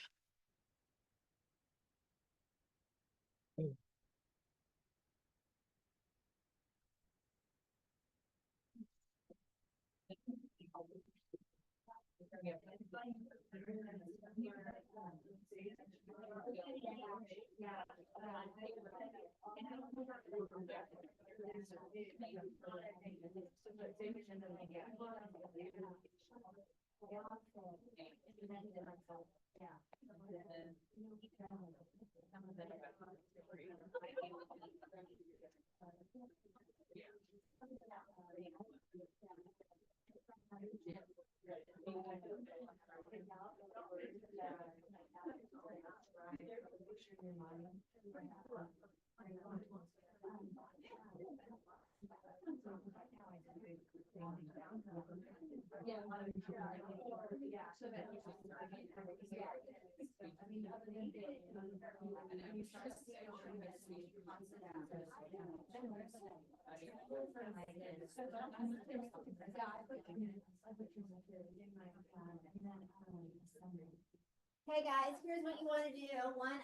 Hey guys, here's what you want to do.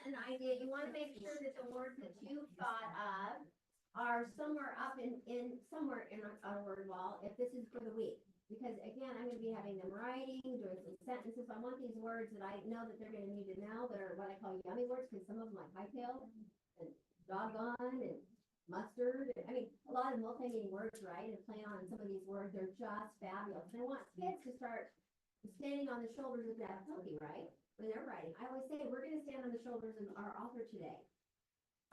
An idea. You want to make sure that the words that you thought of are somewhere up somewhere in our word wall, if this is for the week. Because again, I'm going to be having them writing, doing some sentences. I want these words that I know that they're going to need to know, that are what I call yummy words, because some of them like hightail and doggone and mustard. I mean, a lot of multi-meaning words, right? And playing on some of these words, they're just fabulous. And I want kids to start standing on the shoulders of that puppy, right? When they're writing. I always say, we're gonna stand on the shoulders of our author today.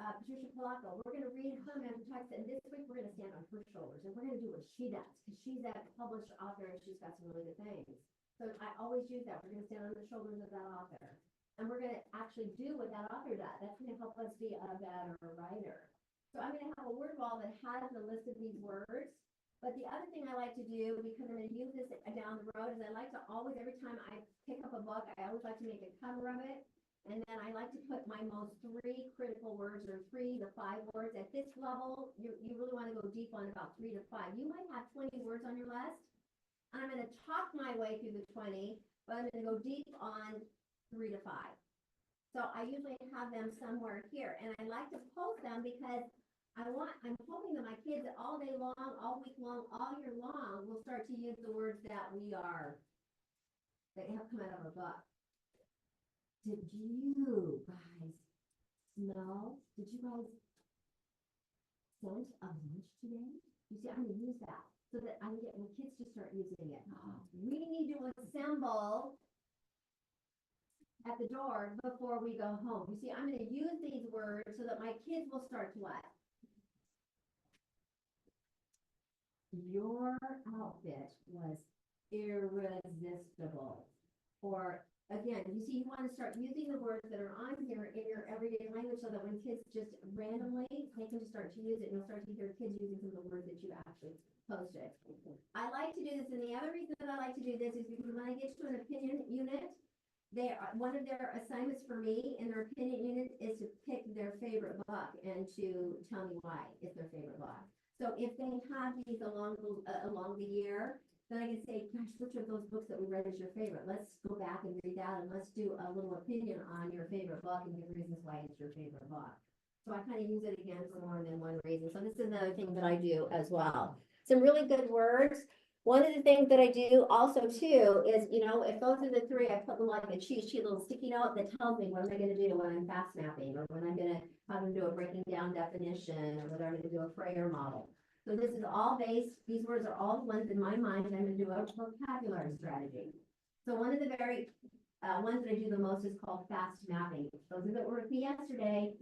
Patricia Polacco, we're gonna read her text, and this week we're gonna stand on her shoulders, and we're gonna do what she does, because she's that published author, and she's got some really good things. So I always use that, we're gonna stand on the shoulders of that author. And we're gonna actually do what that author does, that's gonna help us be a better writer. So I'm gonna have a word wall that has the list of these words. But the other thing I like to do, because I'm going to use this down the road, is I like to always, every time I pick up a book, I always like to make a cover of it. And then I like to put my most 3 critical words, or 3 to 5 words. At this level, you really want to go deep on about 3 to 5. You might have 20 words on your list. And I'm going to talk my way through the 20, but I'm going to go deep on 3 to 5. So I usually have them somewhere here. And I like to post them because I'm hoping that my kids all day long, all week long, all year long will start to use the words that have come out of our book. Did you guys know? Did you guys scent a lunch today? You see, I'm gonna use that so that I can get my kids to start using it. We need to assemble at the door before we go home. You see, I'm gonna use these words so that my kids will start to what? Your outfit was irresistible. Or again, you see, you want to start using the words that are on here in your everyday language, so that when kids just randomly, they can just start to use it, and you'll start to hear kids using some of the words that you actually posted. I like to do this, and the other reason that I like to do this is because when I get to an opinion unit, one of their assignments for me in their opinion unit is to pick their favorite book and to tell me why it's their favorite book. So if they have these along the year, then I can say, gosh, which of those books that we read is your favorite? Let's go back and read that, and let's do a little opinion on your favorite book and give reasons why it's your favorite book. So I kind of use it again for more than one reason. So this is another thing that I do as well. Some really good words. One of the things that I do also too is, if those are the 3, I put them like a cheat sheet, little sticky note that tells me what am I going to do when I'm fast mapping, or when I'm going to have them do a breaking down definition, or whether I'm going to do a Freyer model. So this is all based, these words are all the ones in my mind, and I'm going to do a vocabulary strategy. So one of the very ones that I do the most is called fast mapping. Those that were with me yesterday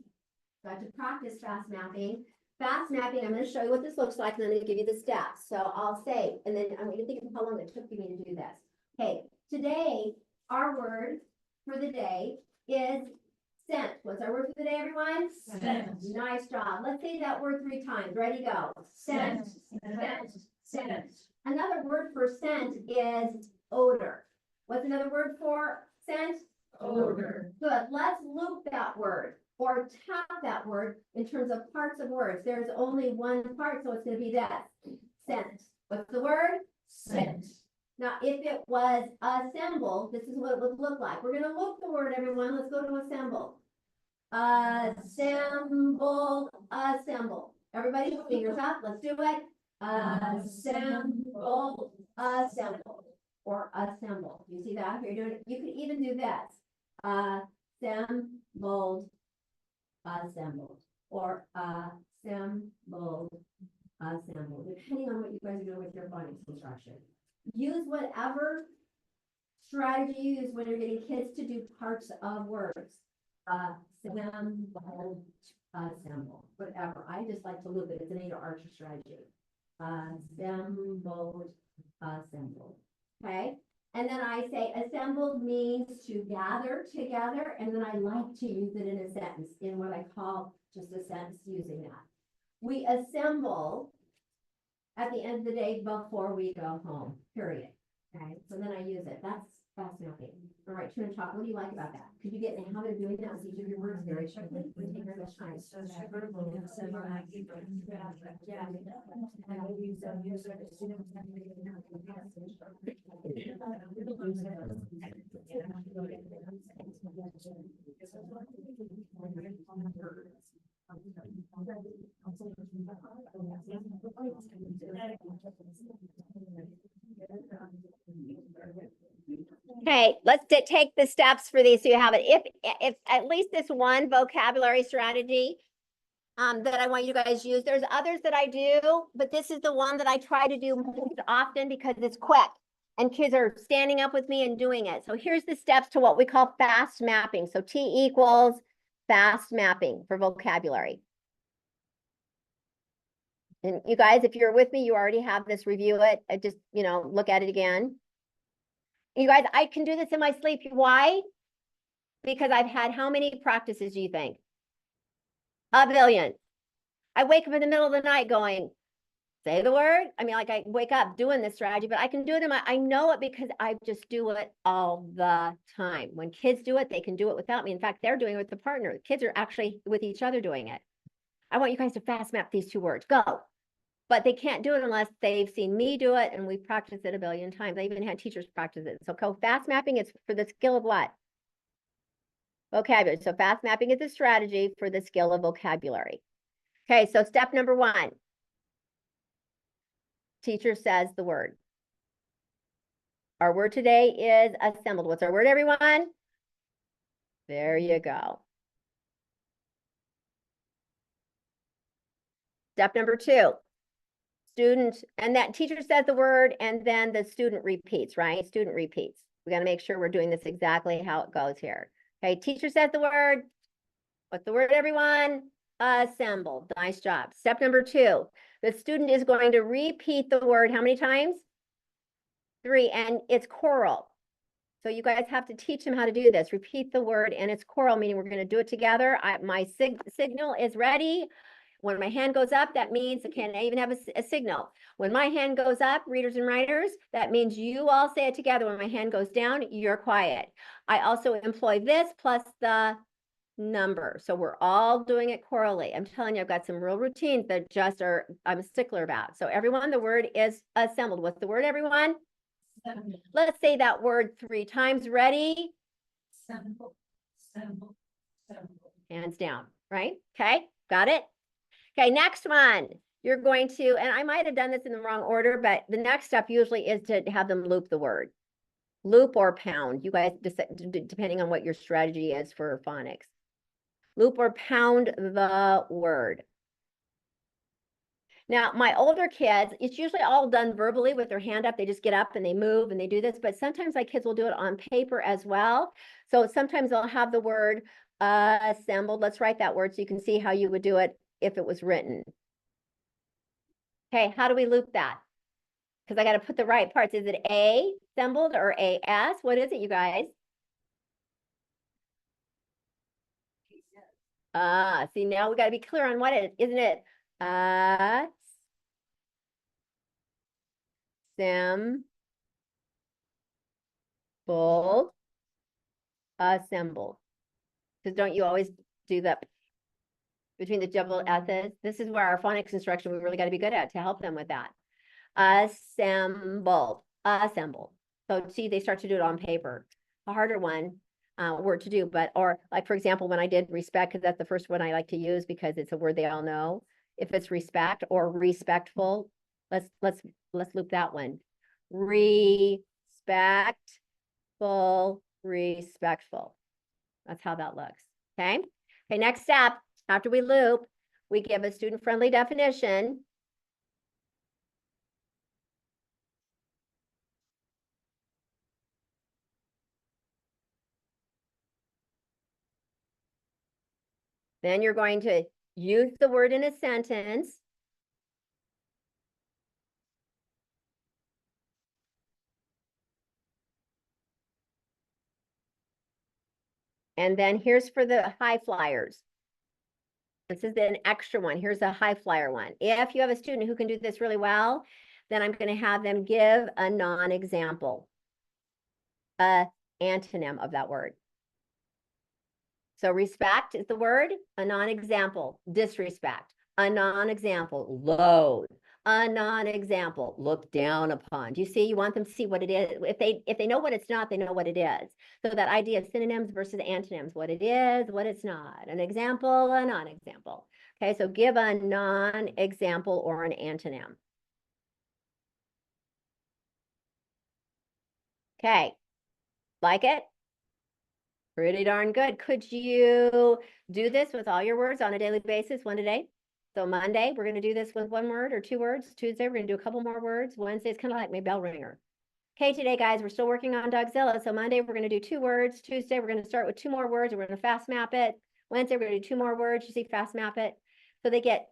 got to practice fast mapping. Fast mapping, I'm going to show you what this looks like, and I'm going to give you the steps. So I'll say, and then I'm going to think of how long it took me to do this. Okay, today, our word for the day is scent. What's our word for the day, everyone? Scent. Nice job. Let's say that word 3 times. Ready, go. Scent. Scent. Scent. Another word for scent is odor. What's another word for scent? Odor. Good. Let's loop that word, or tap that word, and terms of parts of words. There's only one part, so it's gonna be that. Sent. What's the word? Sent. Now, if it was assembled, this is what it would look like. We're gonna look the word, everyone. Let's go to assemble. Assembled, assemble. Everybody, fingers up. Let's do it. Assembled, assemble, or assemble. You see that? You're doing it. You could even do this. Assembled, assembled, or assembled, assembled, depending on what you guys are doing with your phonics instruction. Use whatever strategy you use when you're getting kids to do parts of words. Assembled, assemble, whatever. I just like to loop it. It's an A to Archer strategy. Assembled, assembled. Okay. And then I say assembled means to gather together. And then I like to use it in a sentence, in what I call just a sentence using that. We assemble at the end of the day before we go home, period. Okay. So then I use it. That's fascinating. All right, True and Chalk, what do you like about that? Could you get in the habit of doing that with each of your words very quickly? We take very much time. Okay, let's take the steps for these so you have it. If at least this one vocabulary strategy that I want you guys to use. There's others that I do, but this is the one that I try to do most often because it's quick and kids are standing up with me and doing it. So here's the steps to what we call fast mapping. So T equals fast mapping for vocabulary. And you guys, if you're with me, you already have this, review it. I just, look at it again. You guys, I can do this in my sleep. Why? Because I've had how many practices do you think? A billion. I wake up in the middle of the night going, say the word. I mean, like I wake up doing this strategy, but I can do it I know it because I just do it all the time. When kids do it, they can do it without me. In fact, they're doing it with the partner. Kids are actually with each other doing it. I want you guys to fast map these two words. Go. But they can't do it unless they've seen me do it and we've practiced it a billion times. I even had teachers practice it. So fast mapping is for the skill of what? Vocabulary. So fast mapping is a strategy for the skill of vocabulary. Okay, so step number 1. Teacher says the word. Our word today is assembled. What's our word, everyone? There you go. Step number 2. Student, and that teacher says the word, and then the student repeats, right? Student repeats. We got to make sure we're doing this exactly how it goes here. Okay, teacher says the word. What's the word, everyone? Assembled. Nice job. Step number 2. The student is going to repeat the word how many times? 3, and it's choral. So you guys have to teach them how to do this. Repeat the word, and it's choral, meaning we're going to do it together. My signal is ready. When my hand goes up, that means, I even have a signal. When my hand goes up, readers and writers, that means you all say it together. When my hand goes down, you're quiet. I also employ this plus the number. So we're all doing it chorally. I'm telling you, I've got some real routines that just I'm a stickler about. So everyone, the word is assembled. What's the word, everyone? Assembled. Let's say that word 3 times. Ready? Assembled, assembled, assembled. Hands down, right? Okay, got it? Okay, next one. You're going to, and I might have done this in the wrong order, but the next step usually is to have them loop the word. Loop or pound, you guys, depending on what your strategy is for phonics. Loop or pound the word. Now, my older kids, it's usually all done verbally with their hand up. They just get up and they move and they do this, but sometimes my kids will do it on paper as well. So sometimes they'll have the word assembled. Let's write that word so you can see how you would do it if it was written. Okay, how do we loop that? Because I got to put the right parts. Is it A, assembled, or AS? What is it, you guys? See, now we got to be clear on what it is, isn't it? Assembled. Because don't you always do that? between the double S's. This is where our phonics instruction, we really got to be good at to help them with that. Assembled, assemble. So see, they start to do it on paper. A harder one, word to do, but, or like, for example, when I did respect, because that's the first one I like to use because it's a word they all know. If it's respect or respectful, let's loop that one. Respectful, respectful. That's how that looks. Okay. Okay. Next step, after we loop, we give a student-friendly definition. Then you're going to use the word in a sentence. And then here's for the high flyers. This is an extra one. Here's a high flyer one. If you have a student who can do this really well, then I'm going to have them give a non-example, a antonym of that word. So respect is the word, a non-example, disrespect, a non-example, load, a non-example, look down upon. Do you see? You want them to see what it is. If they know what it's not, they know what it is. So that idea of synonyms versus antonyms, what it is, what it's not, an example, a non-example. Okay, so give a non-example or an antonym. Okay, like it? Pretty darn good. Could you do this with all your words on a daily basis, one a day? So Monday, we're going to do this with one word or two words. Tuesday, we're going to do a couple more words. Wednesday, it's kind of like my bell ringer. Okay, today, guys, we're still working on Dogzilla. So Monday, we're going to do 2 words. Tuesday, we're going to start with 2 more words. We're going to fast map it. Wednesday, we're going to do 2 more words. You see, fast map it. So they get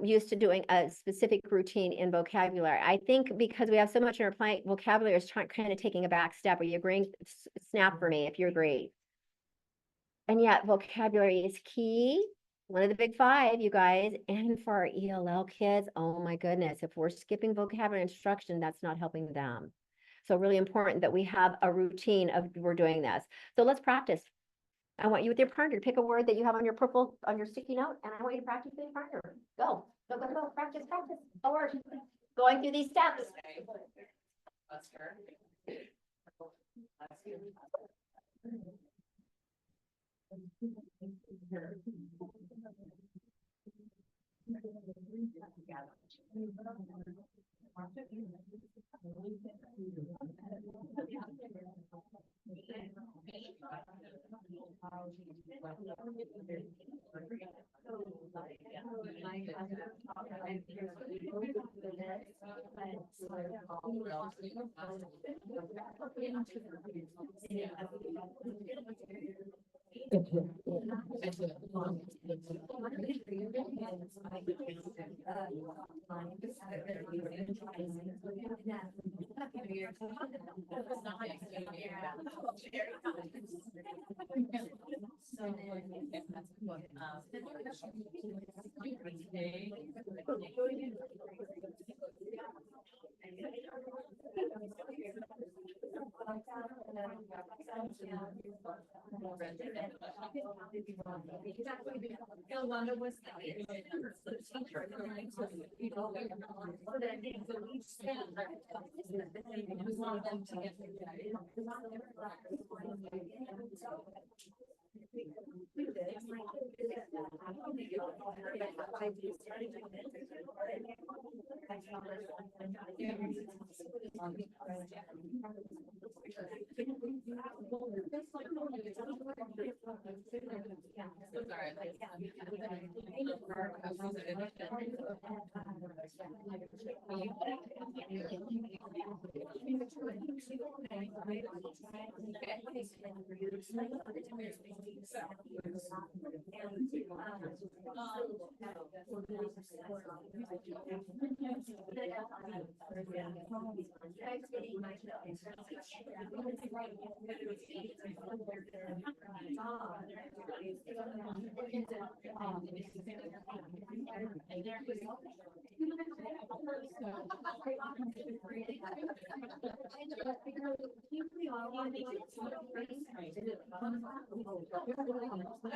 used to doing a specific routine in vocabulary. I think because we have so much in our plate, vocabulary is kind of taking a back step. Are you agreeing? Snap for me if you agree. And yet vocabulary is key. One of the big 5, you guys, and for our ELL kids, oh my goodness, if we're skipping vocabulary instruction, that's not helping them. So really important that we have a routine of we're doing this. So let's practice. I want you with your partner to pick a word that you have on your on your sticky note, and I want you to practice with your partner. Go, go, go, go, practice, practice. A word. Going through these steps. Yolanda was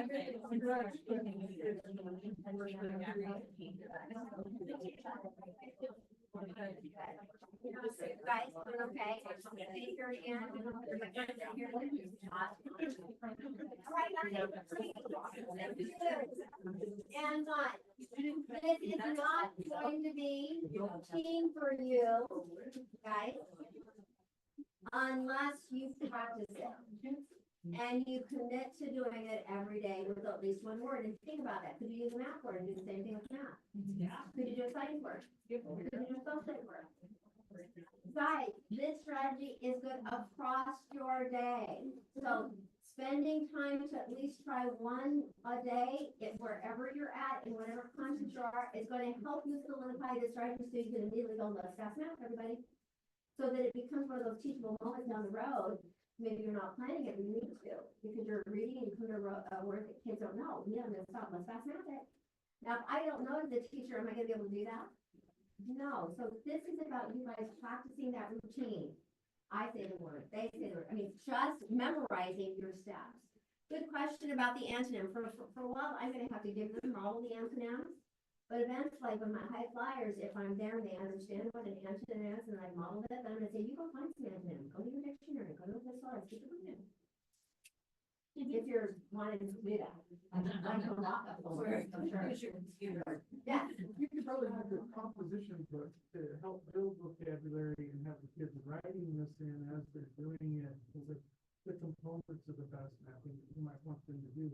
Guys, okay? And this is not going to be routine for you, guys, unless you practice it. And you commit to doing it every day with at least one word. And think about that. Could you use a math word and do the same thing with math? Yeah. Could you do a science word? Could you do a social word? Guys, this strategy is good across your day. So spending time to at least try one a day, wherever you're at and whatever content you are, is going to help you solidify this strategy so you can immediately go, let's fast math, everybody. So that it becomes one of those teachable moments down the road. Maybe you're not planning it, but you need to, because you're reading and put a word that kids don't know. Yeah, I'm gonna stop, let's fast math it. Now, if I don't know as a teacher, am I gonna be able to do that? No, so this is about you guys practicing that routine. I say the word, they say the word, I mean, just memorizing your steps. Good question about the antonym. For a while, I'm gonna have to give them all the antonyms. But eventually, with my high flyers, if I'm there and they understand what an antonym is and I've modeled it, then I'm gonna say, you go find some antonym, go to your dictionary, go to the thesaurus, get the root. If you're wanting to do that. I can walk up the word, I'm sure. Yeah. You could probably have a composition book to help build vocabulary and have the kids writing this in as they're doing it, with the components of the fast mapping that you might want them to do.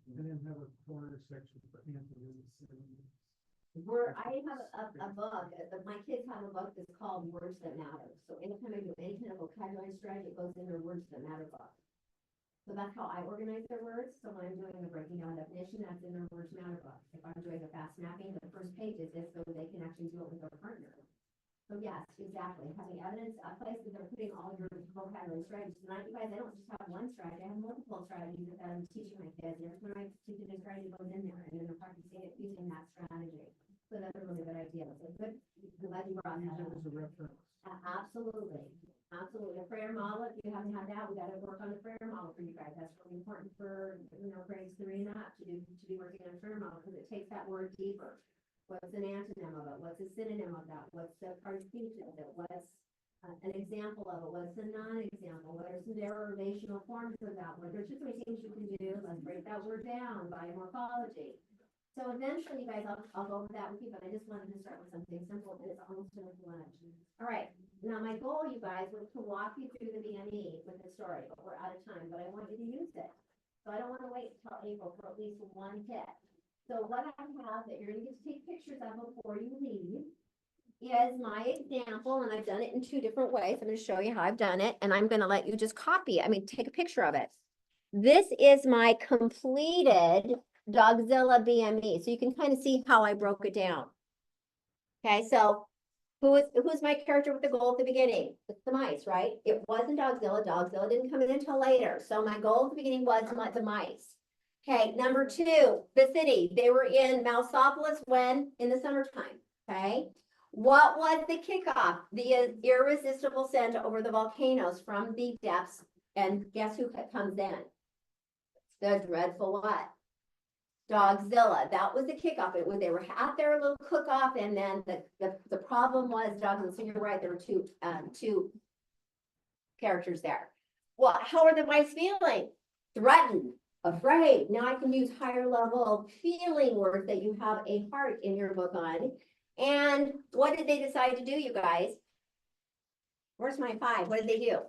And then have a corner section for antonyms. I have a book, my kids have a book that's called Words That Matter. So anytime I do any kind of vocabulary strategy, it goes in their Words That Matter book. So that's how I organize their words. So when I'm doing a breaking down definition, that's in their Words Matter book. If I'm doing a fast mapping, the first page is this, so they can actually do it with their partner. So yes, exactly. Having evidence, a place that they're putting all your vocabulary strategies. Tonight, you guys, I don't just have one strategy, I have multiple strategies that I'm teaching my kids. Every time I teach a new strategy goes in there, and then they're practicing it using that strategy. So that's a really good idea. So good, I'm glad you brought that up. As a reference. Absolutely, absolutely. A prayer model, if you haven't had that, we gotta work on the prayer model for you guys. That's really important for, grades 3 and up to be working on a prayer model, because it takes that word deeper. What's an antonym of it? What's a synonym of that? What's the part of speech of it? What's an example of it? What's a non-example? What are some derivational forms of that word? There's just so many things you can do. Let's break that word down by morphology. So eventually, guys, I'll go over that with you, but I just wanted to start with something simple, and it's almost done with lunch. All right, now my goal, you guys, was to walk you through the BME with the story, but we're out of time, but I want you to use it. So I don't want to wait until April for at least one hit. So what I have that you're gonna get to take pictures of before you leave is my example, and I've done it in 2 different ways. I'm gonna show you how I've done it, and I'm gonna let you just copy it. I mean, take a picture of it. This is my completed Dogzilla BME. So you can kind of see how I broke it down. Okay, so who's my character with the goal at the beginning? It's the mice, right? It wasn't Dogzilla. Dogzilla didn't come in until later. So my goal at the beginning was the mice. Okay, number 2, the city. They were in Mousopolis when? In the summertime. Okay. What was the kickoff? The irresistible send over the volcanoes from the depths. And guess who comes in? The dreadful what? Dogzilla. That was the kickoff. It was, they were at their little cook-off, and then the problem was Dogzilla. So you're right, there were two characters there. Well, how are the mice feeling? Threatened, afraid. Now I can use higher level feeling words that you have a heart in your book on. And what did they decide to do, you guys? Where's my 5? What did they do?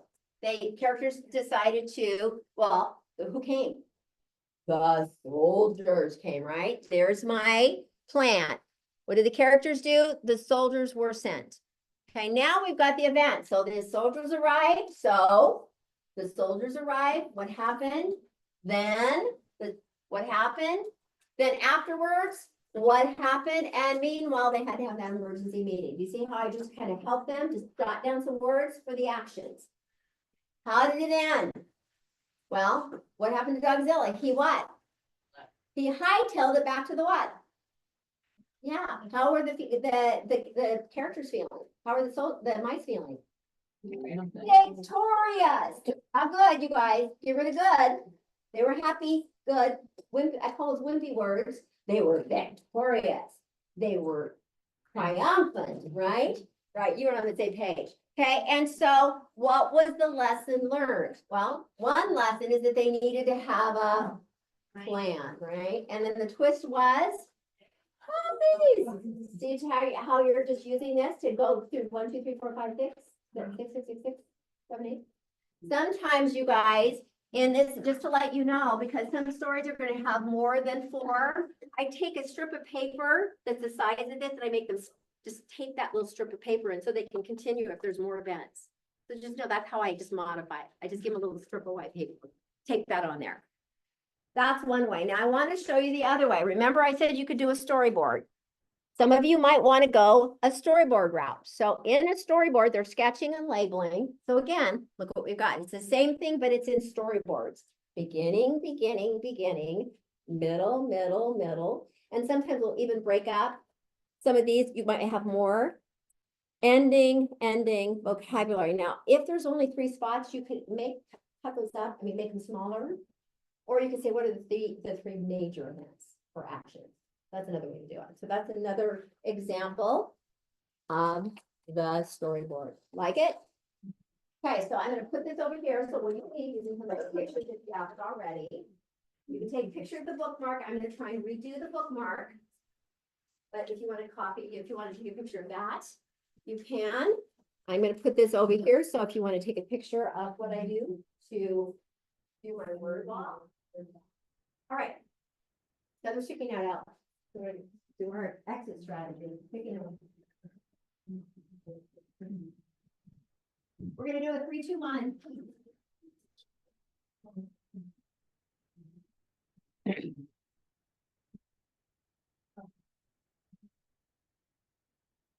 Characters decided to, well, who came? The soldiers came, right? There's my plan. What did the characters do? The soldiers were sent. Okay, now we've got the event. So the soldiers arrived. So the soldiers arrived. What happened? Then what happened? Then afterwards, what happened? And meanwhile, they had to have that emergency meeting. Do you see how I just kind of helped them to jot down some words for the actions? How did it end? Well, what happened to Dogzilla? He what? He hightailed it back to the what? Yeah. How were the characters feeling? How are the mice feeling? Victorious. How good, you guys? You're really good. They were happy. good, I call those wimpy words, they were victorious. They were triumphant, right? Right, you were on the same page. Okay, and so what was the lesson learned? Well, one lesson is that they needed to have a plan, right? And then the twist was, oh, babies, see how you're just using this to go through 1, 2, 3, 4, 5, 6, 7, 8. Sometimes you guys, in this, just to let you know, because some stories are going to have more than 4, I take a strip of paper that's the size of this and I make them just take that little strip of paper and so they can continue if there's more events. So just know that's how I just modify it. I just give them a little strip of white paper, take that on there. That's one way. Now I want to show you the other way. Remember I said you could do a storyboard. Some of you might want to go a storyboard route. So in a storyboard, they're sketching and labeling. So again, look what we've got. It's the same thing, but it's in storyboards. Beginning, beginning, beginning, middle, middle, middle. And sometimes we'll even break up. Some of these, you might have more. Ending, ending, vocabulary. Now, if there's only 3 spots, you could cut those up, make them smaller. Or you could say, what are the three major events or actions? That's another way to do it. So that's another example of the storyboard. Like it? Okay, so I'm going to put this over here. So when you leave, you can take pictures if you have it already. You can take a picture of the bookmark. I'm going to try and redo the bookmark. But if you want to copy, if you want to take a picture of that, you can. I'm going to put this over here. So if you want to take a picture of what I do to do my word wall. All right. So we're sticking that out. So we're going to do our exit strategy. We're going to do a 3, 2, 1.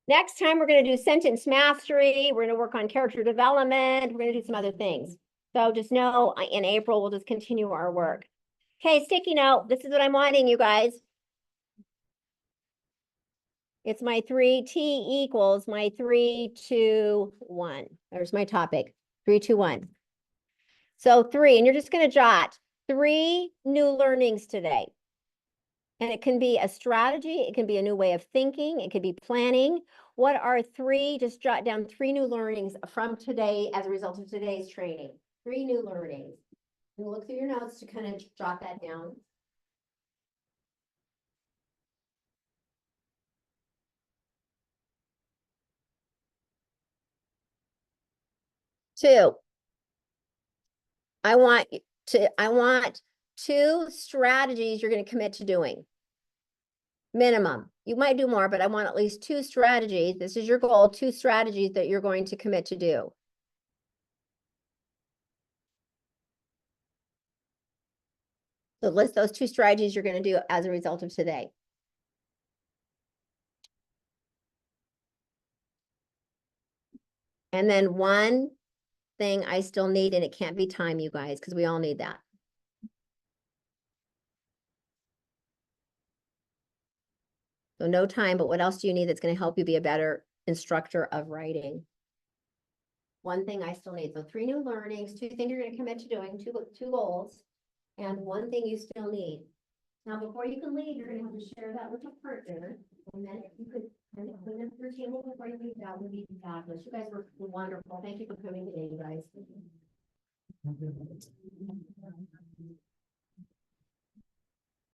Next time, we're going to do sentence mastery. We're going to work on character development. We're going to do some other things. So just know in April, we'll just continue our work. Okay, sticky note. This is what I'm wanting, you guys. It's my 3T equals my 3, 2, 1. There's my topic. 3, 2, 1. So 3, and you're just going to jot 3 new learnings today. And it can be a strategy. It can be a new way of thinking. It could be planning. What are 3? Just jot down 3 new learnings from today as a result of today's training. 3 new learnings. And look through your notes to kind of jot that down. Two. I want 2 strategies you're going to commit to doing. Minimum. You might do more, but I want at least 2 strategies. This is your goal, 2 strategies that you're going to commit to do. So list those 2 strategies you're going to do as a result of today. And then one thing I still need, and it can't be time, you guys, because we all need that. So no time, but what else do you need that's going to help you be a better instructor of writing? One thing I still need. So 3 new learnings, 2 things you're going to commit to doing, 2 goals, and 1 thing you still need. Now, before you can leave, you're going to have to share that with a partner. And then if you could kind of clean up your table before you leave, that would be fabulous. You guys were wonderful. Thank you for coming today, you guys.